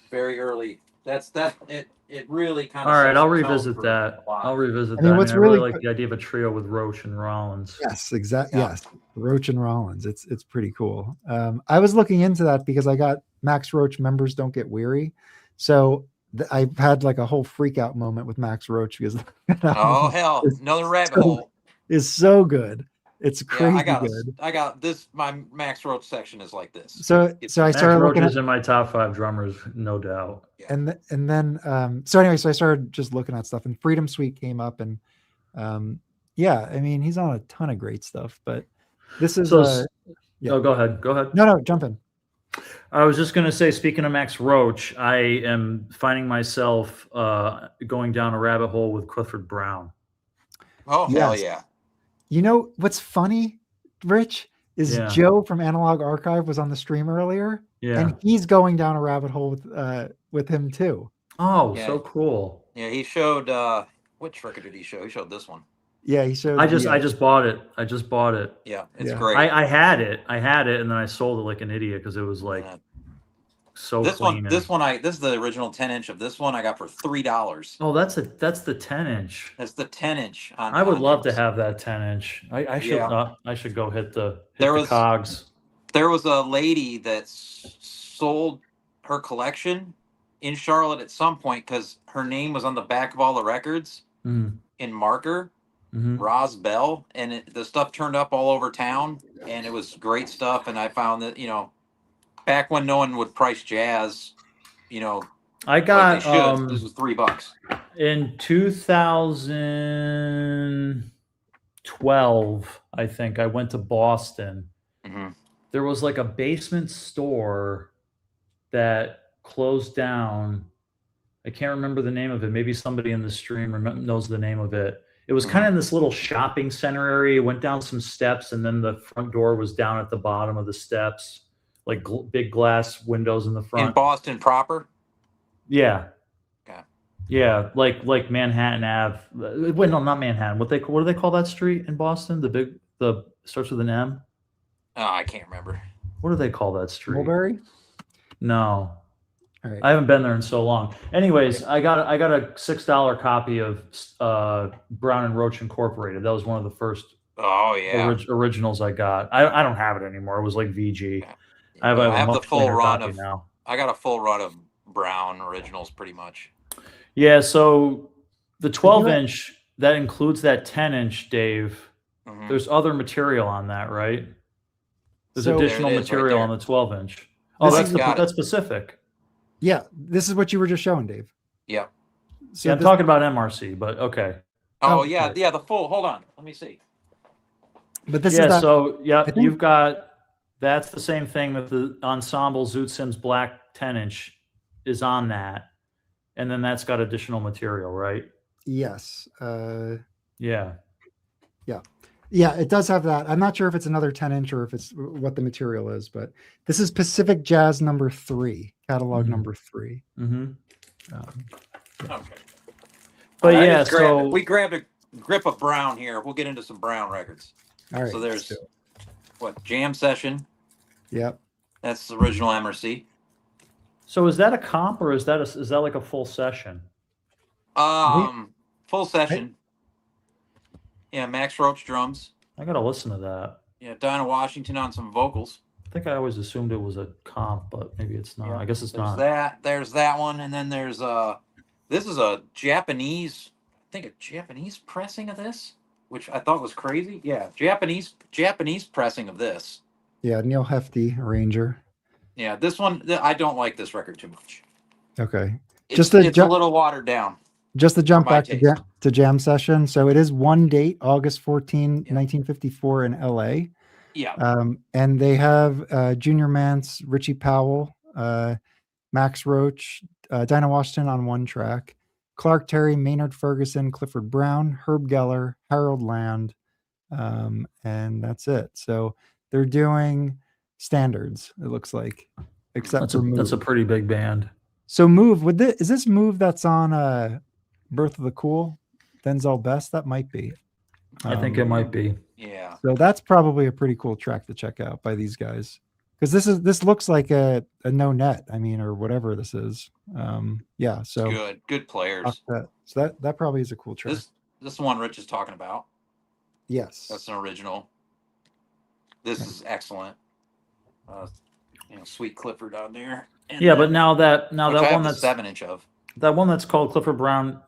Very early. That's it. It really kind of. All right, I'll revisit that. I really like the idea of a trio with Roach and Rollins. Yes, exactly. Yeah. Yes, Roach and Rollins. It's pretty cool. I was looking into that because I got Max Roach Members Don't Get Weary, so I've had like a whole freak out moment with Max Roach because oh hell, another rabbit hole is so good. It's crazy good. I got this. My Max Roach section is like this. So I started Roach looking is in my top 5 drummers, no doubt. Yeah. And then so I started just looking at stuff, and Freedom Suite came up, and yeah, I mean he's on a ton of great stuff, but this is Oh, go ahead. No, jump in. I was just going to say, speaking of Max Roach, I am finding myself going down a rabbit hole with Clifford Brown. Oh hell yeah. You know what's funny, Rich, is Joe from Analog Archive was on the stream earlier, and he's going down a rabbit hole with him too. Oh, so cool! Yeah, he showed which record did he show? He showed this one. Yeah, he showed. I just bought it. Yeah, it's great. I had it, and then I sold it like an idiot because it was like so this clean. This is the original 10-inch of this one. I got for $3. Oh, that's the 10-inch. That's the 10-inch. I would love to have that 10-inch. I should go hit the cogs. There was a lady that sold her collection in Charlotte at some point because her name was on the back of all the records Mm. in marker, Mhm. Roz Bell, and the stuff turned up all over town, and it was great stuff. And I found that, you know, back when no one would price jazz, you know, I like got they should, this was $3. in 2012, I think I went to Boston. Mm-hmm. There was like a basement store that closed down. I can't remember the name of it. Maybe somebody in the stream knows the name of it. It was kind of in this little shopping center area. Went down some steps, and then the front door was down at the bottom of the steps, like big glass windows in the front. In Boston proper? Yeah. Okay. Yeah, like Manhattan Ave. Wait, no, not Manhattan. What do they call that street in Boston? The starts with an M. Oh, I can't remember. What do they call that street? Mulberry? No. All right. I haven't been there in so long. Anyways, I got a $6 copy of Brown and Roach Incorporated. That was one of the first originals I got. I don't have it anymore. It was like VG. Yeah. I have the much full cleaner run copy of now. I got a full run of Brown originals pretty much. Yeah, so the 12-inch that includes that 10-inch, Dave. Mm-hmm. There's other material on that, right? There's So- additional There it is, right material there. on the 12-inch. Oh, This that's is- specific. Yeah, this is what you were just showing, Dave. Yeah. So Yeah, I'm this- talking about MRC, but okay. Oh, Oh, yeah, okay. yeah, the full. Hold on. Let me see. but this Yeah, is that, so I think- you've got that's the same thing that the Ensemble Zoot Sims Black 10-inch is on that, and then that's got additional material, right? yes. Yeah. Yeah, it does have that. I'm not sure if it's another 10-inch or if it's what the material is, but this is Pacific Jazz number 3, catalog Mhm. number 3. Mm-hmm. Okay. But I yeah, just grabbed so it. We grabbed a grip of Brown here. We'll get into some Brown records. All right. So let's there's do it. what, Jam Session. Yep. That's the original MRC. so is that a comp or is that like a full session? Full session. Yeah, Max Roach drums. I gotta listen to that. Yeah, Dinah Washington on some vocals. I think I always assumed it was a comp, but maybe it's not. Yeah, I guess it's There's not. that. There's that one, and then there's this is a Japanese, I think a Japanese pressing of this, which I thought was crazy. Yeah, Japanese pressing of this. Yeah, Neil Hefti, arranger. Yeah, this one I don't like this record too much. Okay. It's, Just the it's a little watered down. Just to jump my back taste. to Jam Session. So it is one date, August 14, Yeah. 1954 in LA. Yeah. And they have Junior Mance, Richie Powell, Max Roach, Dinah Washington on one track, Clark Terry, Maynard Ferguson, Clifford Brown, Herb Geller, Harold Land, and that's it. So they're doing standards, it looks like, except for Move. That's a pretty big band. So Move, is this Move that's on Birth of the Cool, Denzel Best? That might be. I think it might be. Yeah. So that's probably a pretty cool track to check out by these guys, because this looks like a no net. I mean, or whatever this is. Yeah. So Good players. So that probably is a cool track. This one Rich is talking about. Yes. That's an original. This is excellent. Sweet Clifford on there. And Yeah, then- but now that which I one have the that's 7-inch of. that one that's called Clifford Brown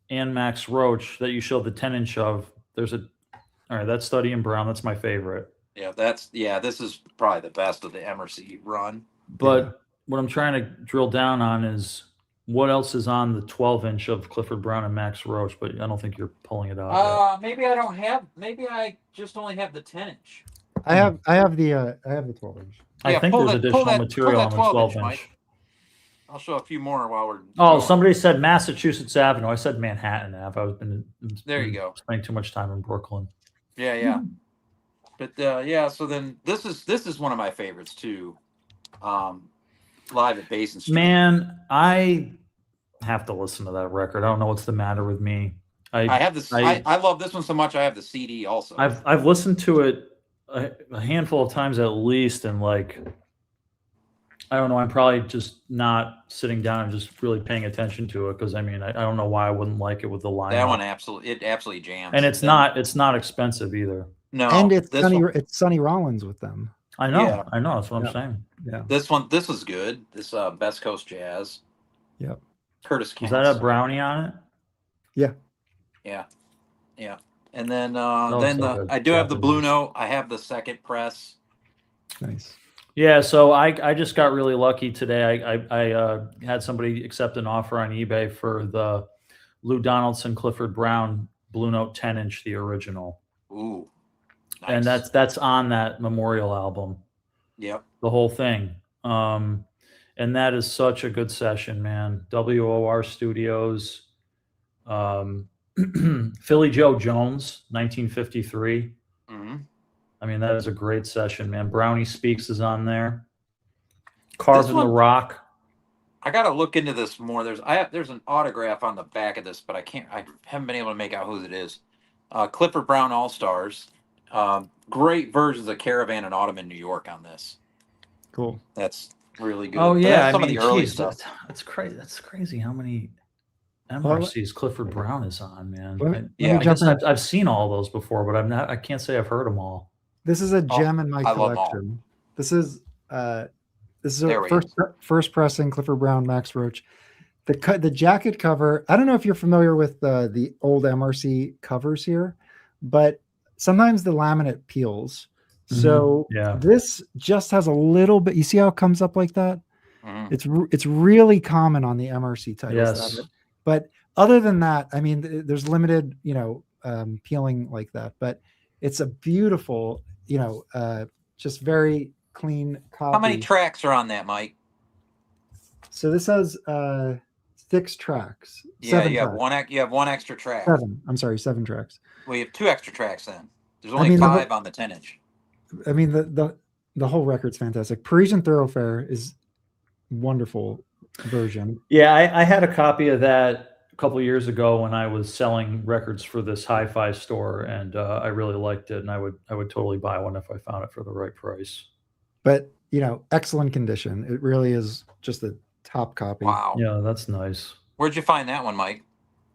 and Max Roach that you showed the 10-inch of. All right, that's Study in Brown. That's my favorite. Yeah, this is probably the best of the MRC run. But what I'm trying to drill down on is what else is on the 12-inch of Clifford Brown and Max Roach, but I don't think you're pulling it out. Maybe I don't have. Maybe I just only have the 10-inch. I have the 12-inch. I think pull there's that- additional pull material that on the 12-inch, 12-inch. Mike. I'll show a few more while we're. Oh, going. somebody said Massachusetts Avenue. I said Manhattan Ave. There you go. Spending too much time in Brooklyn. Yeah. But yeah, so then this is one of my favorites too. Live at Basin Street. Man, I have to listen to that record. I don't know what's the matter with me. I have this. I love this one so much. I have the CD also. I've listened to it a handful of times at least, and like, I don't know. I'm probably just not sitting down and just really paying attention to it because I mean, I don't know why I wouldn't like it with the line. that one absolutely jams. and it's not expensive either. No, And it's this Sonny one- it's Sonny Rollins with them. I know. Yeah. I know. That's what Yeah. I'm saying. Yeah. This was good. This Best Coast Jazz. Yep. Curtis Is Kent's. that a brownie on it? Yeah. And then looks like a I do have the Blue Japanese. Note. I have the second press. Nice. Yeah, so I just got really lucky today. I had somebody accept an offer on eBay for the Lou Donaldson Clifford Brown Blue Note 10-inch, the original. Ooh. Nice. And that's on that Memorial album. Yep. The whole thing. And that is such a good session, man. WOR Studios, Philly Joe Jones, 1953. Mm-hmm. I mean, that is a great session, man. Brownie Speaks is on there. Carved in the Rock. I gotta look into this more. There's an autograph on the back of this, but I haven't been able to make out whose it is. Clifford Brown All Stars. Great versions of Caravan and Autumn in New York on this. Cool. That's really good. Oh But yeah, that's some I mean, of the early geez, stuff. that's crazy. That's crazy how many Well, MRCs Clifford Brown is on, man. let me Yeah, I jump guess in. I've seen all those before, but I can't say I've heard them all. This is a gem in my I love 'em all. collection. This is There a we first pressing Clifford Brown Max Roach. The jacket cover. I don't know if you're familiar with the old MRC covers here, but sometimes the laminate peels. So Yeah. this just has a little bit. You see how it comes up like that? Mhm. It's really common on the MRC titles. To have Yes. it. But other than that, I mean, there's limited, peeling like that. But it's a beautiful, just very clean copy. How many tracks are on that, Mike? So this has 6 tracks. Yeah, 7 you have tracks. you have one extra track. 7. I'm sorry, 7 tracks. Well, you have 2 extra tracks then. There's I only mean, 5 on the 10-inch. I mean, the whole record's fantastic. Parisian Thoroughfare is wonderful version. Yeah, I had a copy of that a couple of years ago when I was selling records for this hi-fi store, and I really liked it, and I would totally buy one if I found it for the right price. But excellent condition. It really is just a top copy. Wow. Yeah, that's nice. Where'd you find that one, Mike?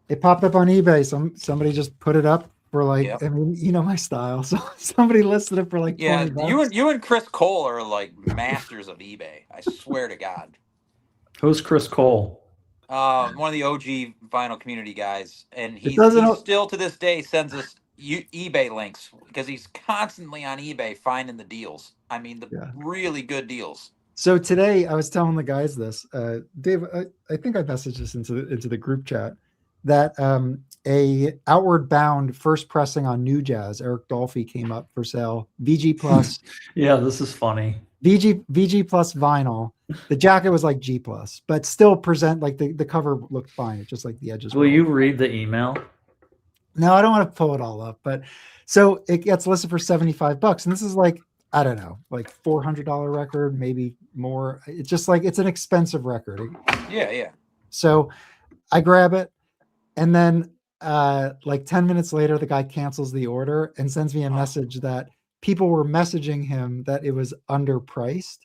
It popped up on eBay. Somebody just put it up for like, Yep. I mean, my style. So somebody listed it for like Yeah, $20. you and Chris Cole are like masters of eBay. I swear to God. Who's Chris Cole? One of the OG vinyl community guys, and he doesn't- still to this day sends us eBay links because he's constantly on eBay finding the deals. I mean, the really good deals. So today I was telling the guys this, Dave, I think I messaged this into the group chat that a Outward Bound first pressing on New Jazz, Eric Dolphy, came up for sale. VG Plus. Yeah, this is funny. VG Plus vinyl. The jacket was like G Plus, but still present like the cover looked fine. It's just like the edges. Will you read the email? No, I don't want to pull it all up, but so it gets listed for $75, and this is like, I don't know, like $400 record, maybe more. It's just like, it's an expensive record. Yeah. So I grab it, and then like 10 minutes later, the guy cancels the order and sends me a message that people were messaging him that it was underpriced.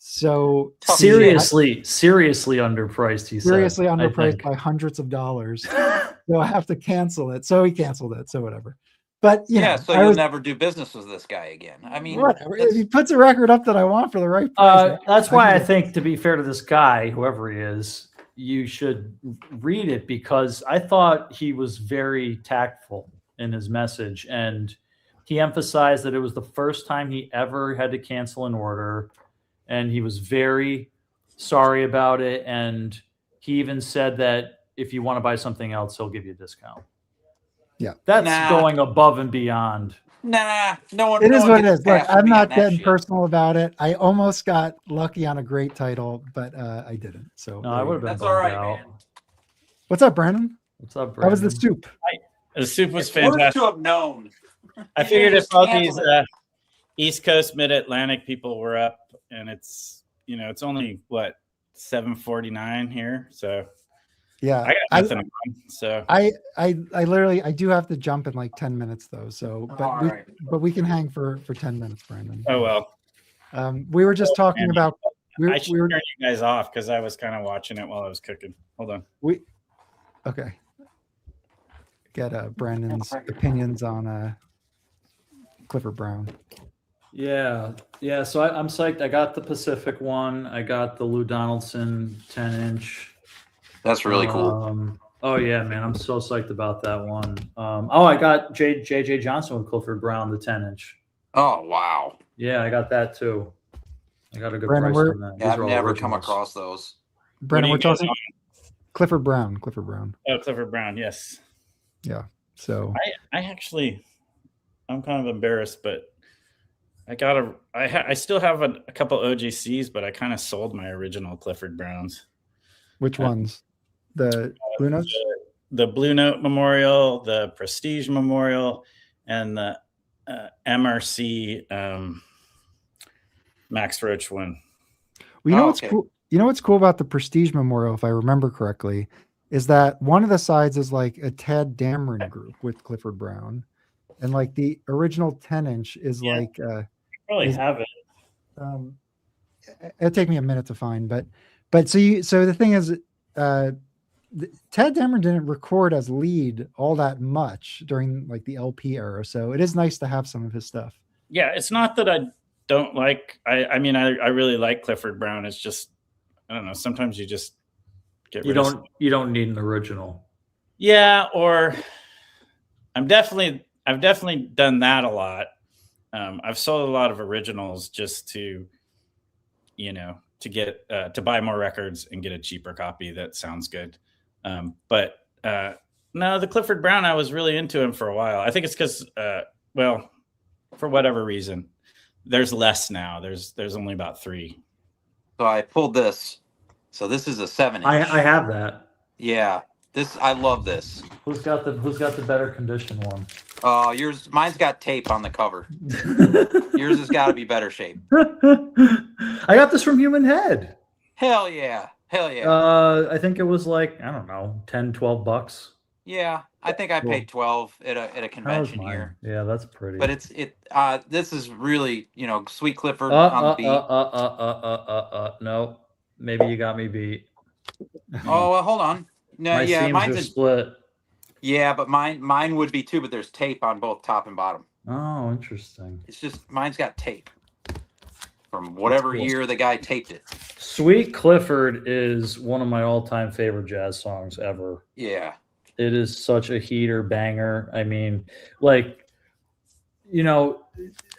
So seriously underpriced. He seriously said, underpriced by hundreds of dollars. So I have to cancel it. So he canceled it. So whatever. But so you'll never do business with this guy again. I mean, whatever. If he puts a record up that I want for the right price, that's why I think, to be fair to this guy, whoever he is, you should read it, because I thought he was very tactful in his message, and he emphasized that it was the first time he ever had to cancel an order, and he was very sorry about it, and he even said that if you want to buy something else, he'll give you a discount. Yeah, that's going above and beyond. Nah, no one. It is what it is. Look, Look, I'm not getting personal about it. I almost got lucky on a great title, but I didn't. So no, I would have been. That's all right, man. What's up, Brandon? What's up, Brandon? How was the soup? The soup was It's fantastic. worth to have known. I figured if all these East Coast, Mid-Atlantic people were up, and it's only what 7:49 here, so yeah, I got nothing on. So I literally I do have to jump in like 10 minutes though. So but we can hang for 10 minutes, Brandon. Oh well. We were just talking about. I should turn you guys off because I was kind of watching it while I was cooking. Hold on. Okay. Get Brandon's opinions on Clifford Brown. Yeah, yeah. So I'm psyched. I got the Pacific one. I got the Lou Donaldson 10-inch. That's really cool. Oh yeah, man, I'm so psyched about that one. I got J.J. Johnson with Clifford Brown, the 10-inch. Oh wow. Yeah, I got that too. I got a good Brandon, price on that. Yeah, I've Are all never come originals. across those. Brandon, What we're do you guys talking Clifford Brown. Clifford Brown. Oh, Clifford Brown. Yes. Yeah. So I'm kind of embarrassed, but I still have a couple OGCs, but I kind of sold my original Clifford Browns. which ones? The Blue Notes? The Blue Note Memorial, the Prestige Memorial, and the MRC Max Roach one. Well, you know Oh, what's okay. cool? You know what's cool about the Prestige Memorial, if I remember correctly, is that one of the sides is like a Tad Dameron group with Clifford Brown, and like the original 10-inch is Yeah. like Probably Is- have it. It'll take me a minute to find, but so the thing is, Tad Dameron didn't record as lead all that much during like the LP era, so it is nice to have some of his stuff. Yeah, it's not that I don't like. I mean, I really like Clifford Brown. It's just, I don't know. Sometimes you just get You rid of don't need an original. Yeah, or I've definitely done that a lot. I've sold a lot of originals just to, to get to buy more records and get a cheaper copy that sounds good. But no, the Clifford Brown, I was really into him for a while. I think it's because, well, for whatever reason, there's less now. There's only about 3. So I pulled this. So this is a 7-inch. I have that. Yeah. I love this. Who's got the better condition one? Mine's got tape on the cover. Yours has got to be better shape. I got this from Human Head. Hell yeah. Hell yeah. I think it was like, I don't know, $10-12. Yeah. I think I paid 12 at a convention here. Yeah, that's pretty. But this is really, Sweet Clifford on the beat. No, maybe you got me beat. Oh, well, hold on. No, My yeah, seams mine's are split. Yeah, but mine would be too, but there's tape on both top and bottom. Oh, interesting. It's just mine's got tape from whatever cool. year the guy taped it. Sweet Clifford is one of my all-time favorite jazz songs ever. Yeah. It is such a heater banger. I mean, like,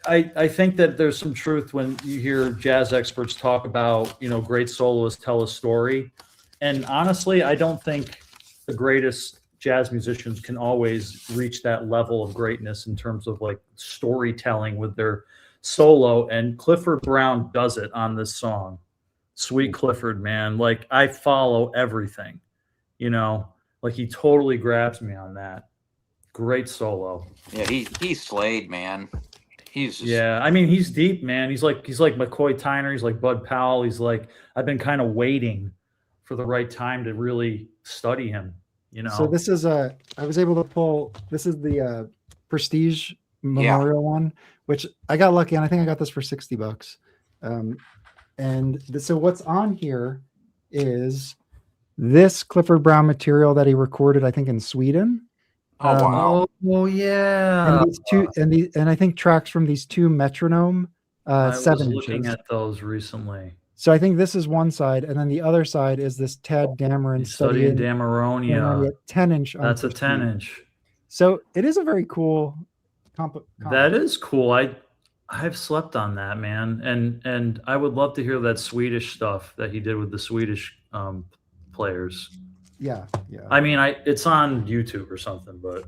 I think that there's some truth when you hear jazz experts talk about, great soloists tell a story. And honestly, I don't think the greatest jazz musicians can always reach that level of greatness in terms of like storytelling with their solo. And Clifford Brown does it on this song. Sweet Clifford, man. Like, I follow everything, like he totally grabs me on that. Great solo. Yeah, he's slayed, man. He's just, Yeah, I mean, he's deep, man. He's like McCoy Tyner. He's like Bud Powell. He's like, I've been kind of waiting for the right time to really study him, So this is I was able to pull. This is the Prestige Memorial one, which I got lucky on. I think I got this for $60. So what's on here is this Clifford Brown material that he recorded, I think, in Sweden. oh wow. Oh yeah. And these two, and I think tracks from these 2 metronome I was 7 looking inches. at those recently. So I think this is one side, and then the other side is this Tad Dameron He's studying studying Damaronia. 10-inch. That's a 10-inch. So it is a very cool comp. That is cool. I've slept on that, man, and I would love to hear that Swedish stuff that he did with the Swedish players. Yeah. I mean, it's on YouTube or something, but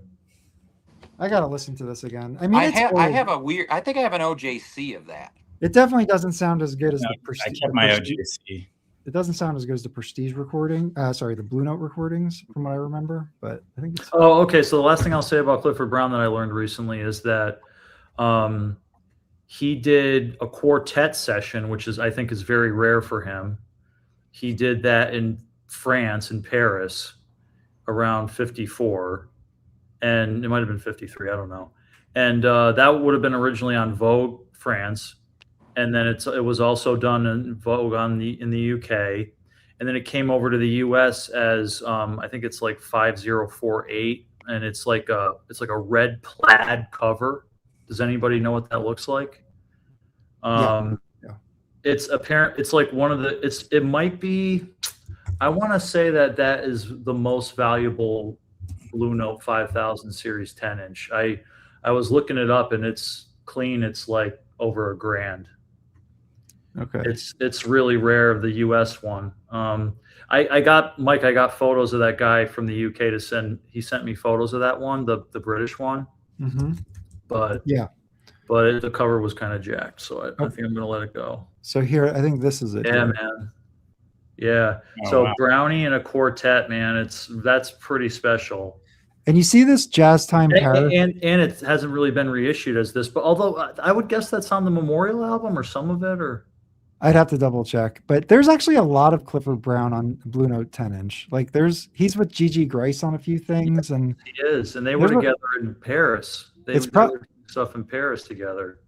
I gotta listen to this again. I mean, I it's think old. I have an OJC of that. It definitely doesn't sound as good as No, the I Prestige. kept my OGC. It doesn't sound as good as the Prestige recording. The Blue Note recordings, from what I remember. But I think it's. Oh, okay. So the last thing I'll say about Clifford Brown that I learned recently is that he did a quartet session, which I think is very rare for him. He did that in France, in Paris, around 54, and it might have been 53. I don't know. And that would have been originally on Vogue France, and then it was also done in Vogue in the UK, and then it came over to the US as I think it's like 5048, and it's like a red plaid cover. Does anybody know what that looks like? Yeah. It's apparent. It's like one of the. It might be. I want to say that is the most valuable Blue Note 5000 Series 10-inch. I was looking it up and it's clean. It's like over $1,000. Okay. It's really rare of the U.S. one. I got photos of that guy from the U.K. to send. He sent me photos of that one, the British one. Mm-hmm. But yeah, the cover was kind of jacked, so I think I'm gonna let it go. So here, I think this is it. Yeah, here. man. Yeah. Oh, So wow. Brownie and a quartet, man. That's pretty special. And you see this Jazz Time Paris, And it hasn't really been reissued as this, but although I would guess that's on the Memorial album or some of it, or I'd have to double check, but there's actually a lot of Clifford Brown on Blue Note 10-inch. Like he's with Gigi Grice on a few things, and he is, and they were together in Paris. They It's were pro- doing stuff in Paris together.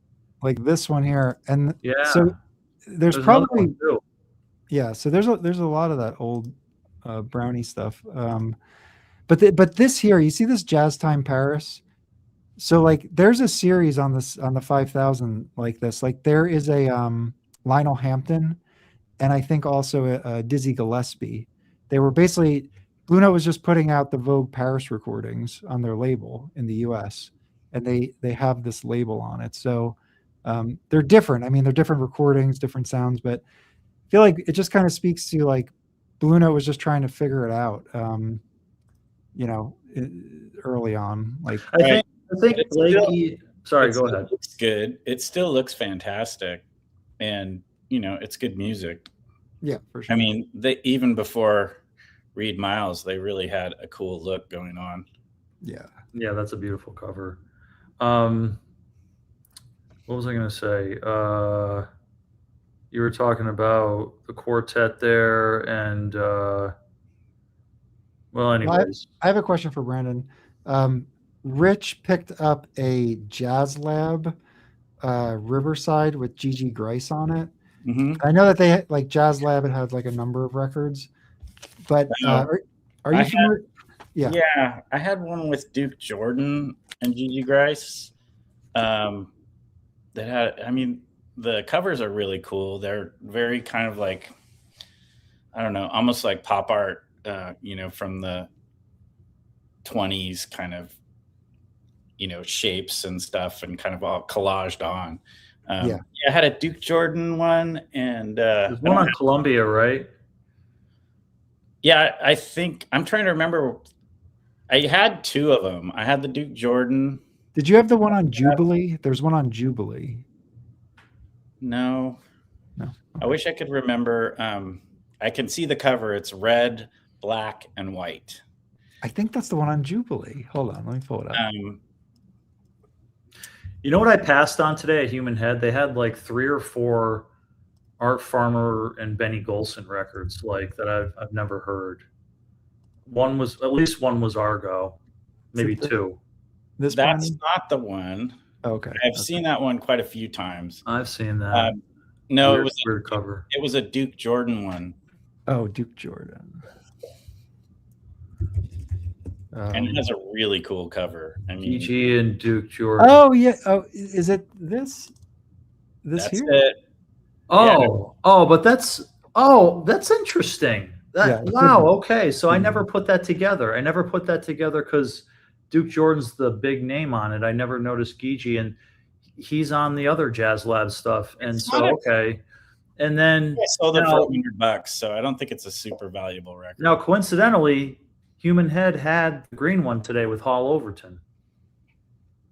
like this one here, and Yeah. so there's another probably one, too. yeah. So there's a lot of that old Brownie stuff. But this here, you see this Jazz Time Paris. So like there's a series on the 5000 like this. Like there is a Lionel Hampton, and I think also a Dizzy Gillespie. They were basically Blue Note was just putting out the Vogue Paris recordings on their label in the U.S. and they have this label on it. So they're different. I mean, they're different recordings, different sounds, but I feel like it just kind of speaks to like Blue Note was just trying to figure it out. Early on, like I think It's Blakey. Sorry, It go still ahead. looks good. It still looks fantastic, and it's good music. yeah, for sure. I mean, even before Reed Miles, they really had a cool look going on. yeah. Yeah, that's a beautiful cover. What was I going to say? You were talking about the quartet there, and anyways, I have a question for Brandon. Rich picked up a Jazz Lab Riverside with Gigi Grice on it. Mm-hmm. I know that they like Jazz Lab. It had like a number of records, but are you familiar? Yeah, I had one with Duke Jordan and Gigi Grice. That had, I mean, the covers are really cool. They're very kind of like, I don't know, almost like pop art, from the 20s kind of, shapes and stuff and kind of all collaged on. I had a Duke Jordan one and there's one on Columbia, right? Yeah, I think I'm trying to remember. I had two of them. I had the Duke Jordan. Did you have the one on Jubilee? There's one on Jubilee. No. Okay. I wish I could remember. I can see the cover. It's red, black, and white. I think that's the one on Jubilee. Hold on, let me pull it up. You know what I passed on today at Human Head? They had like 3 or 4 Art Farmer and Benny Golson records like that I've never heard. At least one was Argo, maybe 2. This That's one? not the one. Okay. I've seen that one quite a few times. I've seen that. No, weird, it was weird cover. It was a Duke Jordan one. Oh, Duke Jordan. And it has a really cool cover. I mean, PG and Duke Jordan. Oh yeah. Oh, is it this? This that's here? it. But that's interesting. Yeah, it Wow. could be. Okay. So I Mhm. never put that together. I never put that together because Duke Jordan's the big name on it. I never noticed Gigi, and he's on the other Jazz Lab stuff. And It's so, not a- okay. And then I sold it now- for $100, so I don't think it's a super valuable record. now, coincidentally, Human Head had the green one today with Hall Overton.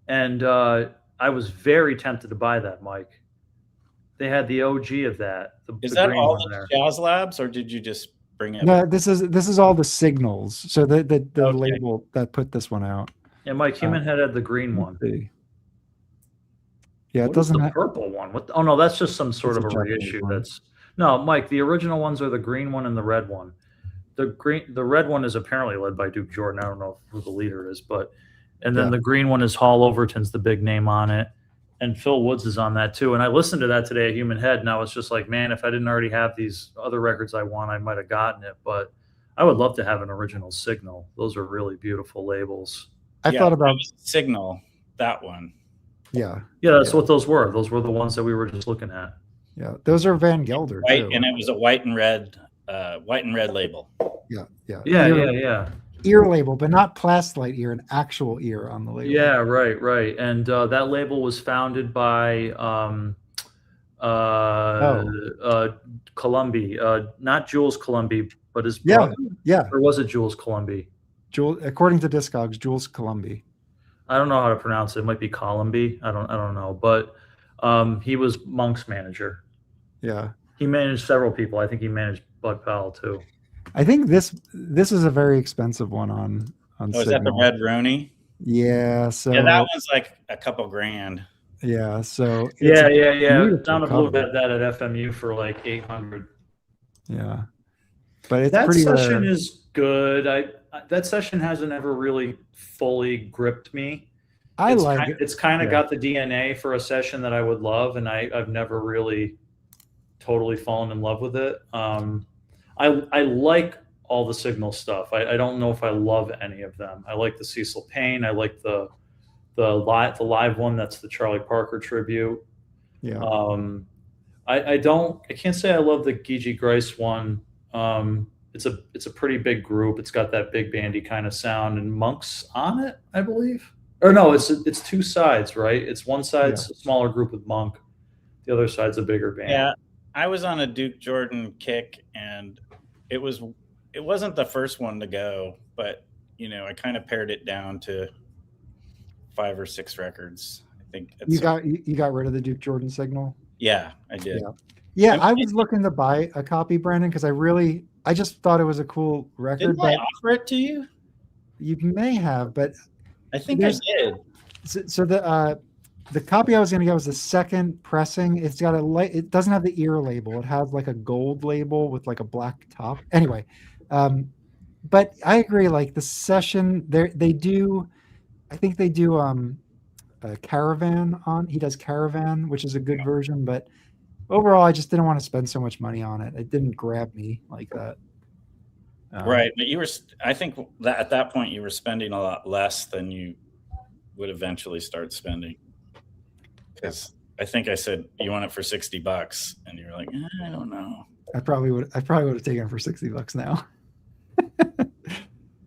And I was very tempted to buy that, Mike. They had the OG of that. Is the that green all one the there. Jazz Labs, or did you just bring it? No, this is all the signals. So the Okay. label that put this one out. Yeah, Mike, Human Head had the green one. Let's see. Yeah, it What is doesn't the have. purple one? What? Oh no, that's just some sort It's of a a Japanese reissue. one. No, Mike. The original ones are the green one and the red one. The red one is apparently led by Duke Jordan. I don't know who the leader is, and then Yeah. the green one is Hall Overton's the big name on it, and Phil Woods is on that too. And I listened to that today at Human Head, and I was just like, man, if I didn't already have these other records I want, I might have gotten it. But I would love to have an original Signal. Those are really beautiful labels. I thought about. Signal, that one. Yeah. Yeah, that's what those were. Those were the ones that we were just looking at. Yeah. Those are Van Gelder White, too. and it was a white and red label. Yeah. Yeah. Yeah, Ear, yeah. Ear label, but not plastlight ear, an actual ear on the label. Yeah, right. And that label was founded by Columbi, not Jules Columbi, but his brother. Yeah. Or was it Jules Columbi? According to Discogs, Jules Columbi. I don't know how to pronounce it. It might be Columbi. I don't know. But he was Monk's manager. Yeah. He managed several people. I think he managed Bud Powell too. I think this is a very expensive one on Oh, is that the Signal. Red Roni? Yeah. So Yeah, that one's like a couple grand. yeah. So it's Yeah. beautiful Down the blue cover. had that at FMU for like 800. Yeah. But it's That pretty session rare. is good. That session hasn't ever really fully gripped me. It's kind of got the DNA for a session that I would love, and I've never really totally fallen in love with it. I like all the Signal stuff. I don't know if I love any of them. I like the Cecil Payne. I like the live one that's the Charlie Parker tribute. Yeah. I can't say I love the Gigi Grice one. It's a pretty big group. It's got that big bandy kind of sound, and Monk's on it, I believe. Or no, it's two sides, right? It's one side's a smaller group with Monk, the other side's a bigger band. Yeah, I was on a Duke Jordan kick, and it wasn't the first one to go, but I kind of pared it down to 5 or 6 records. I think You got rid of the Duke Jordan Signal? Yeah, I did. Yeah, I was looking to buy a copy, Brandon, because I just thought it was a cool record. Didn't I offer it to you? You may have, but I think I did. So the copy I was going to get was the second pressing. It's got it doesn't have the ear label. It has like a gold label with like a black top. Anyway, but I agree. Like the session, they do. I think they do Caravan on. He does Caravan, which is a good version, but overall, I just didn't want to spend so much money on it. It didn't grab me like that. Right, but I think that at that point you were spending a lot less than you would eventually start spending. Because I think I said you want it for $60, and you were like, I don't know. I probably would have taken it for $60 now.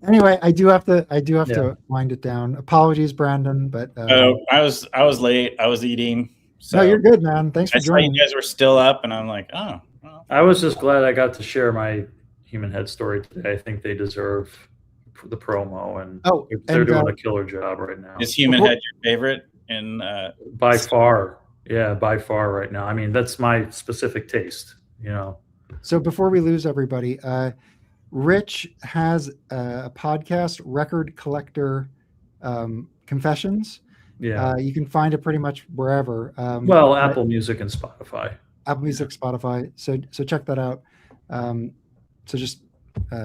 Anyway, I do have to wind it down. Apologies, Brandon, but I was late. I was eating. So no, you're good, man. Thanks for I saw joining. you guys were still up, and I'm like, oh. Well. I was just glad I got to share my Human Head story today. I think they deserve the promo, and they're doing a killer job right now. Is Human Head your favorite? By far right now. I mean, that's my specific taste. So before we lose everybody, Rich has a podcast, Record Collector Confessions. Yeah, you can find it pretty much wherever. Apple Music and Spotify. Apple Music, Spotify. So check that out.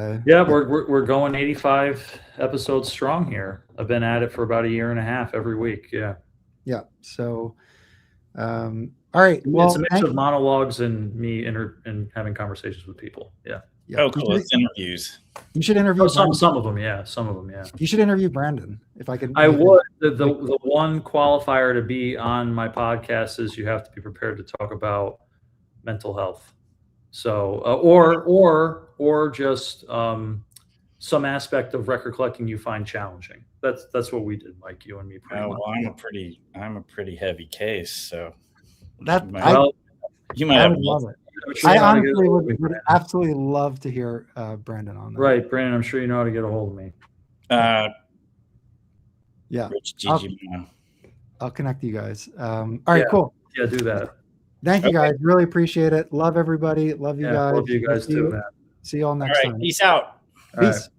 We're going 85 episodes strong here. I've been at it for about a year and a half every week. Yeah. So, all right. Well, it's a mix of monologues and me and having conversations with people. Yeah. Oh, cool. It's interviews. You should interview some of them. Yeah. Some of them. Yeah. You should interview Brandon if I could. I would. The one qualifier to be on my podcast is you have to be prepared to talk about mental health. So, or just some aspect of record collecting you find challenging. That's what we did, Mike. You and me. Well, I'm a pretty heavy case, so you might have love it. I honestly would absolutely love to hear Brandon on that. Right, Brandon. I'm sure you know how to get a hold of me. Yeah, Rich I'll connect you guys. All right, cool. Yeah, do that. Thank you guys. Really appreciate it. Love everybody. Love you guys. Love you guys too, man. See you all next time. Peace out. Peace.